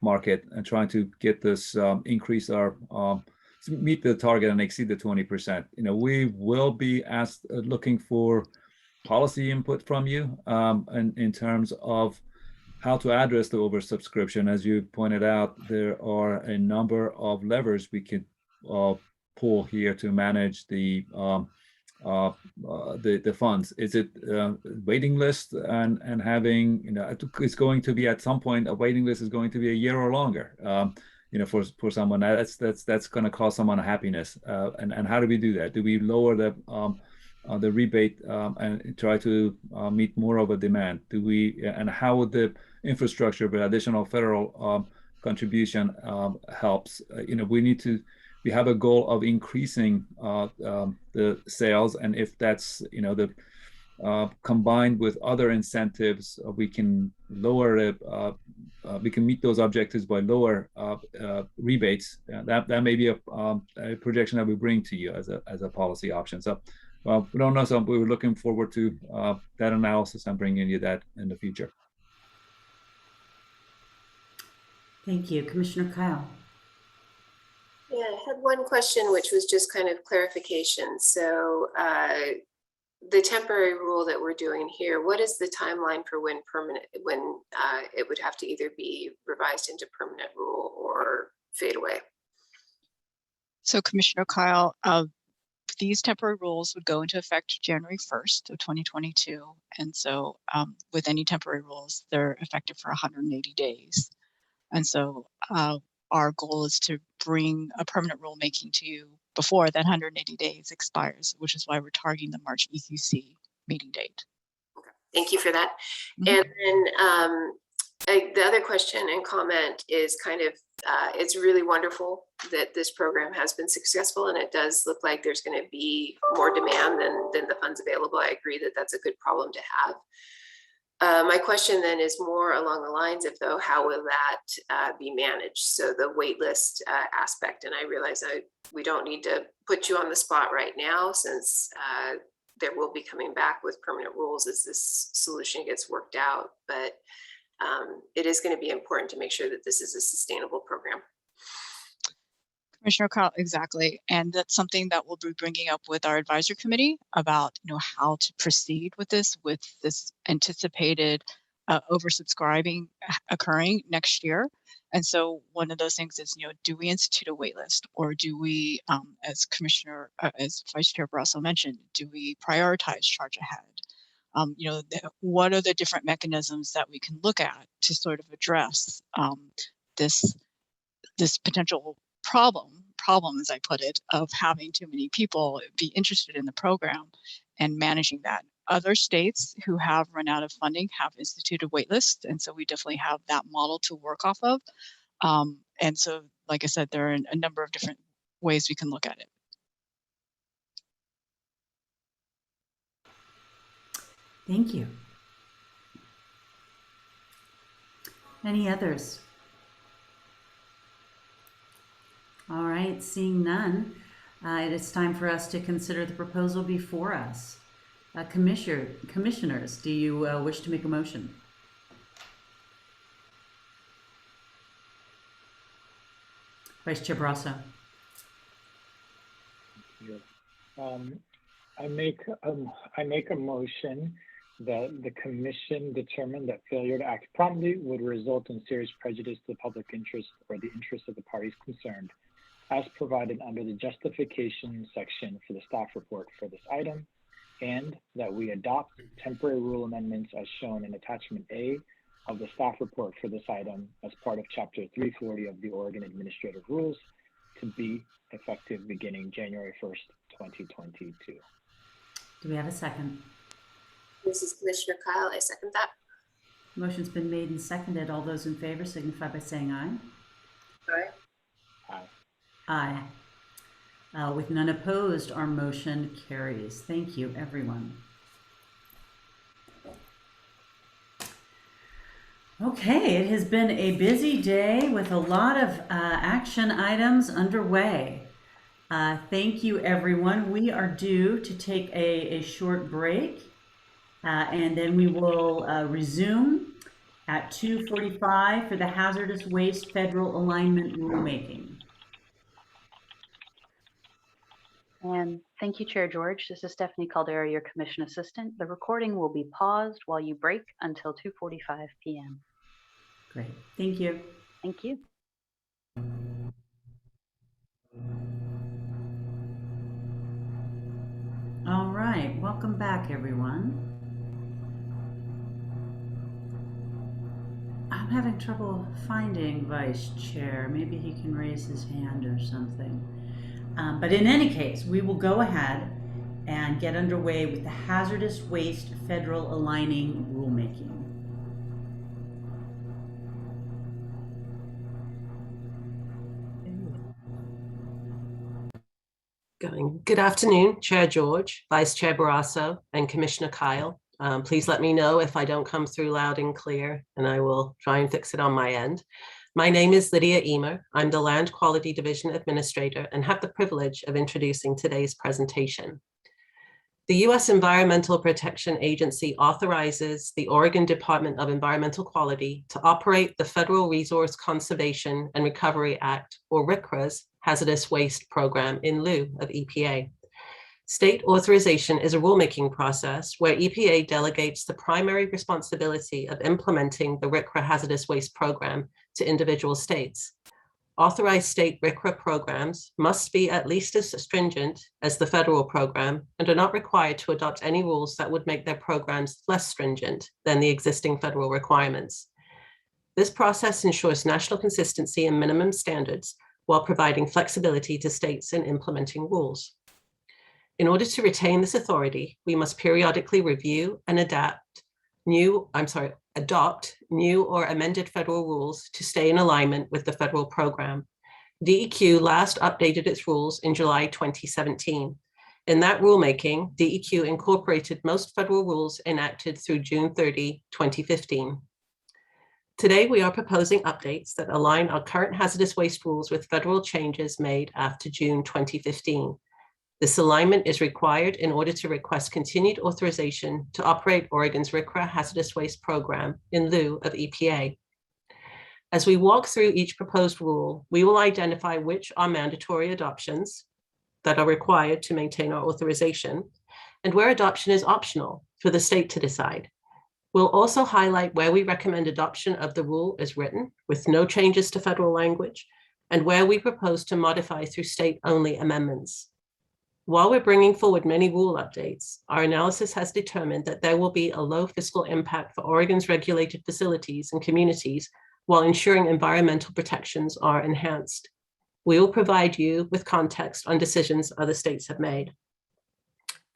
market and trying to get this increase our meet the target and exceed the 20%. We will be looking for policy input from you in terms of how to address the oversubscription. As you pointed out, there are a number of levers we could pull here to manage the funds. Is it waiting list and having, it's going to be at some point, a waiting list is going to be a year or longer. For someone that's going to cause some unhappiness. And how do we do that? Do we lower the rebate and try to meet more of a demand? Do we, and how would the infrastructure with additional federal contribution helps? We have a goal of increasing the sales, and if that's combined with other incentives, we can lower it. We can meet those objectives by lower rebates. That may be a projection that we bring to you as a policy option. So, we don't know. So we're looking forward to that analysis and bringing you that in the future. Thank you, Commissioner Kyle. Yeah, I had one question, which was just kind of clarification. So the temporary rule that we're doing here, what is the timeline for when it would have to either be revised into permanent rule or fade away? So Commissioner Kyle, these temporary rules would go into effect January 1st of 2022. And so with any temporary rules, they're effective for 180 days. And so our goal is to bring a permanent rulemaking to you before that 180 days expires, which is why we're targeting the March EQC meeting date. Okay. Thank you for that. Mm-hmm. And then the other question and comment is kind of, it's really wonderful that this program has been successful, and it does look like there's going to be more demand than the funds available. I agree that that's a good problem to have. My question then is more along the lines of, though, how will that be managed? So the wait list aspect, and I realize we don't need to put you on the spot right now, since there will be coming back with permanent rules as this solution gets worked out. But it is going to be important to make sure that this is a sustainable program. Commissioner Kyle, exactly. And that's something that we'll be bringing up with our advisory committee about, how to proceed with this anticipated oversubscribing occurring next year. And so one of those things is, do we institute a wait list, or do we, as Vice Chair Barraza mentioned, do we prioritize charge ahead? What are the different mechanisms that we can look at to sort of address this potential problem, as I put it, of having too many people be interested in the program and managing that. Other states who have run out of funding have instituted wait lists, and so we definitely have that model to work off of. And so, like I said, there are a number of different ways we can look at it. Thank you. Any others? All right, seeing none, it is time for us to consider the proposal before us. Commissioners, do you wish to make a motion? Vice Chair Barraza. I make a motion that the Commission determine that failure to act promptly would result in serious prejudice to the public interest or the interest of the parties concerned, as provided under the justification section for the staff report for this item, and that we adopt temporary rule amendments as shown in attachment A of the staff report for this item as part of Chapter 340 of the Oregon Administrative Rules to be effective beginning January 1st, 2022. Do we have a second? This is Commissioner Kyle. I second that. Motion's been made and seconded. All those in favor signify by saying aye. Aye. Aye. With none opposed, our motion carries. Thank you, everyone. Okay, it has been a busy day with a lot of action items underway. Thank you, everyone. We are due to take a short break, and then we will resume at 2:45 for the hazardous waste federal alignment rulemaking. And thank you, Chair George. This is Stephanie Caldera, your Commission Assistant. The recording will be paused while you break until 2:45 p.m. Great, thank you. Thank you. All right, welcome back, everyone. I'm having trouble finding Vice Chair. Maybe he can raise his hand or something. But in any case, we will go ahead and get underway with the hazardous waste federal aligning rulemaking. Good afternoon, Chair George, Vice Chair Barrasso, and Commissioner Kyle. Please let me know if I don't come through loud and clear, and I will try and fix it on my end. My name is Lydia Emer. I'm the Land Quality Division Administrator and have the privilege of introducing today's presentation. The U.S. Environmental Protection Agency authorizes the Oregon Department of Environmental Quality to operate the Federal Resource Conservation and Recovery Act, or RCRA's, hazardous waste program in lieu of EPA. State authorization is a rulemaking process where EPA delegates the primary responsibility of implementing the RCRA hazardous waste program to individual states. Authorized state RCRA programs must be at least as stringent as the federal program and are not required to adopt any rules that would make their programs less stringent than the existing federal requirements. This process ensures national consistency and minimum standards while providing flexibility to states in implementing rules. In order to retain this authority, we must periodically review and adopt new or amended federal rules to stay in alignment with the federal program. DEQ last updated its rules in July 2017. In that rulemaking, DEQ incorporated most federal rules enacted through June 30, 2015. Today, we are proposing updates that align our current hazardous waste rules with federal changes made after June 2015. This alignment is required in order to request continued authorization to operate Oregon's RCRA hazardous waste program in lieu of EPA. As we walk through each proposed rule, we will identify which are mandatory adoptions that are required to maintain our authorization, and where adoption is optional for the state to decide. We'll also highlight where we recommend adoption of the rule as written with no changes to federal language, and where we propose to modify through state-only amendments. While we're bringing forward many rule updates, our analysis has determined that there will be a low fiscal impact for Oregon's regulated facilities and communities while ensuring environmental protections are enhanced. We will provide you with context on decisions other states have made.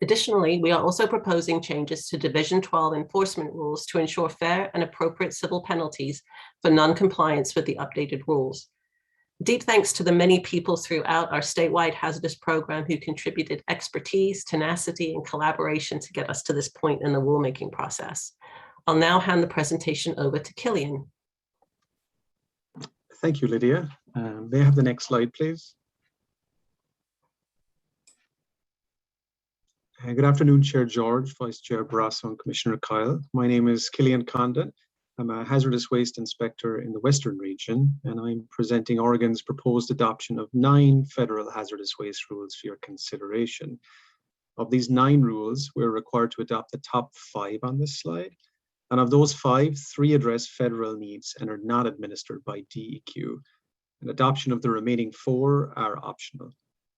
Additionally, we are also proposing changes to Division 12 enforcement rules to ensure fair and appropriate civil penalties for non-compliance with the updated rules. Deep thanks to the many people throughout our statewide hazardous program who contributed expertise, tenacity, and collaboration to get us to this point in the rulemaking process. I'll now hand the presentation over to Killian. Thank you, Lydia. May I have the next slide, please? Good afternoon, Chair George, Vice Chair Barrasso, and Commissioner Kyle. My name is Killian Condon. I'm a hazardous waste inspector in the Western region, and I'm presenting Oregon's proposed adoption of 9 federal hazardous waste rules for your consideration. Of these 9 rules, we're required to adopt the top 5 on this slide. And of those 5, 3 address federal needs and are not administered by DEQ. And adoption of the remaining 4 are optional.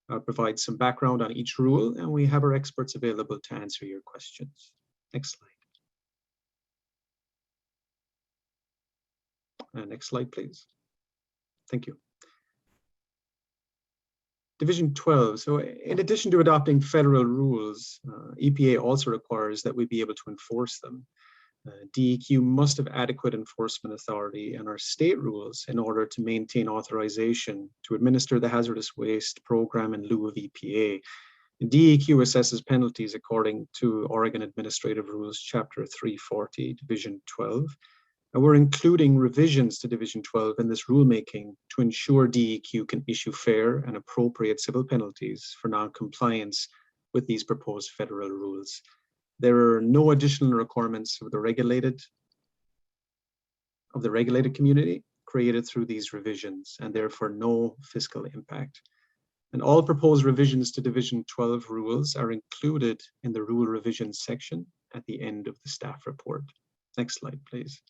I'll provide some background on each rule, and we have our experts available to answer your questions. Next slide. Next slide, please. Thank you. Division 12. So in addition to adopting federal rules, EPA also requires that we be able to enforce them. DEQ must have adequate enforcement authority in our state rules in order to maintain authorization to administer the hazardous waste program in lieu of EPA. DEQ assesses penalties according to Oregon Administrative Rules, Chapter 340, Division 12. And we're including revisions to Division 12 in this rulemaking to ensure DEQ can issue fair and appropriate civil penalties for non-compliance with these proposed federal rules. There are no additional requirements of the regulated community created through these revisions, and therefore no fiscal impact. And all proposed revisions to Division 12 rules are included in the rule revisions section at the end of the staff report. Next slide, please.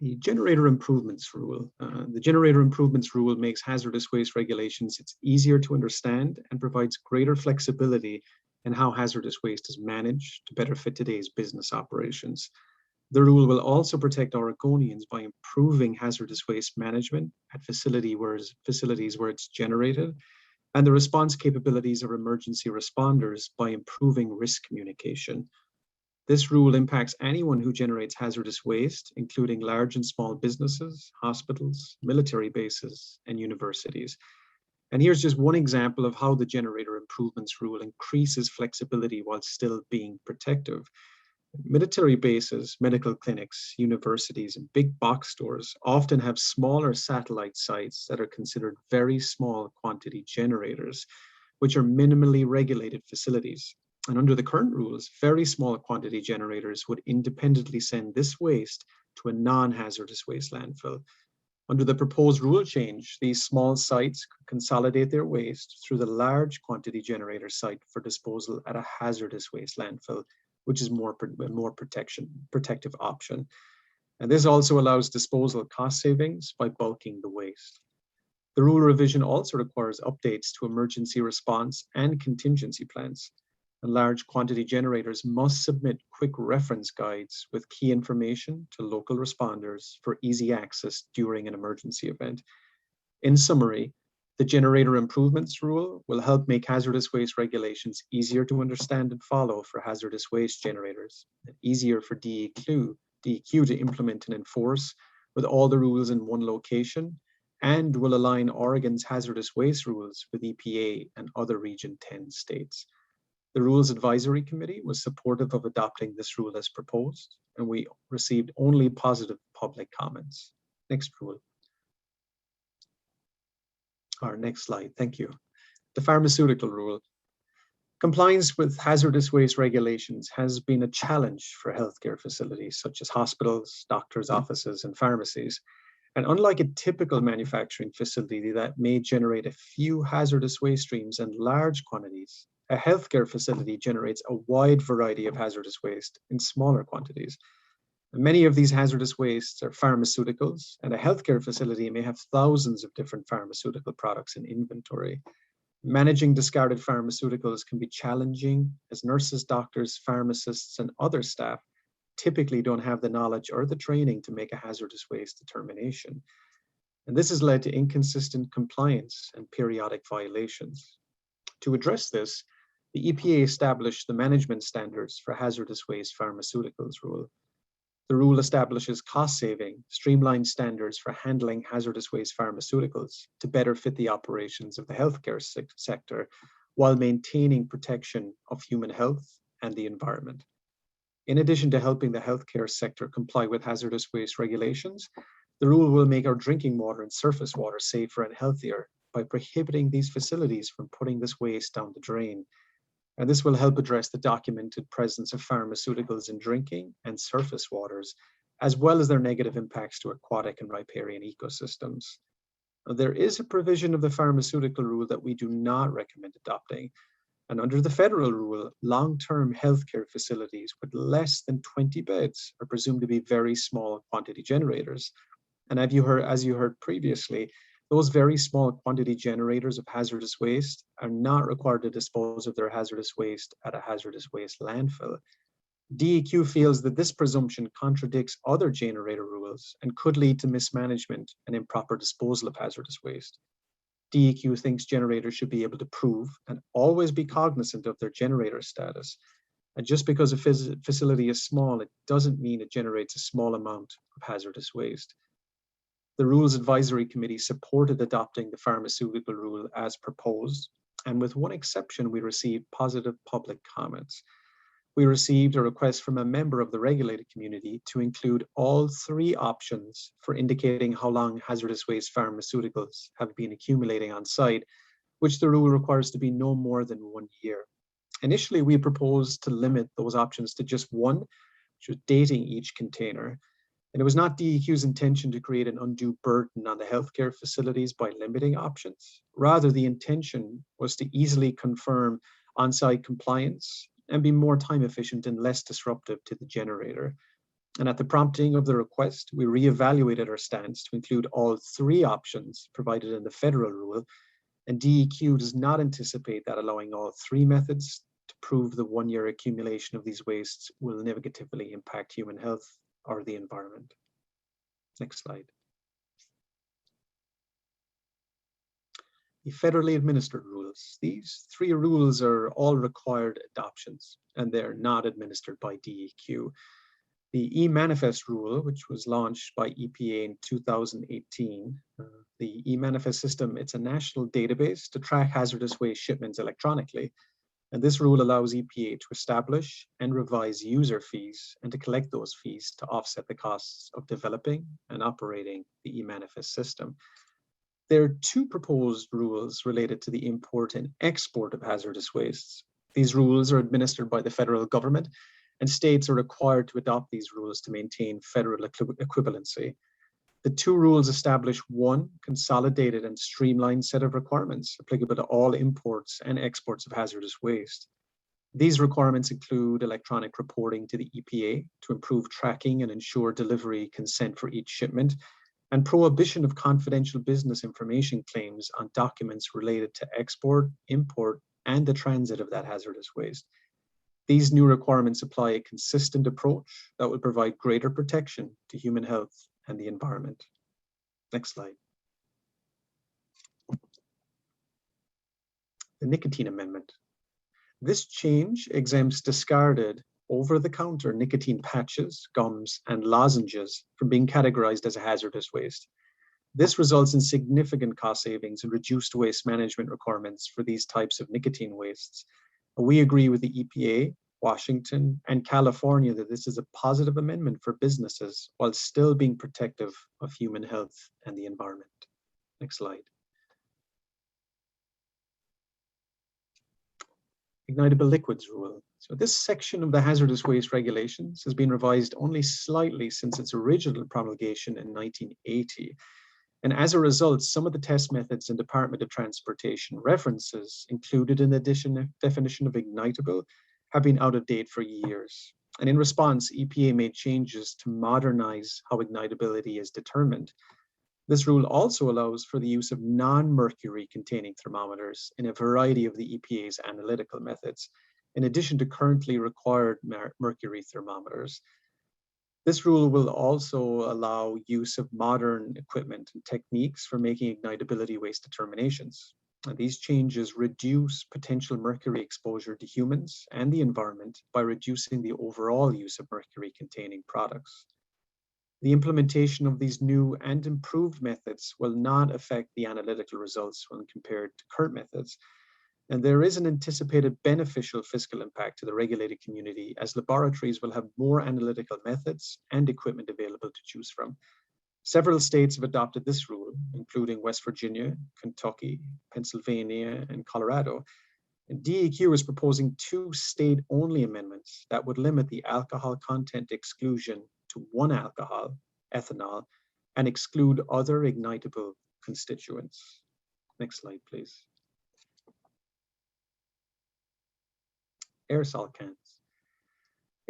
The Generator Improvements Rule. The Generator Improvements Rule makes hazardous waste regulations easier to understand and provides greater flexibility in how hazardous waste is managed to better fit today's business operations. The rule will also protect Oregonians by improving hazardous waste management at facilities where it's generated, and the response capabilities of emergency responders by improving risk communication. This rule impacts anyone who generates hazardous waste, including large and small businesses, hospitals, military bases, and universities. And here's just one example of how the Generator Improvements Rule increases flexibility while still being protective. Military bases, medical clinics, universities, and big box stores often have smaller satellite sites that are considered very small quantity generators, which are minimally regulated facilities. And under the current rules, very small quantity generators would independently send this waste to a non-hazardous waste landfill. Under the proposed rule change, these small sites could consolidate their waste through the large quantity generator site for disposal at a hazardous waste landfill, which is a more protective option. And this also allows disposal cost savings by bulking the waste. The rule revision also requires updates to emergency response and contingency plans. And large quantity generators must submit quick reference guides with key information to local responders for easy access during an emergency event. In summary, the Generator Improvements Rule will help make hazardous waste regulations easier to understand and follow for hazardous waste generators, and easier for DEQ to implement and enforce with all the rules in one location, and will align Oregon's hazardous waste rules with EPA and other Region 10 states. The Rules Advisory Committee was supportive of adopting this rule as proposed, and we received only positive public comments. Next rule. Our next slide, thank you. The Pharmaceutical Rule. Compliance with hazardous waste regulations has been a challenge for healthcare facilities such as hospitals, doctors' offices, and pharmacies. And unlike a typical manufacturing facility that may generate a few hazardous waste streams in large quantities, a healthcare facility generates a wide variety of hazardous waste in smaller quantities. Many of these hazardous wastes are pharmaceuticals, and a healthcare facility may have thousands of different pharmaceutical products in inventory. Managing discarded pharmaceuticals can be challenging, as nurses, doctors, pharmacists, and other staff typically don't have the knowledge or the training to make a hazardous waste determination. And this has led to inconsistent compliance and periodic violations. To address this, the EPA established the management standards for hazardous waste pharmaceuticals rule. The rule establishes cost-saving, streamlined standards for handling hazardous waste pharmaceuticals to better fit the operations of the healthcare sector while maintaining protection of human health and the environment. In addition to helping the healthcare sector comply with hazardous waste regulations, the rule will make our drinking water and surface water safer and healthier by prohibiting these facilities from putting this waste down the drain. And this will help address the documented presence of pharmaceuticals in drinking and surface waters, as well as their negative impacts to aquatic and riparian ecosystems. Now, there is a provision of the pharmaceutical rule that we do not recommend adopting. And under the federal rule, long-term healthcare facilities with less than 20 beds are presumed to be very small quantity generators. And as you heard previously, those very small quantity generators of hazardous waste are not required to dispose of their hazardous waste at a hazardous waste landfill. DEQ feels that this presumption contradicts other generator rules and could lead to mismanagement and improper disposal of hazardous waste. DEQ thinks generators should be able to prove and always be cognizant of their generator status. And just because a facility is small, it doesn't mean it generates a small amount of hazardous waste. The Rules Advisory Committee supported adopting the pharmaceutical rule as proposed, and with one exception, we received positive public comments. We received a request from a member of the regulated community to include all 3 options for indicating how long hazardous waste pharmaceuticals have been accumulating on site, which the rule requires to be no more than 1 year. Initially, we proposed to limit those options to just 1, which was dating each container. And it was not DEQ's intention to create an undue burden on the healthcare facilities by limiting options. Rather, the intention was to easily confirm on-site compliance and be more time efficient and less disruptive to the generator. And at the prompting of the request, we reevaluated our stance to include all 3 options provided in the federal rule. And DEQ does not anticipate that allowing all 3 methods to prove the 1-year accumulation of these wastes will negatively impact human health or the environment. Next slide. The federally administered rules. These 3 rules are all required adoptions, and they're not administered by DEQ. The e-Manifest rule, which was launched by EPA in 2018, the e-Manifest system, it's a national database to track hazardous waste shipments electronically. And this rule allows EPA to establish and revise user fees and to collect those fees to offset the costs of developing and operating the e-Manifest system. There are 2 proposed rules related to the import and export of hazardous wastes. These rules are administered by the federal government, and states are required to adopt these rules to maintain federal equivalency. The 2 rules establish 1 consolidated and streamlined set of requirements applicable to all imports and exports of hazardous waste. These requirements include electronic reporting to the EPA to improve tracking and ensure delivery consent for each shipment, and prohibition of confidential business information claims on documents related to export, import, and the transit of that hazardous waste. These new requirements apply a consistent approach that will provide greater protection to human health and the environment. Next slide. The nicotine amendment. This change exempts discarded over-the-counter nicotine patches, gums, and lozenges from being categorized as a hazardous waste. This results in significant cost savings and reduced waste management requirements for these types of nicotine wastes. We agree with the EPA, Washington, and California that this is a positive amendment for businesses while still being protective of human health and the environment. Next slide. Ignitable liquids rule. So this section of the hazardous waste regulations has been revised only slightly since its original promulgation in 1980. And as a result, some of the test methods in Department of Transportation references included in the definition of ignitable have been out of date for years. And in response, EPA made changes to modernize how ignitability is determined. This rule also allows for the use of non-mercury containing thermometers in a variety of the EPA's analytical methods, in addition to currently required mercury thermometers. This rule will also allow use of modern equipment and techniques for making ignitability waste determinations. And these changes reduce potential mercury exposure to humans and the environment by reducing the overall use of mercury-containing products. The implementation of these new and improved methods will not affect the analytical results when compared to current methods. And there is an anticipated beneficial fiscal impact to the regulated community as laboratories will have more analytical methods and equipment available to choose from. Several states have adopted this rule, including West Virginia, Kentucky, Pennsylvania, and Colorado. And DEQ is proposing 2 state-only amendments that would limit the alcohol content exclusion to 1 alcohol, ethanol, and exclude other ignitable constituents. Next slide, please. Aerosol cans.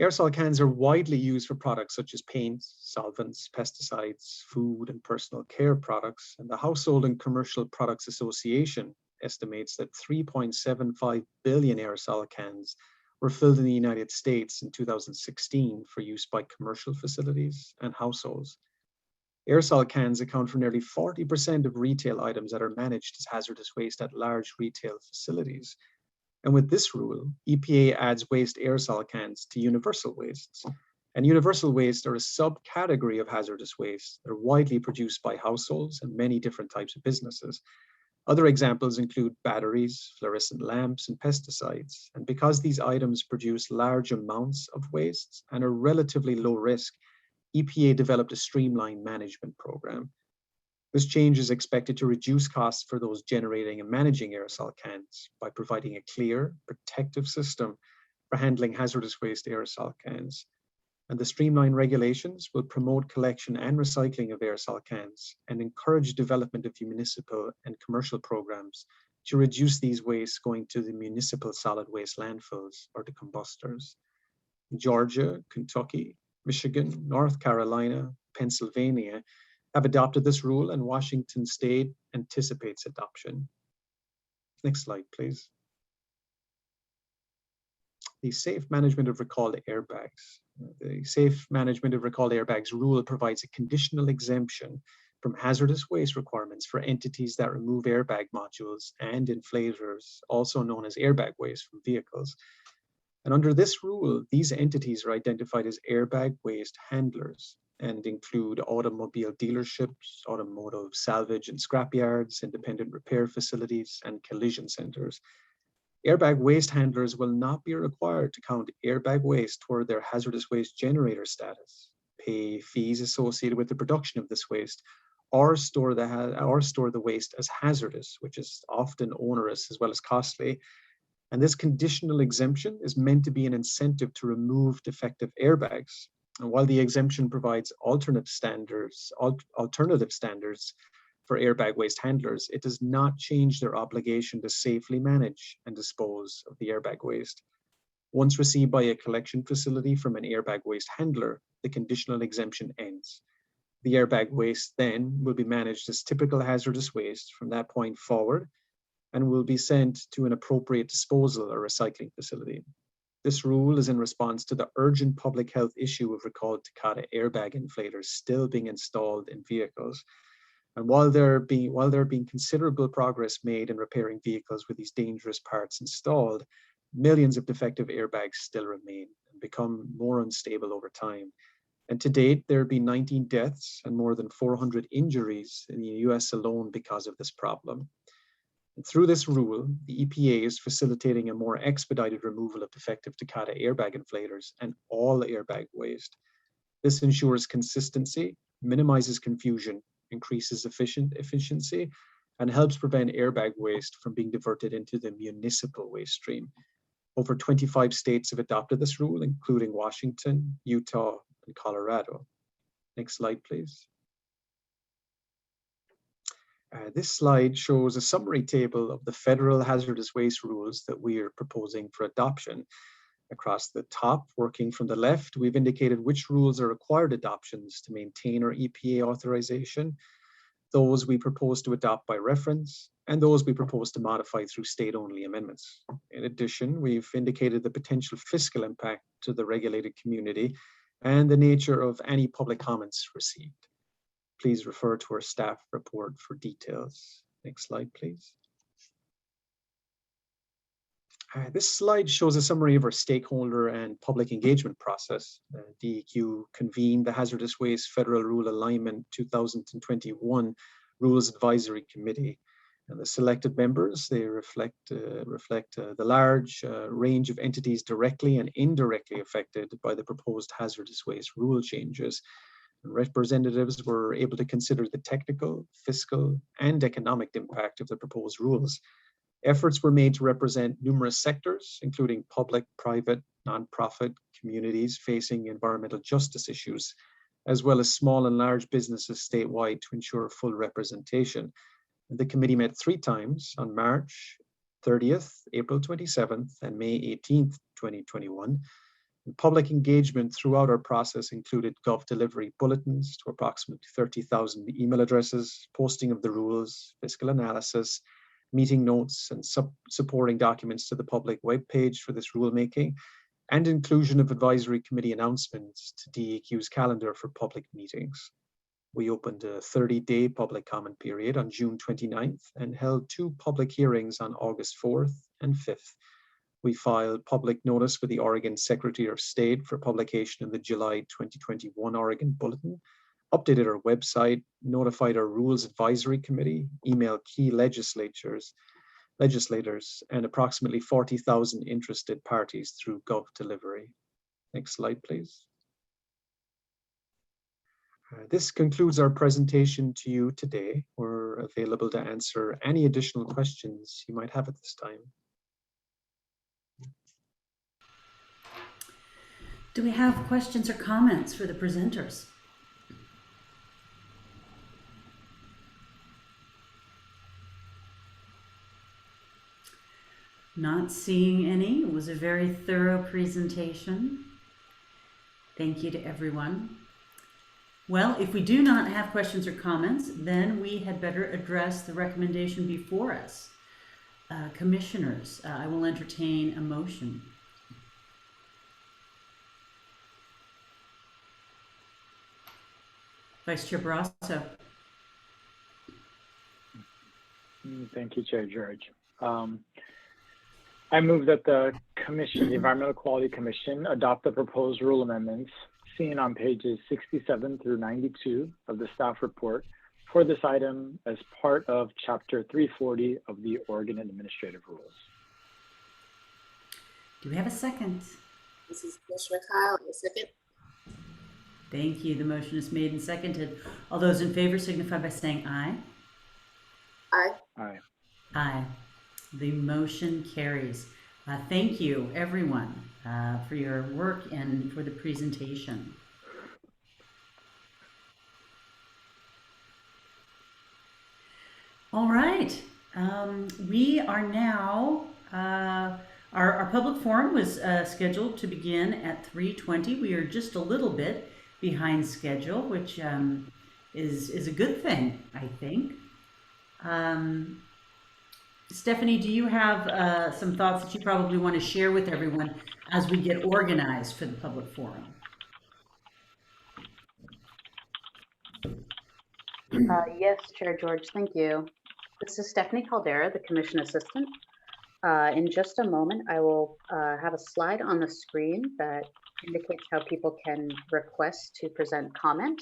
Aerosol cans are widely used for products such as paints, solvents, pesticides, food, and personal care products. And the Household and Commercial Products Association estimates that 3.75 billion aerosol cans were filled in the United States in 2016 for use by commercial facilities and households. Aerosol cans account for nearly 40% of retail items that are managed as hazardous waste at large retail facilities. And with this rule, EPA adds waste aerosol cans to universal wastes. And universal waste are a subcategory of hazardous waste. They're widely produced by households and many different types of businesses. Other examples include batteries, fluorescent lamps, and pesticides. And because these items produce large amounts of waste and are relatively low risk, EPA developed a streamlined management program. This change is expected to reduce costs for those generating and managing aerosol cans by providing a clear, protective system for handling hazardous waste aerosol cans. And the streamlined regulations will promote collection and recycling of aerosol cans and encourage development of municipal and commercial programs to reduce these wastes going to the municipal solid waste landfills or the combustors. Georgia, Kentucky, Michigan, North Carolina, Pennsylvania have adopted this rule, and Washington State anticipates adoption. Next slide, please. The Safe Management of Recalled Airbags. The Safe Management of Recalled Airbags rule provides a conditional exemption from hazardous waste requirements for entities that remove airbag modules and inflators, also known as airbag waste from vehicles. And under this rule, these entities are identified as airbag waste handlers and include automobile dealerships, automotive salvage and scrapyards, independent repair facilities, and collision centers. Airbag waste handlers will not be required to count airbag waste toward their hazardous waste generator status, pay fees associated with the production of this waste, or store the waste as hazardous, which is often onerous as well as costly. And this conditional exemption is meant to be an incentive to remove defective airbags. And while the exemption provides alternative standards for airbag waste handlers, it does not change their obligation to safely manage and dispose of the airbag waste. Once received by a collection facility from an airbag waste handler, the conditional exemption ends. The airbag waste then will be managed as typical hazardous waste from that point forward and will be sent to an appropriate disposal or recycling facility. This rule is in response to the urgent public health issue of recalled Takata airbag inflators still being installed in vehicles. And while there being considerable progress made in repairing vehicles with these dangerous parts installed, millions of defective airbags still remain and become more unstable over time. And to date, there have been 19 deaths and more than 400 injuries in the US alone because of this problem. And through this rule, the EPA is facilitating a more expedited removal of defective Takata airbag inflators and all airbag waste. This ensures consistency, minimizes confusion, increases efficiency, and helps prevent airbag waste from being diverted into the municipal waste stream. Over 25 states have adopted this rule, including Washington, Utah, and Colorado. Next slide, please. This slide shows a summary table of the federal hazardous waste rules that we are proposing for adoption. Across the top, working from the left, we've indicated which rules are required adoptions to maintain our EPA authorization, those we propose to adopt by reference, and those we propose to modify through state-only amendments. In addition, we've indicated the potential fiscal impact to the regulated community and the nature of any public comments received. Please refer to our staff report for details. Next slide, please. This slide shows a summary of our stakeholder and public engagement process. DEQ convened the Hazardous Waste Federal Rule Alignment 2021 Rules Advisory Committee. And the selected members, they reflect the large range of entities directly and indirectly affected by the proposed hazardous waste rule changes. And representatives were able to consider the technical, fiscal, and economic impact of the proposed rules. Efforts were made to represent numerous sectors, including public, private, nonprofit, communities facing environmental justice issues, as well as small and large businesses statewide to ensure full representation. The committee met 3 times on March 30th, April 27th, and May 18th, 2021. Public engagement throughout our process included Gov delivery bulletins to approximately 30,000 email addresses, posting of the rules, fiscal analysis, meeting notes and supporting documents to the public webpage for this rulemaking, and inclusion of advisory committee announcements to DEQ's calendar for public meetings. We opened a 30-day public comment period on June 29th and held 2 public hearings on August 4th and 5th. We filed public notice with the Oregon Secretary of State for publication in the July 2021 Oregon Bulletin, updated our website, notified our Rules Advisory Committee, emailed key legislators, and approximately 40,000 interested parties through Gov Delivery. Next slide, please. This concludes our presentation to you today. We're available to answer any additional questions you might have at this time. Do we have questions or comments for the presenters? Not seeing any. It was a very thorough presentation. Thank you to everyone. Well, if we do not have questions or comments, then we had better address the recommendation before us. Commissioners, I will entertain a motion. Vice Chair Barrasso. Thank you, Chair George. I move that the Commission, the Environmental Quality Commission, adopt the proposed rule amendments seen on pages 67 through 92 of the staff report for this item as part of Chapter 340 of the Oregon Administrative Rules. Do we have a second? This is Commissioner Kyle, a second. Thank you. The motion is made and seconded. All those in favor signify by saying aye. Aye. Aye. Aye. The motion carries. Thank you, everyone, for your work and for the presentation. All right. We are now, our public forum was scheduled to begin at 3:20. We are just a little bit behind schedule, which is a good thing, I think. Stephanie, do you have some thoughts that you probably want to share with everyone as we get organized for the public forum? Yes, Chair George, thank you. This is Stephanie Caldera, the Commission Assistant. In just a moment, I will have a slide on the screen that indicates how people can request to present comment.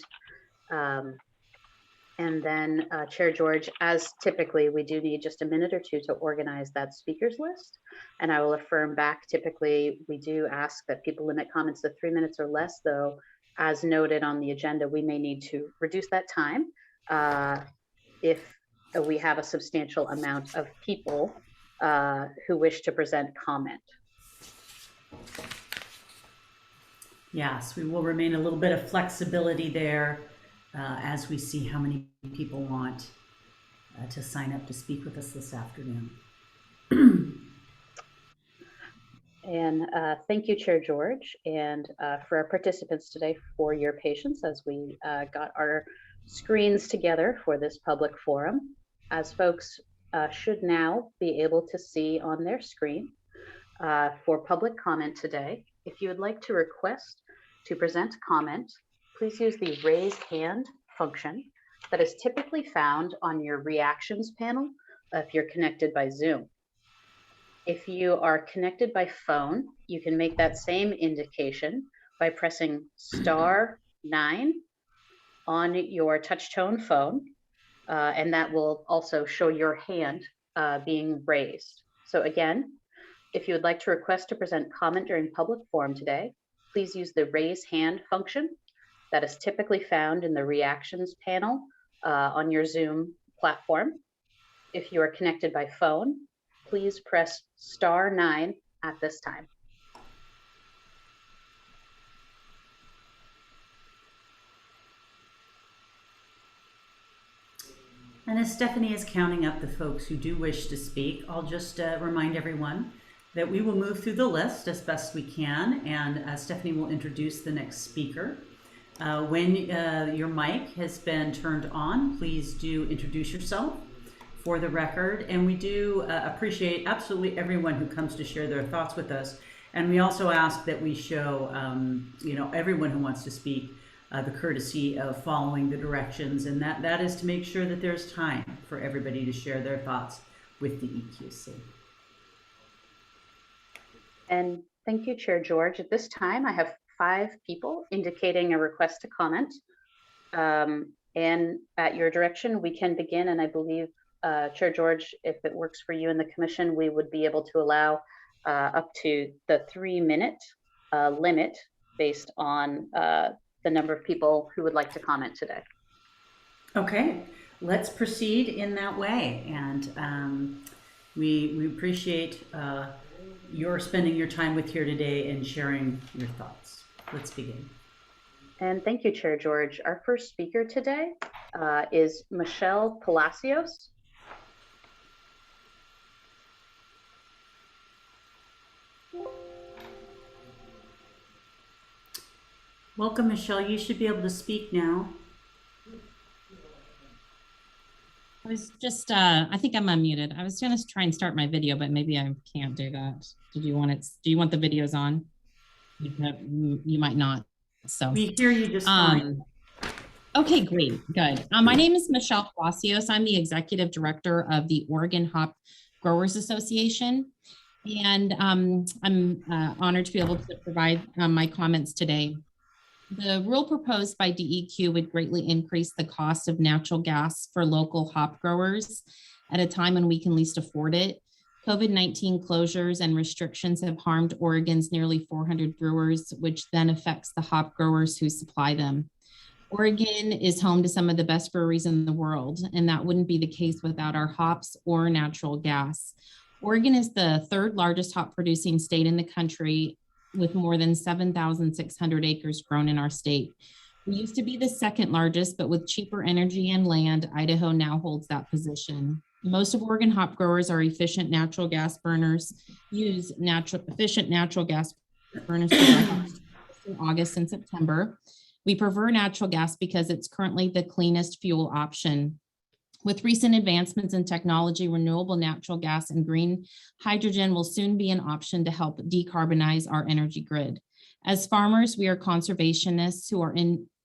And then Chair George, as typically, we do need just a minute or two to organize that speakers list. And I will affirm back, typically, we do ask that people limit comments to 3 minutes or less, though, as noted on the agenda, we may need to reduce that time if we have a substantial amount of people who wish to present comment. Yes, we will remain a little bit of flexibility there as we see how many people want to sign up to speak with us this afternoon. And thank you, Chair George, and for our participants today for your patience as we got our screens together for this public forum. As folks should now be able to see on their screen for public comment today, if you would like to request to present comment, please use the raise hand function that is typically found on your reactions panel if you're connected by Zoom. If you are connected by phone, you can make that same indication by pressing *9 on your touch tone phone, and that will also show your hand being raised. So again, if you would like to request to present comment during public forum today, please use the raise hand function that is typically found in the reactions panel on your Zoom platform. If you are connected by phone, please press *9 at this time. And as Stephanie is counting up the folks who do wish to speak, I'll just remind everyone that we will move through the list as best we can, and Stephanie will introduce the next speaker. When your mic has been turned on, please do introduce yourself for the record. And we do appreciate absolutely everyone who comes to share their thoughts with us. And we also ask that we show, everyone who wants to speak the courtesy of following the directions. And that is to make sure that there's time for everybody to share their thoughts with the EQC. And thank you, Chair George. At this time, I have 5 people indicating a request to comment. And at your direction, we can begin. And I believe, Chair George, if it works for you and the commission, we would be able to allow up to the 3-minute limit based on the number of people who would like to comment today. Okay, let's proceed in that way. And we appreciate your spending your time with here today and sharing your thoughts. Let's begin. And thank you, Chair George. Our first speaker today is Michelle Palacios. Welcome, Michelle. You should be able to speak now. I was just, I think I'm unmuted. I was going to try and start my video, but maybe I can't do that. Did you want it? Do you want the videos on? You might not. So we hear you just fine. Okay, great, good. My name is Michelle Palacios. I'm the executive director of the Oregon Hop Growers Association, and I'm honored to be able to provide my comments today. The rule proposed by DEQ would greatly increase the cost of natural gas for local hop growers at a time when we can least afford it. COVID-19 closures and restrictions have harmed Oregon's nearly 400 brewers, which then affects the hop growers who supply them. Oregon is home to some of the best breweries in the world, and that wouldn't be the case without our hops or natural gas. Oregon is the 3rd largest hop producing state in the country, with more than 7,600 acres grown in our state. We used to be the 2nd largest, but with cheaper energy and land, Idaho now holds that position. Most of Oregon hop growers are efficient natural gas burners, use efficient natural gas burners in August and September. We prefer natural gas because it's currently the cleanest fuel option. With recent advancements in technology, renewable natural gas and green hydrogen will soon be an option to help decarbonize our energy grid. As farmers, we are conservationists who are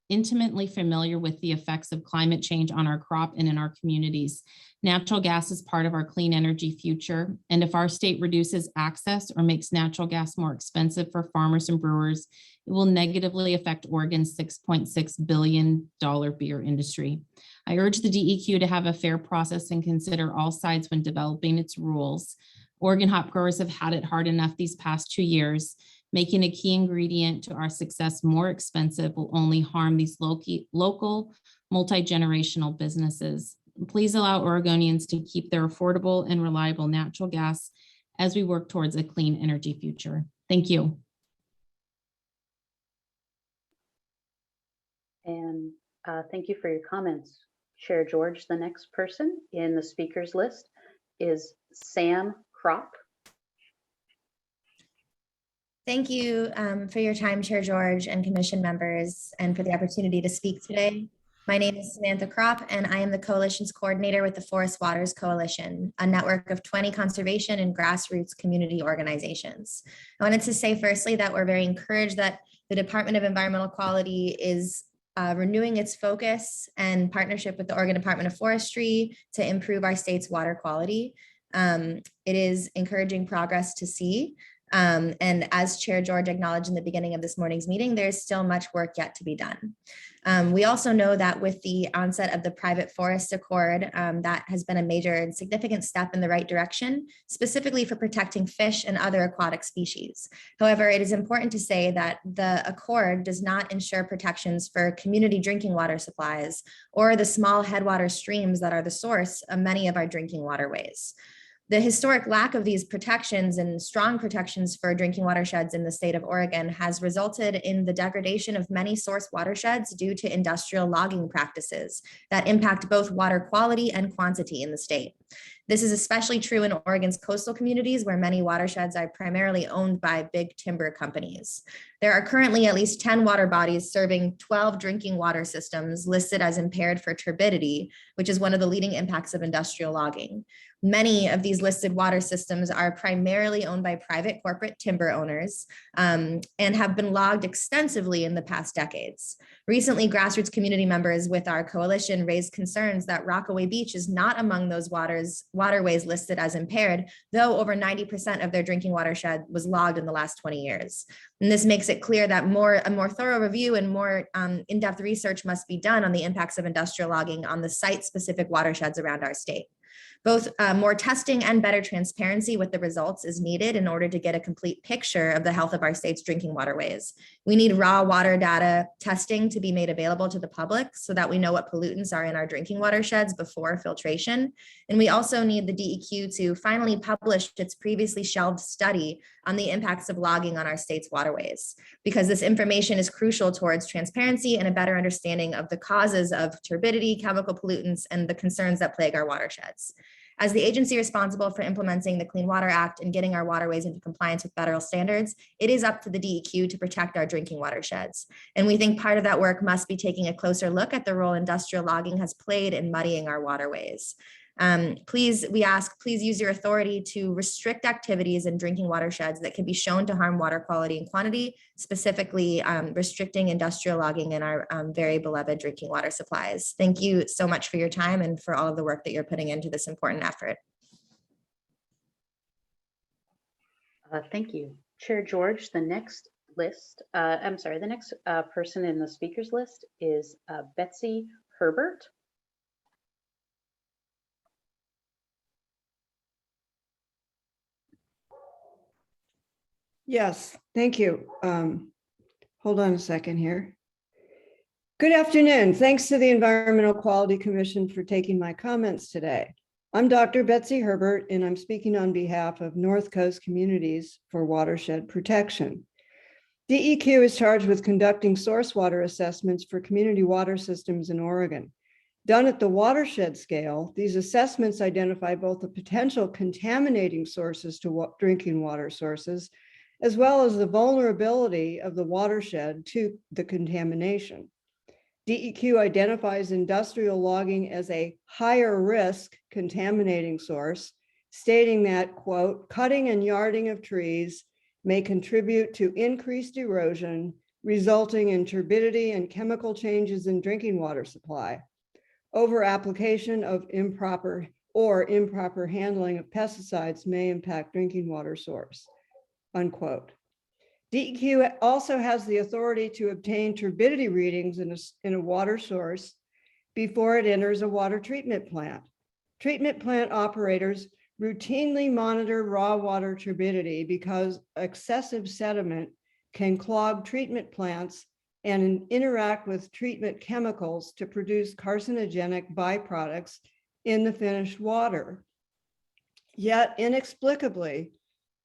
intimately familiar with the effects of climate change on our crop and in our communities. Natural gas is part of our clean energy future, and if our state reduces access or makes natural gas more expensive for farmers and brewers, it will negatively affect Oregon's $6.6 billion beer industry. I urge the DEQ to have a fair process and consider all sides when developing its rules. Oregon hop growers have had it hard enough these past 2 years. Making a key ingredient to our success more expensive will only harm these local multi-generational businesses. Please allow Oregonians to keep their affordable and reliable natural gas as we work towards a clean energy future. Thank you. And thank you for your comments, Chair George. The next person in the speakers list is Sam Kropp. Thank you for your time, Chair George and Commission members, and for the opportunity to speak today. My name is Samantha Kropp, and I am the Coalition's coordinator with the Forest Waters Coalition, a network of 20 conservation and grassroots community organizations. I wanted to say firstly that we're very encouraged that the Department of Environmental Quality is renewing its focus and partnership with the Oregon Department of Forestry to improve our state's water quality. It is encouraging progress to see. And as Chair George acknowledged in the beginning of this morning's meeting, there's still much work yet to be done. We also know that with the onset of the private forest accord, that has been a major and significant step in the right direction, specifically for protecting fish and other aquatic species. However, it is important to say that the accord does not ensure protections for community drinking water supplies or the small headwater streams that are the source of many of our drinking waterways. The historic lack of these protections and strong protections for drinking watersheds in the state of Oregon has resulted in the degradation of many source watersheds due to industrial logging practices that impact both water quality and quantity in the state. This is especially true in Oregon's coastal communities, where many watersheds are primarily owned by big timber companies. There are currently at least 10 water bodies serving 12 drinking water systems listed as impaired for turbidity, which is one of the leading impacts of industrial logging. Many of these listed water systems are primarily owned by private corporate timber owners and have been logged extensively in the past decades. Recently, grassroots community members with our coalition raised concerns that Rockaway Beach is not among those waterways listed as impaired, though over 90% of their drinking watershed was logged in the last 20 years. And this makes it clear that a more thorough review and more in-depth research must be done on the impacts of industrial logging on the site-specific watersheds around our state. Both more testing and better transparency with the results is needed in order to get a complete picture of the health of our state's drinking waterways. We need raw water data testing to be made available to the public so that we know what pollutants are in our drinking watersheds before filtration. And we also need the DEQ to finally publish its previously shelved study on the impacts of logging on our state's waterways, because this information is crucial towards transparency and a better understanding of the causes of turbidity, chemical pollutants, and the concerns that plague our watersheds. As the agency responsible for implementing the Clean Water Act and getting our waterways into compliance with federal standards, it is up to the DEQ to protect our drinking watersheds. And we think part of that work must be taking a closer look at the role industrial logging has played in muddying our waterways. Please use your authority to restrict activities in drinking watersheds that can be shown to harm water quality and quantity, specifically restricting industrial logging in our very beloved drinking water supplies. Thank you so much for your time and for all of the work that you're putting into this important effort. Thank you, Chair George. The next person in the speakers list is Betsy Herbert. Yes, thank you. Hold on a second here. Good afternoon. Thanks to the Environmental Quality Commission for taking my comments today. I'm Dr. Betsy Herbert, and I'm speaking on behalf of North Coast Communities for Watershed Protection. DEQ is charged with conducting source water assessments for community water systems in Oregon. Done at the watershed scale, these assessments identify both the potential contaminating sources to drinking water sources, as well as the vulnerability of the watershed to the contamination. DEQ identifies industrial logging as a higher risk contaminating source, stating that, quote, cutting and yarding of trees may contribute to increased erosion, resulting in turbidity and chemical changes in drinking water supply. Over application of improper handling of pesticides may impact drinking water source. Unquote. DEQ also has the authority to obtain turbidity readings in a water source before it enters a water treatment plant. Treatment plant operators routinely monitor raw water turbidity because excessive sediment can clog treatment plants and interact with treatment chemicals to produce carcinogenic byproducts in the finished water. Yet inexplicably,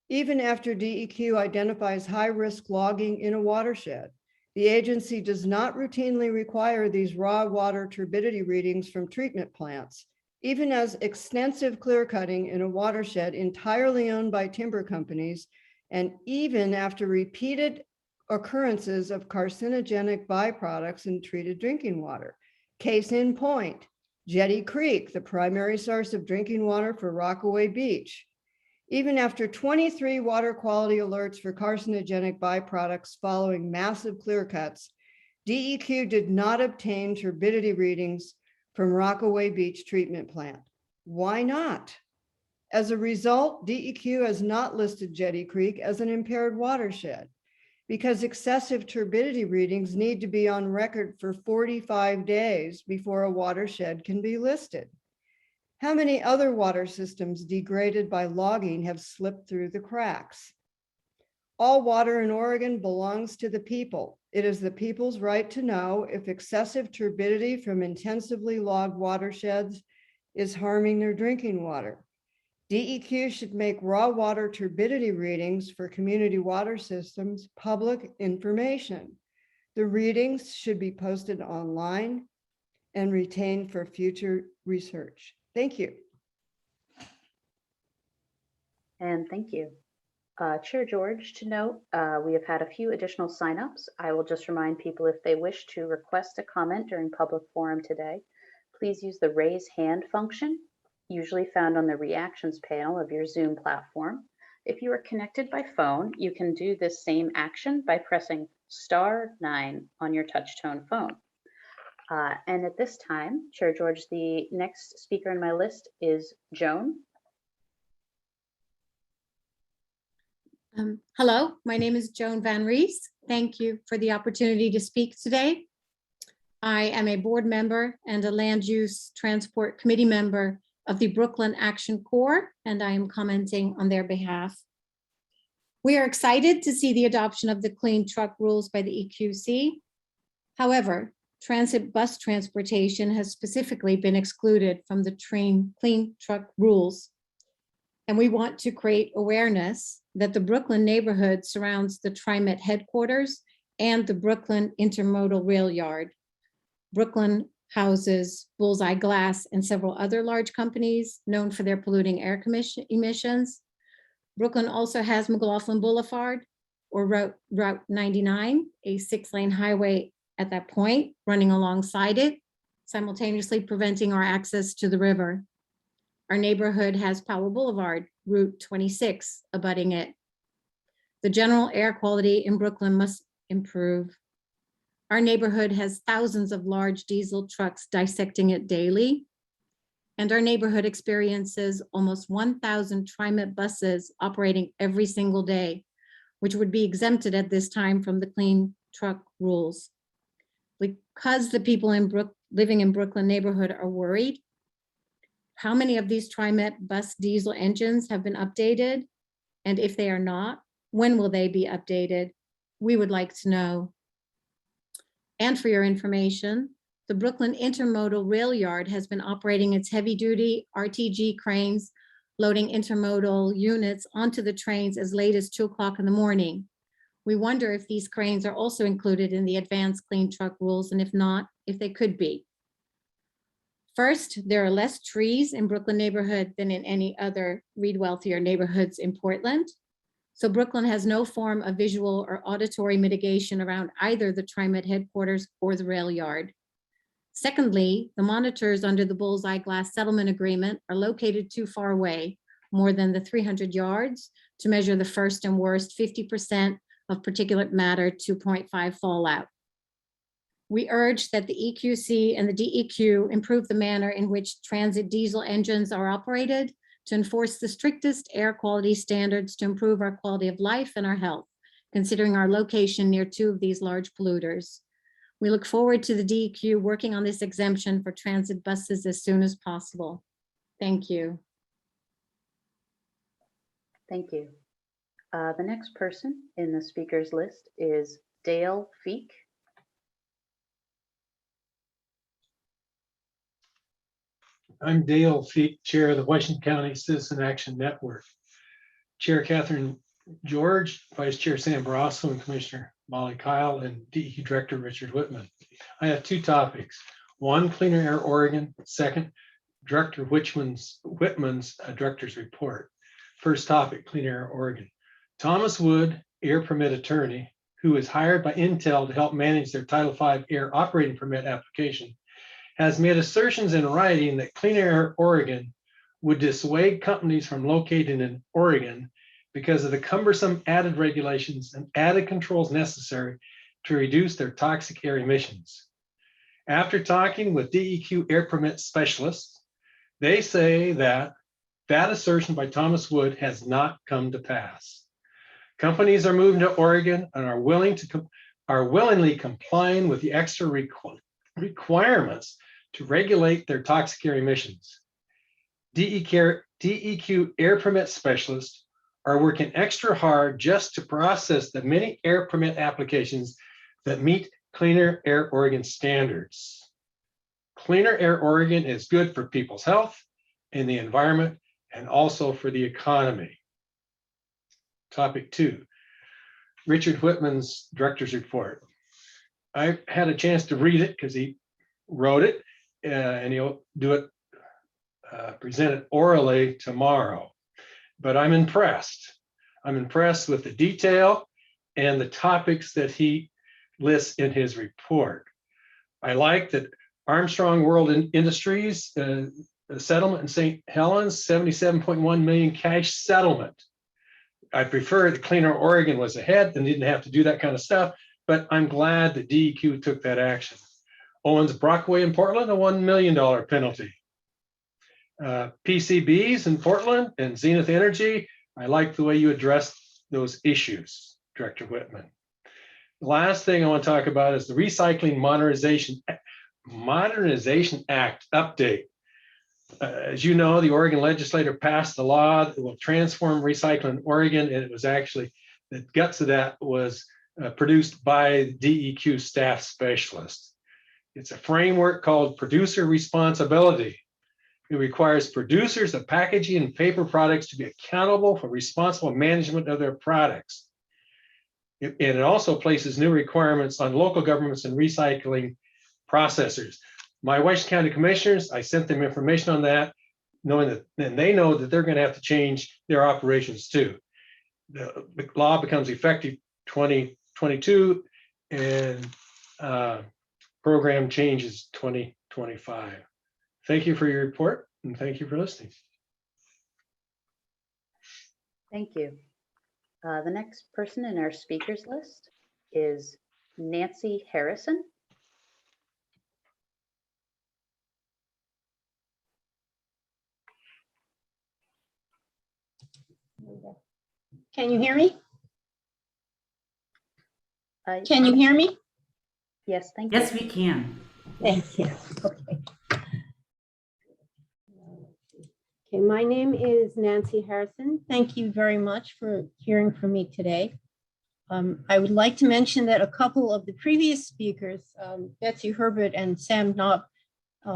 even after DEQ identifies high-risk logging in a watershed, the agency does not routinely require these raw water turbidity readings from treatment plants, even as extensive clear cutting in a watershed entirely owned by timber companies, and even after repeated occurrences of carcinogenic byproducts in treated drinking water. Case in point, Jetty Creek, the primary source of drinking water for Rockaway Beach. Even after 23 water quality alerts for carcinogenic byproducts following massive clear cuts, DEQ did not obtain turbidity readings from Rockaway Beach treatment plant. Why not? As a result, DEQ has not listed Jetty Creek as an impaired watershed because excessive turbidity readings need to be on record for 45 days before a watershed can be listed. How many other water systems degraded by logging have slipped through the cracks? All water in Oregon belongs to the people. It is the people's right to know if excessive turbidity from intensively logged watersheds is harming their drinking water. DEQ should make raw water turbidity readings for community water systems public information. The readings should be posted online and retained for future research. Thank you. And thank you. Chair George, to note, we have had a few additional signups. I will just remind people if they wish to request a comment during public forum today, please use the raise hand function, usually found on the reactions panel of your Zoom platform. If you are connected by phone, you can do this same action by pressing *9 on your touch-tone phone. And at this time, Chair George, the next speaker in my list is Joan. Hello, my name is Joan Van Rees. Thank you for the opportunity to speak today. I am a board member and a land use transport committee member of the Brooklyn Action Corps, and I am commenting on their behalf. We are excited to see the adoption of the clean truck rules by the EQC. However, transit bus transportation has specifically been excluded from the clean truck rules. And we want to create awareness that the Brooklyn neighborhood surrounds the TriMet headquarters and the Brooklyn Intermodal Rail Yard. Brooklyn houses Bullseye Glass and several other large companies known for their polluting air emissions. Brooklyn also has McLaughlin Boulevard, or Route 99, a 6-lane highway at that point running alongside it, simultaneously preventing our access to the river. Our neighborhood has Powell Boulevard, Route 26, abutting it. The general air quality in Brooklyn must improve. Our neighborhood has thousands of large diesel trucks dissecting it daily. And our neighborhood experiences almost 1,000 TriMet buses operating every single day, which would be exempted at this time from the clean truck rules. Because the people living in Brooklyn neighborhood are worried, how many of these TriMet bus diesel engines have been updated? And if they are not, when will they be updated? We would like to know. And for your information, the Brooklyn Intermodal Rail Yard has been operating its heavy-duty RTG cranes, loading intermodal units onto the trains as late as 2 o'clock in the morning. We wonder if these cranes are also included in the advanced clean truck rules, and if not, if they could be. First, there are less trees in Brooklyn neighborhood than in any other Read Wealthier neighborhoods in Portland. So Brooklyn has no form of visual or auditory mitigation around either the TriMet headquarters or the rail yard. Secondly, the monitors under the Bullseye Glass settlement agreement are located too far away, more than the 300 yards, to measure the first and worst 50% of particulate matter 2.5 fallout. We urge that the EQC and the DEQ improve the manner in which transit diesel engines are operated to enforce the strictest air quality standards to improve our quality of life and our health, considering our location near 2 of these large polluters. We look forward to the DEQ working on this exemption for transit buses as soon as possible. Thank you. Thank you. The next person in the speakers list is Dale Feek. I'm Dale Feek, Chair of the Washington County Citizen Action Network. Chair Catherine George, Vice Chair Sam Barrasso, and Commissioner Molly Kyle, and DEQ Director Richard Whitman. I have 2 topics. 1, Cleaner Air Oregon. 2nd, Director Whitman's Director's Report. First topic, Clean Air Oregon. Thomas Wood, air permit attorney, who is hired by Intel to help manage their Title V air operating permit application, has made assertions in writing that Clean Air Oregon would dissuade companies from locating in Oregon because of the cumbersome added regulations and added controls necessary to reduce their toxic air emissions. After talking with DEQ air permit specialists, they say that assertion by Thomas Wood has not come to pass. Companies are moving to Oregon and are willingly complying with the extra requirements to regulate their toxic air emissions. DEQ air permit specialists are working extra hard just to process the many air permit applications that meet Cleaner Air Oregon standards. Cleaner Air Oregon is good for people's health and the environment, and also for the economy. Topic 2, Richard Whitman's Director's Report. I had a chance to read it because he wrote it, and he'll do it, present it orally tomorrow. but I'm impressed. I'm impressed with the detail and the topics that he lists in his report. I like that Armstrong World Industries settlement in St. Helens, 77.1 million cash settlement. I prefer that Clean Air Oregon was ahead and didn't have to do that kind of stuff, but I'm glad that DEQ took that action. Owens Brockway in Portland, a $1 million penalty. PCBs in Portland and Zenith Energy, I like the way you addressed those issues, Director Whitman. The last thing I want to talk about is the Recycling Modernization Act update. As you know, the Oregon legislature passed a law that will transform recycling in Oregon, and it was actually, the guts of that was produced by DEQ staff specialists. It's a framework called Producer Responsibility. It requires producers of packaging and paper products to be accountable for responsible management of their products. And it also places new requirements on local governments and recycling processors. My Washington County commissioners, I sent them information on that, knowing that then they know that they're going to have to change their operations too. The law becomes effective 2022 and program changes 2025. Thank you for your report and thank you for listening. Thank you. The next person in our speakers list is Nancy Harrison. Can you hear me? Can you hear me? Yes, thank you. Yes, we can. Thank you. Okay. Okay, my name is Nancy Harrison. Thank you very much for hearing from me today. I would like to mention that a couple of the previous speakers, Betsy Herbert and Sam Knopp,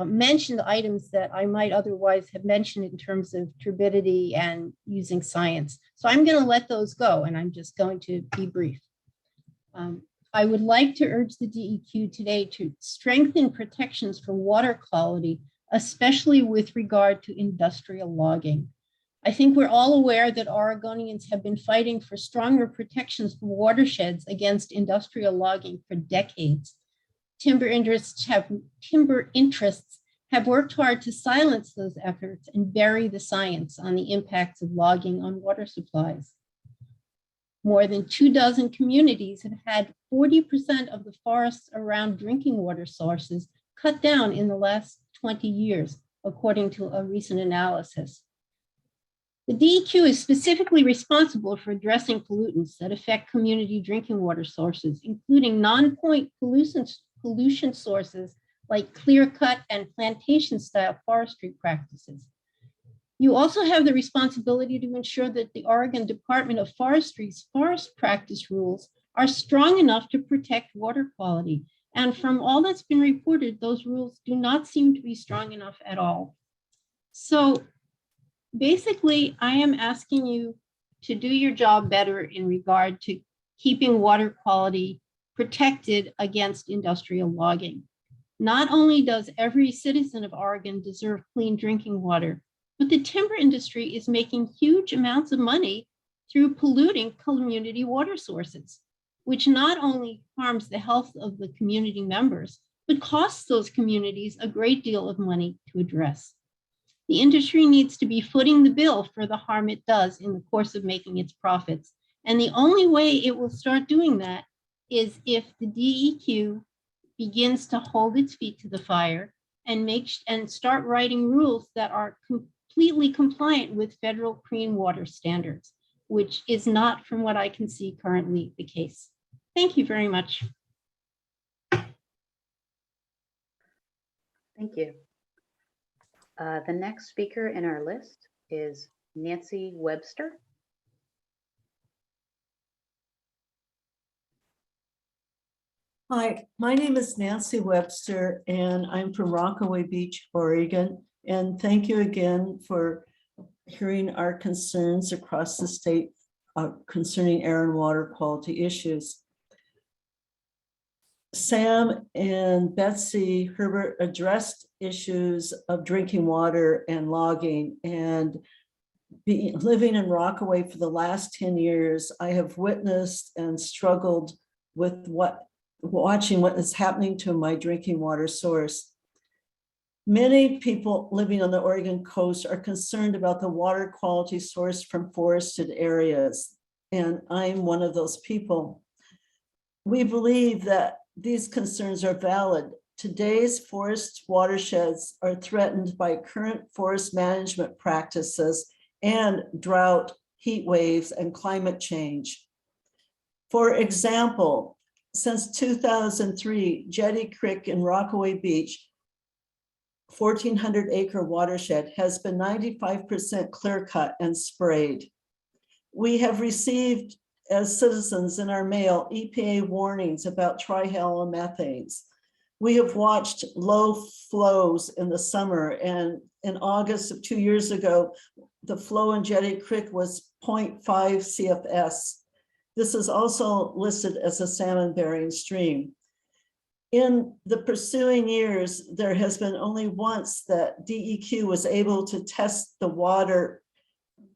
mentioned items that I might otherwise have mentioned in terms of turbidity and using science. So I'm going to let those go, and I'm just going to be brief. I would like to urge the DEQ today to strengthen protections for water quality, especially with regard to industrial logging. I think we're all aware that Oregonians have been fighting for stronger protections for watersheds against industrial logging for decades. Timber interests have worked hard to silence those efforts and bury the science on the impacts of logging on water supplies. More than 24 communities have had 40% of the forests around drinking water sources cut down in the last 20 years, according to a recent analysis. The DEQ is specifically responsible for addressing pollutants that affect community drinking water sources, including non-point pollution sources like clear-cut and plantation-style forestry practices. You also have the responsibility to ensure that the Oregon Department of Forestry's forest practice rules are strong enough to protect water quality. And from all that's been reported, those rules do not seem to be strong enough at all. So basically, I am asking you to do your job better in regard to keeping water quality protected against industrial logging. Not only does every citizen of Oregon deserve clean drinking water, but the timber industry is making huge amounts of money through polluting community water sources, which not only harms the health of the community members, but costs those communities a great deal of money to address. The industry needs to be footing the bill for the harm it does in the course of making its profits. And the only way it will start doing that is if the DEQ begins to hold its feet to the fire and start writing rules that are completely compliant with federal clean water standards, which is not, from what I can see, currently the case. Thank you very much. Thank you. The next speaker in our list is Nancy Webster. Hi, my name is Nancy Webster, and I'm from Rockaway Beach, Oregon. And thank you again for hearing our concerns across the state concerning air and water quality issues. Sam and Betsy Herbert addressed issues of drinking water and logging, and living in Rockaway for the last 10 years, I have witnessed and struggled with watching what is happening to my drinking water source. Many people living on the Oregon coast are concerned about the water quality sourced from forested areas, and I'm one of those people. We believe that these concerns are valid. Today's forest watersheds are threatened by current forest management practices and drought, heat waves, and climate change. For example, since 2003, Jetty Creek in Rockaway Beach, 1,400-acre watershed, has been 95% clear cut and sprayed. We have received, as citizens in our mail, EPA warnings about trihalomethanes. We have watched low flows in the summer, and in August of 2 years ago, the flow in Jetty Creek was 0.5 CFS. This is also listed as a salmon-bearing stream. In the pursuing years, there has been only once that DEQ was able to test the water,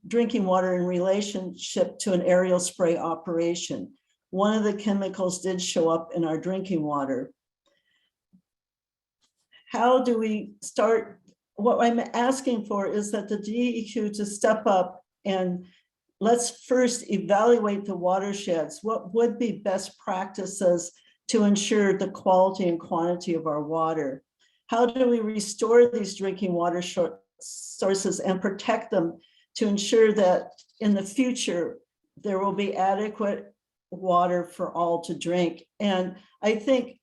drinking water, in relationship to an aerial spray operation. One of the chemicals did show up in our drinking water. How do we start? What I'm asking for is that the DEQ to step up and let's first evaluate the watersheds. What would be best practices to ensure the quality and quantity of our water? How do we restore these drinking water sources and protect them to ensure that in the future there will be adequate water for all to drink? And I think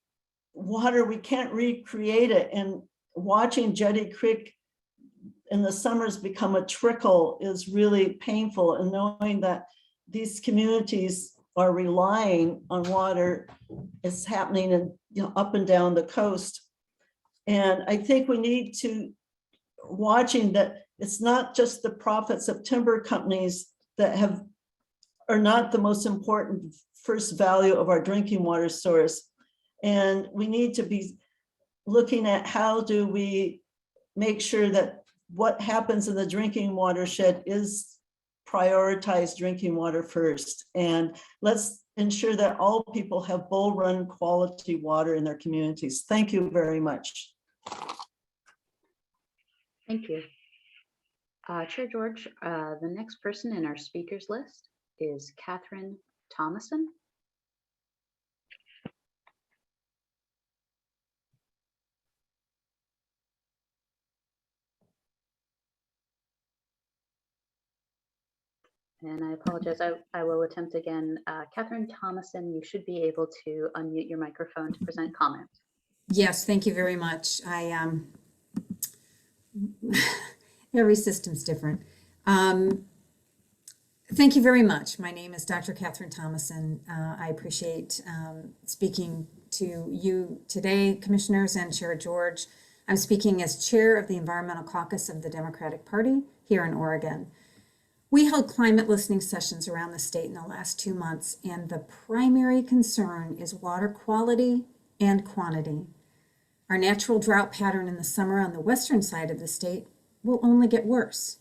water, we can't recreate it, and watching Jetty Creek in the summers become a trickle is really painful, and knowing that these communities are relying on water is happening in, up and down the coast. And I think we need to, watching that it's not just the profits of timber companies that are not the most important first value of our drinking water source. And we need to be looking at how do we make sure that what happens in the drinking watershed is prioritize drinking water first. And let's ensure that all people have Bull Run quality water in their communities. Thank you very much. Thank you. Chair George, the next person in our speakers list is Catherine Thomason. And I apologize, I will attempt again. Catherine Thomason, you should be able to unmute your microphone to present comments. Yes, thank you very much. Every system's different. Thank you very much. My name is Dr. Catherine Thomason. I appreciate speaking to you today, commissioners and Chair George. I'm speaking as chair of the Environmental Caucus of the Democratic Party here in Oregon. We held climate listening sessions around the state in the last 2 months, and the primary concern is water quality and quantity. Our natural drought pattern in the summer on the western side of the state will only get worse.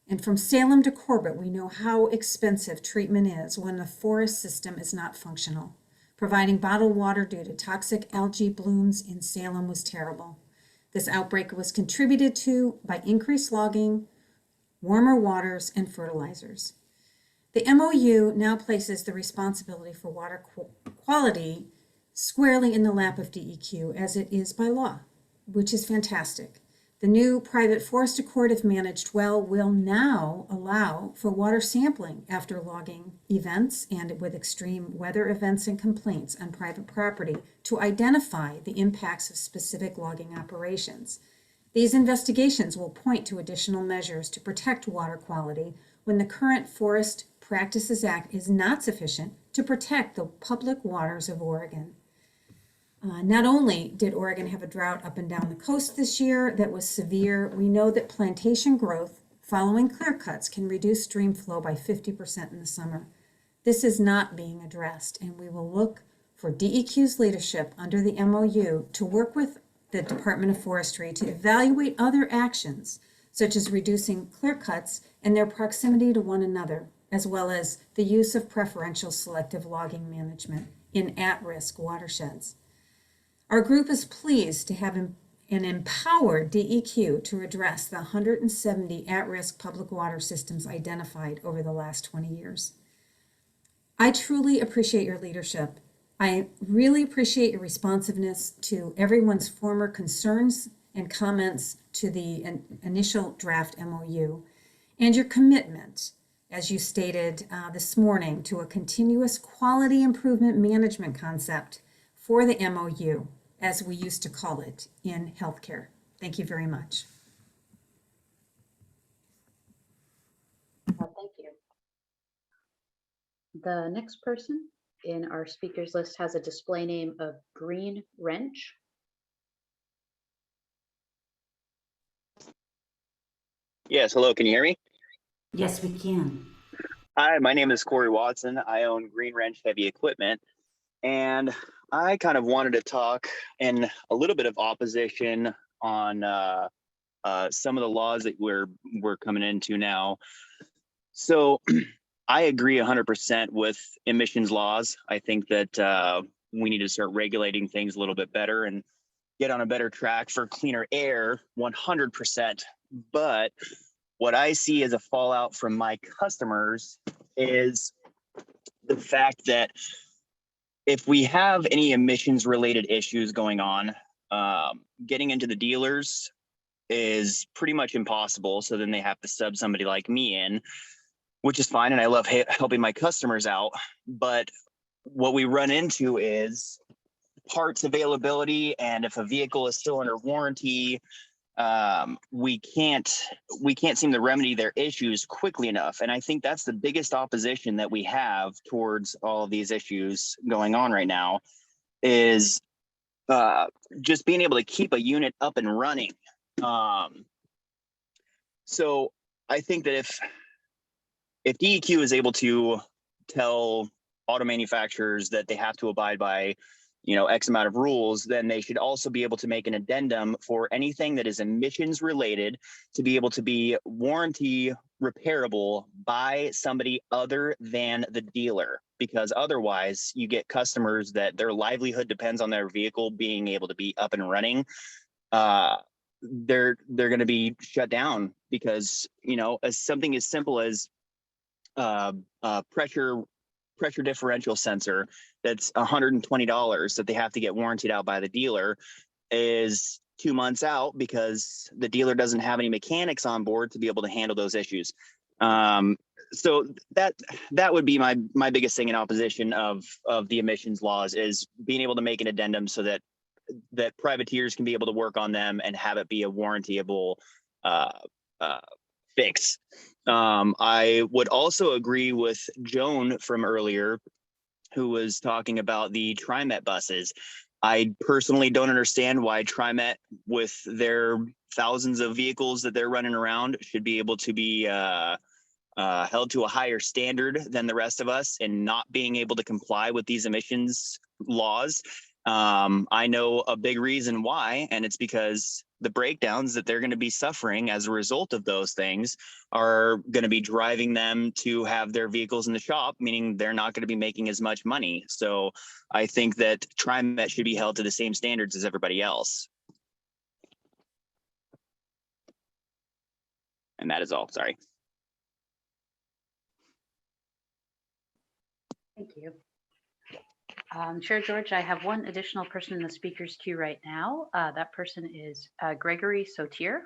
And from Salem to Corbett, we know how expensive treatment is when the forest system is not functional. Providing bottled water due to toxic algae blooms in Salem was terrible. This outbreak was contributed to by increased logging, warmer waters, and fertilizers. The MOU now places the responsibility for water quality squarely in the lap of DEQ, as it is by law, which is fantastic. The new private forest accord, if managed well, will now allow for water sampling after logging events and with extreme weather events and complaints on private property to identify the impacts of specific logging operations. These investigations will point to additional measures to protect water quality when the current Forest Practices Act is not sufficient to protect the public waters of Oregon. Not only did Oregon have a drought up and down the coast this year that was severe, we know that plantation growth following clear cuts can reduce stream flow by 50% in the summer. This is not being addressed, and we will look for DEQ's leadership under the MOU to work with the Department of Forestry to evaluate other actions such as reducing clear cuts and their proximity to one another, as well as the use of preferential selective logging management in at-risk watersheds. Our group is pleased to have an empowered DEQ to address the 170 at-risk public water systems identified over the last 20 years. I truly appreciate your leadership. I really appreciate your responsiveness to everyone's former concerns and comments to the initial draft MOU, and your commitment, as you stated this morning, to a continuous quality improvement management concept for the MOU, as we used to call it in healthcare. Thank you very much. Thank you. The next person in our speakers list has a display name of Green Wrench. Yes, hello, can you hear me? Yes, we can. Hi, my name is Corey Watson. I own Green Wrench Heavy Equipment, and I kind of wanted to talk in a little bit of opposition on some of the laws that we're coming into now. So I agree 100% with emissions laws. I think that we need to start regulating things a little bit better and get on a better track for cleaner air, 100%. But what I see as a fallout from my customers is the fact that if we have any emissions related issues going on, getting into the dealers is pretty much impossible. So then they have to sub somebody like me in, which is fine. And I love helping my customers out. But what we run into is parts availability. And if a vehicle is still under warranty, we can't seem to remedy their issues quickly enough. And I think that's the biggest opposition that we have towards all of these issues going on right now is just being able to keep a unit up and running. So I think that if DEQ is able to tell auto manufacturers that they have to abide by, X amount of rules, then they should also be able to make an addendum for anything that is emissions related to be able to be warranty repairable by somebody other than the dealer, because otherwise you get customers that their livelihood depends on their vehicle being able to be up and running. They're going to be shut down because, as something as simple as pressure differential sensor that's $120 that they have to get warrantied out by the dealer is 2 months out because the dealer doesn't have any mechanics on board to be able to handle those issues. So that would be my biggest thing in opposition of the emissions laws is being able to make an addendum so that privateers can be able to work on them and have it be a warrantyable fix. I would also agree with Joan from earlier, who was talking about the TriMet buses. I personally don't understand why TriMet, with their thousands of vehicles that they're running around, should be able to be held to a higher standard than the rest of us and not being able to comply with these emissions laws. I know a big reason why, and it's because the breakdowns that they're going to be suffering as a result of those things are going to be driving them to have their vehicles in the shop, meaning they're not going to be making as much money. So I think that TriMet should be held to the same standards as everybody else. And that is all. Sorry. Thank you. Chair George, I have one additional person in the speakers queue right now. That person is Gregory Sotier.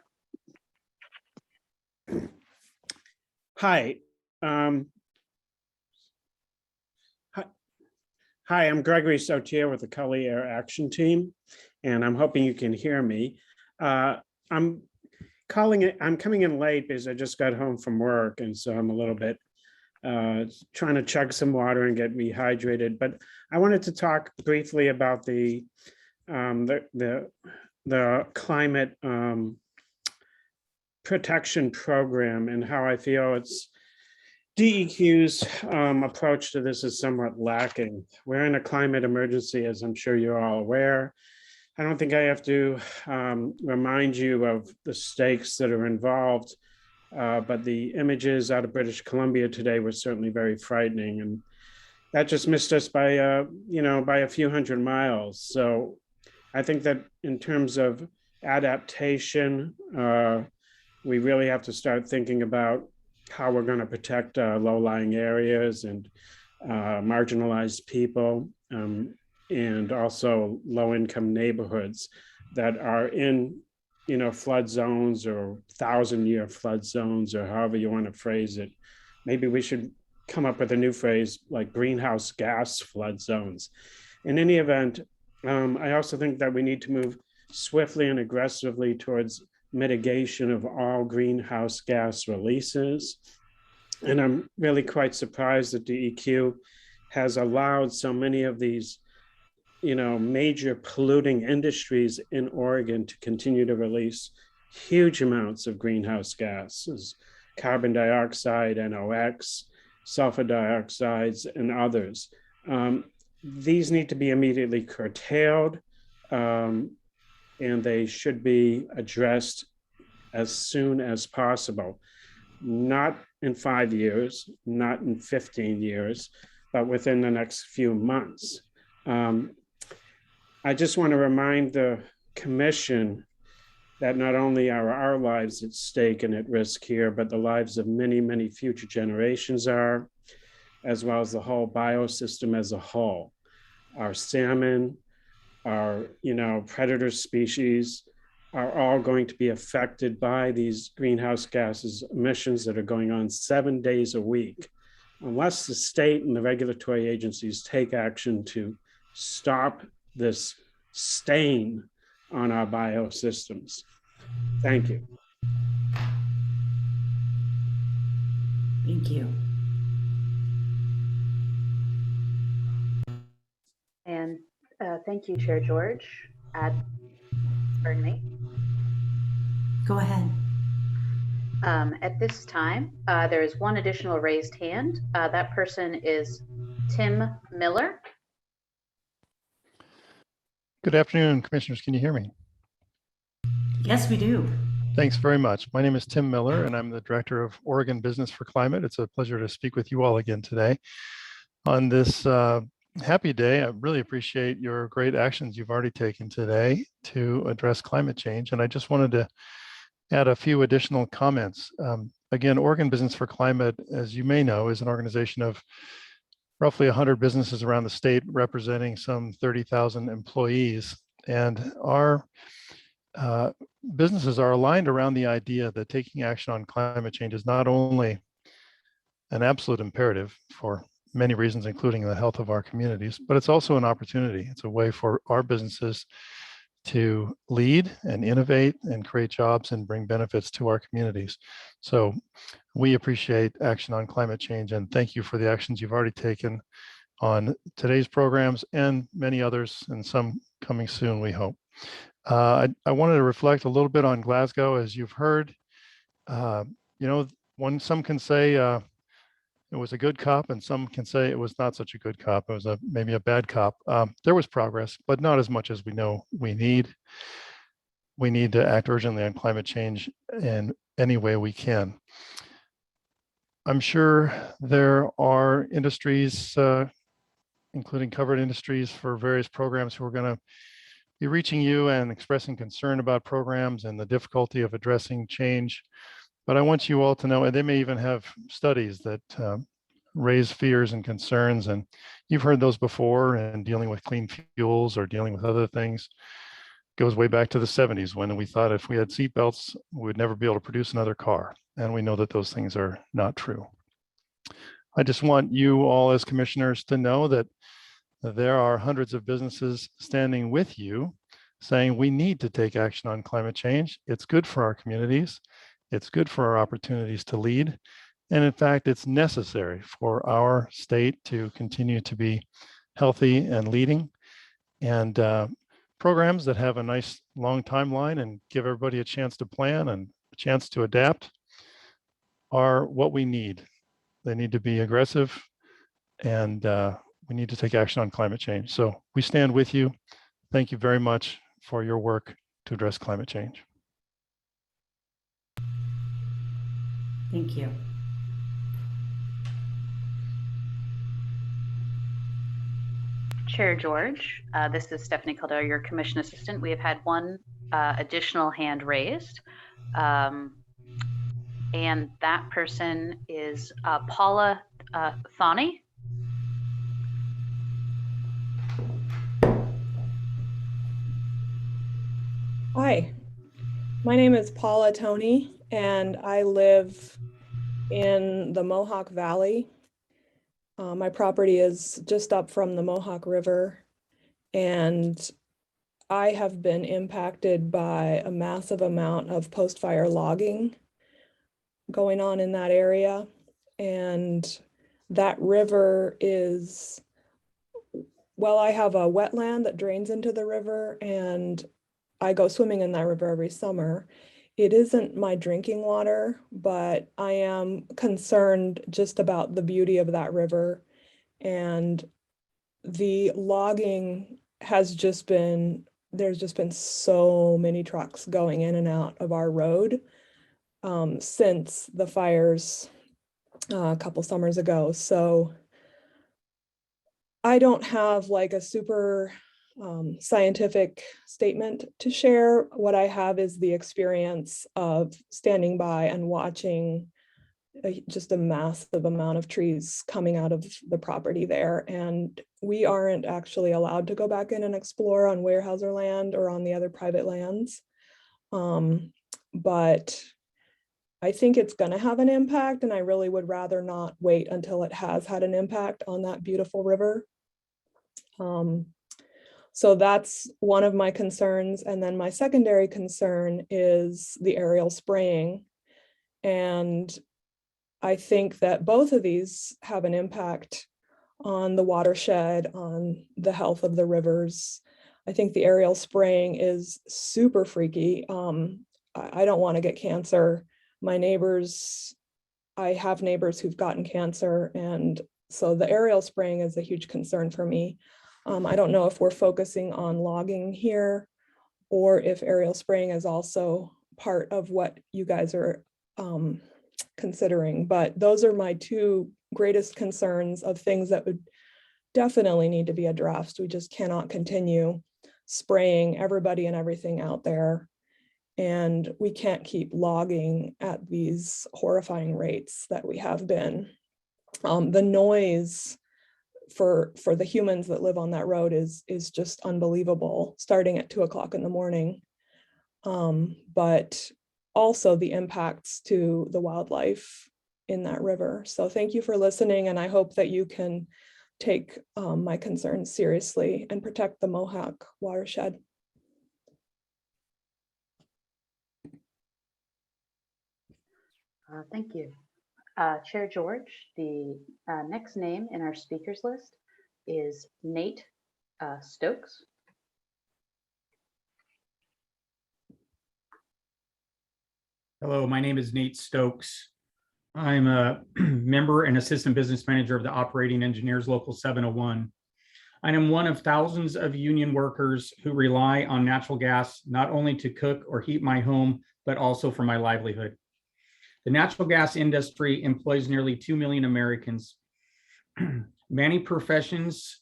Hi. Hi, I'm Gregory Sotier with the Cully Air Action Team, and I'm hoping you can hear me. I'm coming in late because I just got home from work, and so I'm a little bit trying to chug some water and get rehydrated. But I wanted to talk briefly about the climate protection program and how I feel it's DEQ's approach to this is somewhat lacking. We're in a climate emergency, as I'm sure you're all aware. I don't think I have to remind you of the stakes that are involved, but the images out of British Columbia today were certainly very frightening, and that just missed us by by a few hundred miles. So I think that in terms of adaptation, we really have to start thinking about how we're going to protect low-lying areas and marginalized people, and also low-income neighborhoods that are in, flood zones or 1,000-year flood zones, or however you want to phrase it. Maybe we should come up with a new phrase like greenhouse gas flood zones. In any event, I also think that we need to move swiftly and aggressively towards mitigation of all greenhouse gas releases. And I'm really quite surprised that the EQ has allowed so many of these, major polluting industries in Oregon to continue to release huge amounts of greenhouse gases, carbon dioxide, NOx, sulfur dioxides, and others. These need to be immediately curtailed, and they should be addressed as soon as possible. Not in 5 years, not in 15 years, but within the next few months. I just want to remind the Commission that not only are our lives at stake and at risk here, but the lives of many, many future generations are, as well as the whole biosystem as a whole. Our salmon, our predator species are all going to be affected by these greenhouse gases emissions that are going on 7 days a week. Unless the state and the regulatory agencies take action to stop this stain on our biosystems. Thank you. Thank you. And thank you, Chair George. Pardon me. Go ahead. At this time, there is one additional raised hand. That person is Tim Miller. Good afternoon, Commissioners. Can you hear me? Yes, we do. Thanks very much. My name is Tim Miller, and I'm the Director of Oregon Business for Climate. It's a pleasure to speak with you all again today. On this happy day, I really appreciate your great actions you've already taken today to address climate change. And I just wanted to add a few additional comments. Again, Oregon Business for Climate, as you may know, is an organization of roughly 100 businesses around the state, representing some 30,000 employees. And our businesses are aligned around the idea that taking action on climate change is not only an absolute imperative for many reasons, including the health of our communities, but it's also an opportunity. It's a way for our businesses to lead and innovate and create jobs and bring benefits to our communities. So we appreciate action on climate change, and thank you for the actions you've already taken on today's programs and many others, and some coming soon, we hope. I wanted to reflect a little bit on Glasgow. As you've heard, some can say it was a good COP, and some can say it was not such a good COP. It was maybe a bad COP. There was progress, but not as much as we know we need. We need to act urgently on climate change in any way we can. I'm sure there are industries, including covered industries for various programs, who are going to be reaching you and expressing concern about programs and the difficulty of addressing change. But I want you all to know, and they may even have studies that raise fears and concerns, and you've heard those before, and dealing with clean fuels or dealing with other things goes way back to the 70s, when we thought if we had seatbelts, we would never be able to produce another car. And we know that those things are not true. I just want you all as commissioners to know that there are hundreds of businesses standing with you saying we need to take action on climate change. It's good for our communities. It's good for our opportunities to lead. And in fact, it's necessary for our state to continue to be healthy and leading. And programs that have a nice long timeline and give everybody a chance to plan and a chance to adapt are what we need. They need to be aggressive, and we need to take action on climate change. So we stand with you. Thank you very much for your work to address climate change. Thank you. Chair George, this is Stephanie Caldera, your commission assistant. We have had one additional hand raised. And that person is Paula Thani. Hi, my name is Paula Tony, and I live in the Mohawk Valley. My property is just up from the Mohawk River, and I have been impacted by a massive amount of post-fire logging going on in that area. And that river is, well, I have a wetland that drains into the river, and I go swimming in that river every summer. It isn't my drinking water, but I am concerned just about the beauty of that river. And the logging has just been, there's just been so many trucks going in and out of our road since the fires a couple summers ago. So I don't have like a super scientific statement to share. What I have is the experience of standing by and watching just a massive amount of trees coming out of the property there. And we aren't actually allowed to go back in and explore on Weyerhaeuser land or on the other private lands. But I think it's going to have an impact, and I really would rather not wait until it has had an impact on that beautiful river. So that's one of my concerns. And then my secondary concern is the aerial spraying. And I think that both of these have an impact on the watershed, on the health of the rivers. I think the aerial spraying is super freaky. I don't want to get cancer. My neighbors, I have neighbors who've gotten cancer. And so the aerial spraying is a huge concern for me. I don't know if we're focusing on logging here or if aerial spraying is also part of what you guys are considering, but those are my two greatest concerns of things that would definitely need to be addressed. We just cannot continue spraying everybody and everything out there, and we can't keep logging at these horrifying rates that we have been. The noise for the humans that live on that road is just unbelievable, starting at 2 o'clock in the morning. But also the impacts to the wildlife in that river. So thank you for listening, and I hope that you can take my concerns seriously and protect the Mohawk watershed. Thank you. Chair George, the next name in our speakers list is Nate Stokes. Hello, my name is Nate Stokes. I'm a member and assistant business manager of the Operating Engineers Local 701. I am one of thousands of union workers who rely on natural gas not only to cook or heat my home, but also for my livelihood. The natural gas industry employs nearly 2 million Americans. Many professions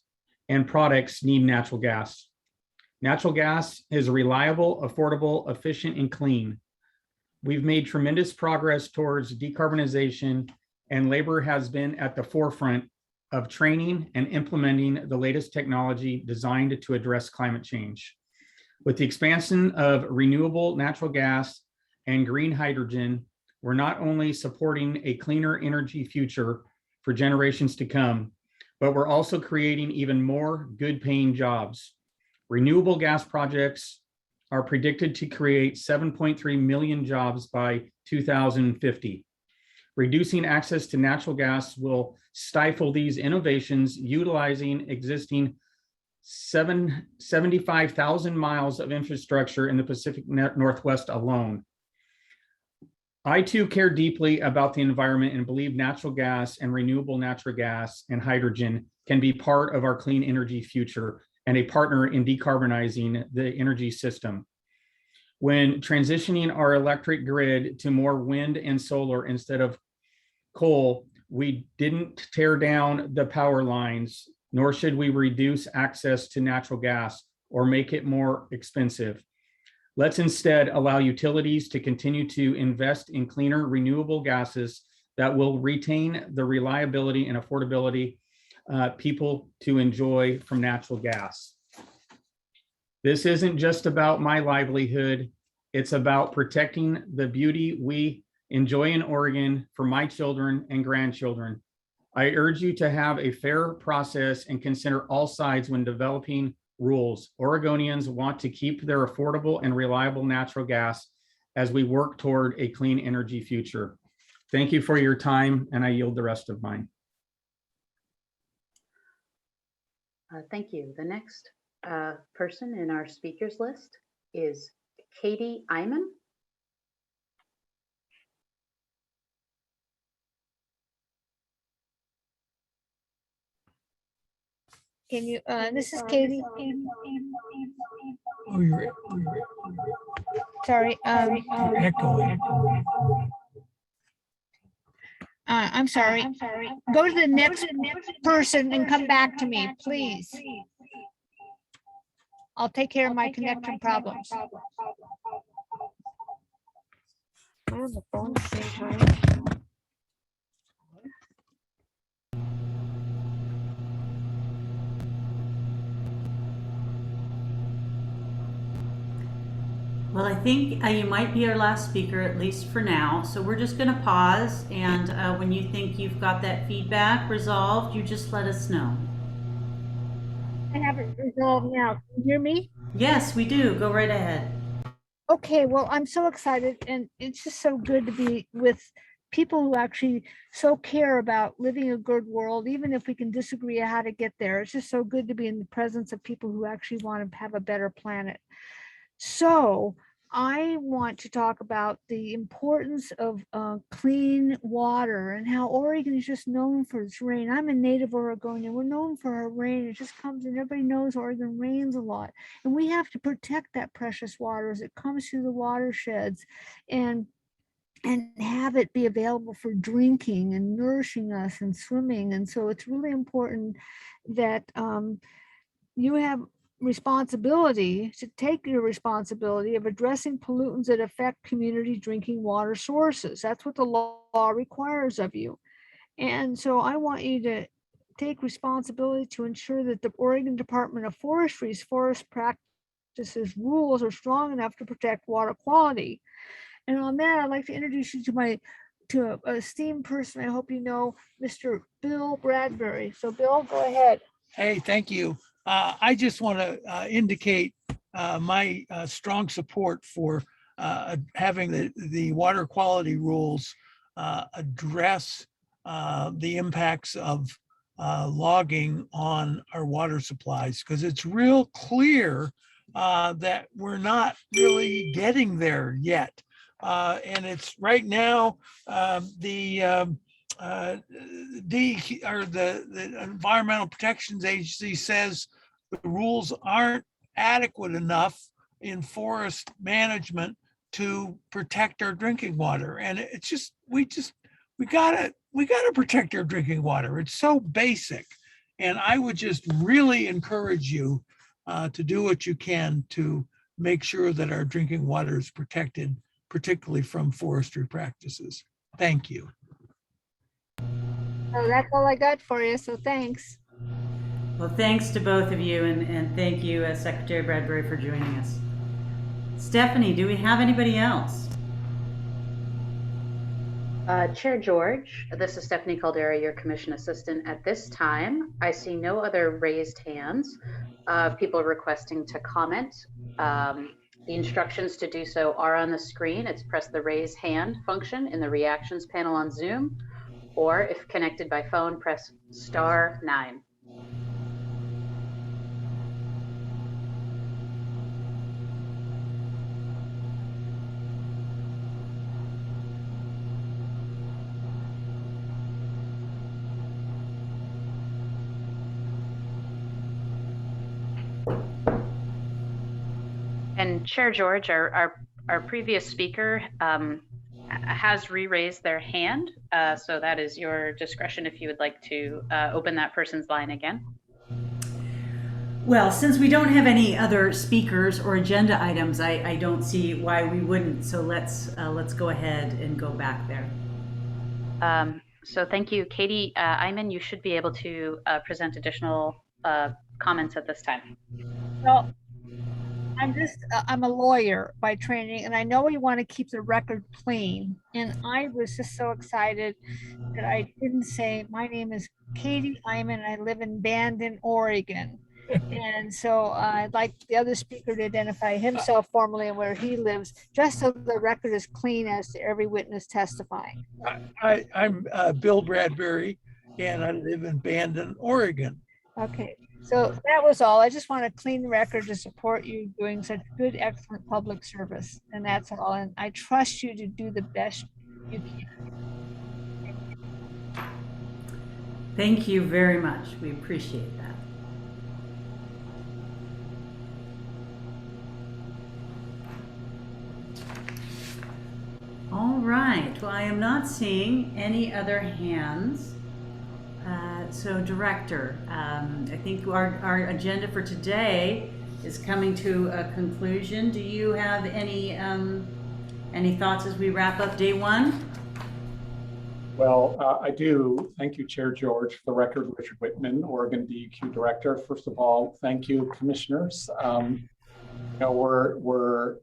and products need natural gas. Natural gas is reliable, affordable, efficient, and clean. We've made tremendous progress towards decarbonization, and labor has been at the forefront of training and implementing the latest technology designed to address climate change. With the expansion of renewable natural gas and green hydrogen, we're not only supporting a cleaner energy future for generations to come, but we're also creating even more good-paying jobs. Renewable gas projects are predicted to create 7.3 million jobs by 2050. Reducing access to natural gas will stifle these innovations, utilizing existing 75,000 miles of infrastructure in the Pacific Northwest alone. I too care deeply about the environment and believe natural gas and renewable natural gas and hydrogen can be part of our clean energy future, and a partner in decarbonizing the energy system. When transitioning our electric grid to more wind and solar instead of coal, we didn't tear down the power lines, nor should we reduce access to natural gas or make it more expensive. Let's instead allow utilities to continue to invest in cleaner renewable gases that will retain the reliability and affordability people to enjoy from natural gas. This isn't just about my livelihood. It's about protecting the beauty we enjoy in Oregon for my children and grandchildren. I urge you to have a fair process and consider all sides when developing rules. Oregonians want to keep their affordable and reliable natural gas as we work toward a clean energy future. Thank you for your time, and I yield the rest of mine. Thank you. The next person in our speakers list is Katie Iman. Can you, this is Katie. Oh, you're Sorry. echoing. I'm sorry. Go to the next person and come back to me, please. I'll take care of my connection problems. Am I on the phone at the same time? Well, I think you might be our last speaker, at least for now. So we're just going to pause. And when you think you've got that feedback resolved, you just let us know. I have it resolved now. Can you hear me? Yes, we do. Go right ahead. Okay, well, I'm so excited, and it's just so good to be with people who actually so care about living a good world, even if we can disagree on how to get there. It's just so good to be in the presence of people who actually want to have a better planet. So I want to talk about the importance of clean water and how Oregon is just known for its rain. I'm a native Oregonian. We're known for our rain. It just comes, and everybody knows Oregon rains a lot. And we have to protect that precious water as it comes through the watersheds and have it be available for drinking and nourishing us and swimming. And so it's really important that you have responsibility to take your responsibility of addressing pollutants that affect community drinking water sources. That's what the law requires of you. And so I want you to take responsibility to ensure that the Oregon Department of Forestry's forest practices rules are strong enough to protect water quality. And on that, I'd like to introduce you to a esteemed person I hope you know, Mr. Bill Bradbury. So Bill, go ahead. Hey, thank you. I just want to indicate my strong support for having the water quality rules address the impacts of logging on our water supplies, because it's real clear that we're not really getting there yet. And it's right now the Environmental Protection Agency says the rules aren't adequate enough in forest management to protect our drinking water. And it's just, we gotta protect our drinking water. It's so basic. And I would just really encourage you to do what you can to make sure that our drinking water is protected, particularly from forestry practices. Thank you. Oh, that's all I got for you, so thanks. Well, thanks to both of you, and thank you, Secretary Bradbury, for joining us. Stephanie, do we have anybody else? Chair George, this is Stephanie Caldera, your commission assistant. At this time, I see no other raised hands of people requesting to comment. The instructions to do so are on the screen. It's press the raise hand function in the reactions panel on Zoom, or if connected by phone, press *9. And Chair George, our previous speaker has re-raised their hand. So that is your discretion if you would like to open that person's line again. Well, since we don't have any other speakers or agenda items, I don't see why we wouldn't. So let's go ahead and go back there. So thank you, Katie Iman. You should be able to present additional comments at this time. Well, I'm a lawyer by training, and I know we want to keep the record clean. And I was just so excited that I didn't say, my name is Katie Iman, and I live in Bandon, Oregon. And so I'd like the other speaker to identify himself formally and where he lives, just so the record is clean as to every witness testifying. I'm Bill Bradbury, and I live in Bandon, Oregon. Okay, so that was all. I just want to clean the record to support you doing such good, excellent public service. And that's all. And I trust you to do the best you can. Thank you very much. We appreciate that. All right. Well, I am not seeing any other hands. So Director, I think our agenda for today is coming to a conclusion. Do you have any thoughts as we wrap up day one? Well, I do. Thank you, Chair George. For the record, Richard Whitman, Oregon DEQ Director. First of all, thank you, Commissioners. We're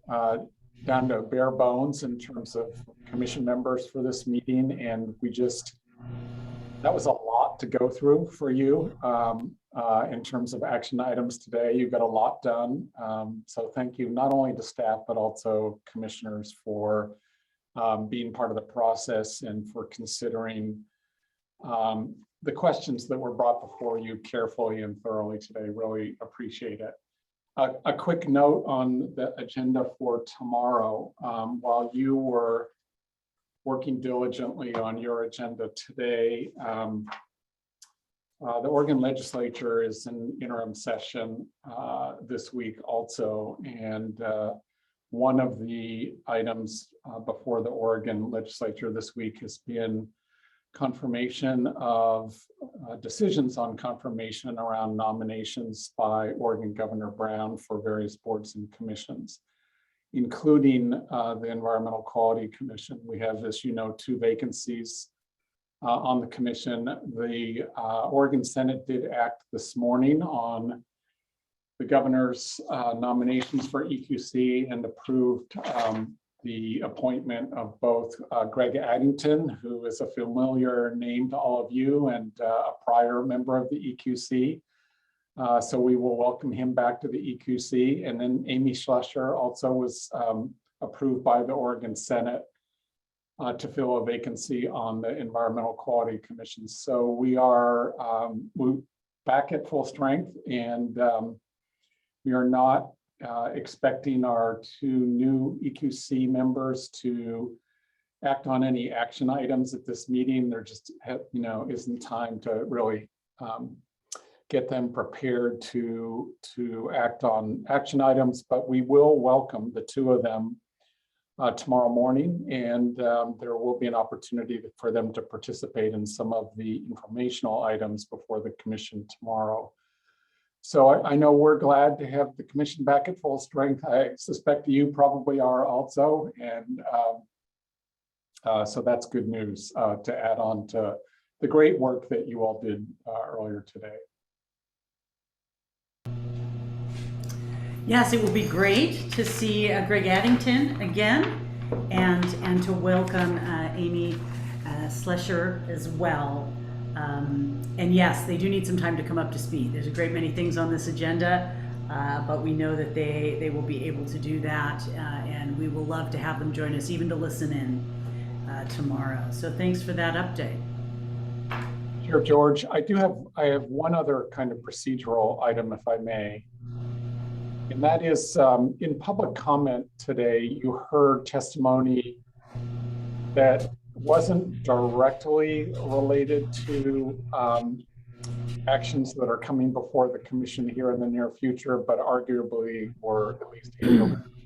down to bare bones in terms of commission members for this meeting, and that was a lot to go through for you in terms of action items today. You got a lot done. So thank you not only to staff, but also commissioners for being part of the process and for considering the questions that were brought before you carefully and thoroughly today. Really appreciate it. A quick note on the agenda for tomorrow. While you were working diligently on your agenda today, the Oregon legislature is in interim session this week also. And one of the items before the Oregon legislature this week has been confirmation of decisions on confirmation around nominations by Oregon Governor Brown for various boards and commissions, including the Environmental Quality Commission. We have, as you know, 2 vacancies on the commission. The Oregon Senate did act this morning on the governor's nominations for EQC and approved the appointment of both Greg Addington, who is a familiar name to all of you and a prior member of the EQC. So we will welcome him back to the EQC. And then Amy Schlescher also was approved by the Oregon Senate to fill a vacancy on the Environmental Quality Commission. So we are back at full strength, and we are not expecting our 2 new EQC members to act on any action items at this meeting. There just isn't time to really get them prepared to act on action items, but we will welcome the 2 of them tomorrow morning, and there will be an opportunity for them to participate in some of the informational items before the commission tomorrow. So I know we're glad to have the commission back at full strength. I suspect you probably are also, and so that's good news to add on to the great work that you all did earlier today. Yes, it will be great to see Greg Addington again, and to welcome Amy Schlescher as well. And yes, they do need some time to come up to speed. There's a great many things on this agenda, but we know that they will be able to do that, and we will love to have them join us, even to listen in tomorrow. So thanks for that update. Sure, George. I have one other kind of procedural item, if I may. And that is, in public comment today, you heard testimony that wasn't directly related to actions that are coming before the commission here in the near future, but arguably or at least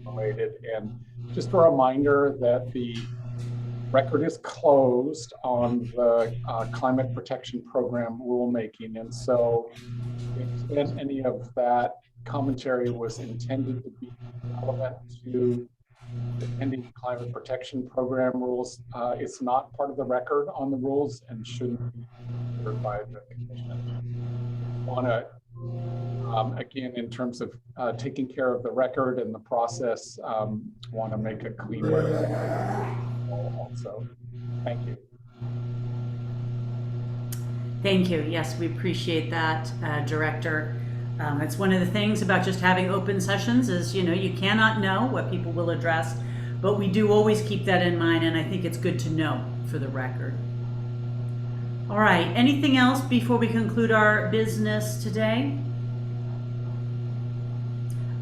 related. And just a reminder that the record is closed on the climate protection program rulemaking. And so if any of that commentary was intended to be relevant to the pending climate protection program rules, it's not part of the record on the rules and shouldn't be considered by the commission. Want to, again, in terms of taking care of the record and the process, want to make a clean record also. Thank you. Thank you. Yes, we appreciate that, Director. It's one of the things about just having open sessions is, you know, you cannot know what people will address, but we do always keep that in mind, and I think it's good to know for the record. All right, anything else before we conclude our business today?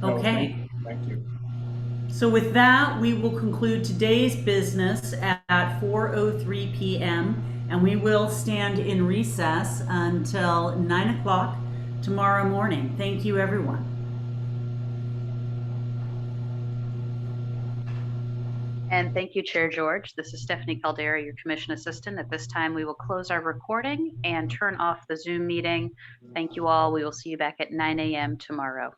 Okay. No, thank you. So with that, we will conclude today's business at 4:03 p.m. and we will stand in recess until 9 o'clock tomorrow morning. Thank you, everyone. And thank you, Chair George. This is Stephanie Caldera, your Commission Assistant. At this time, we will close our recording and turn off the Zoom meeting. Thank you all. We will see you back at 9 a.m. tomorrow.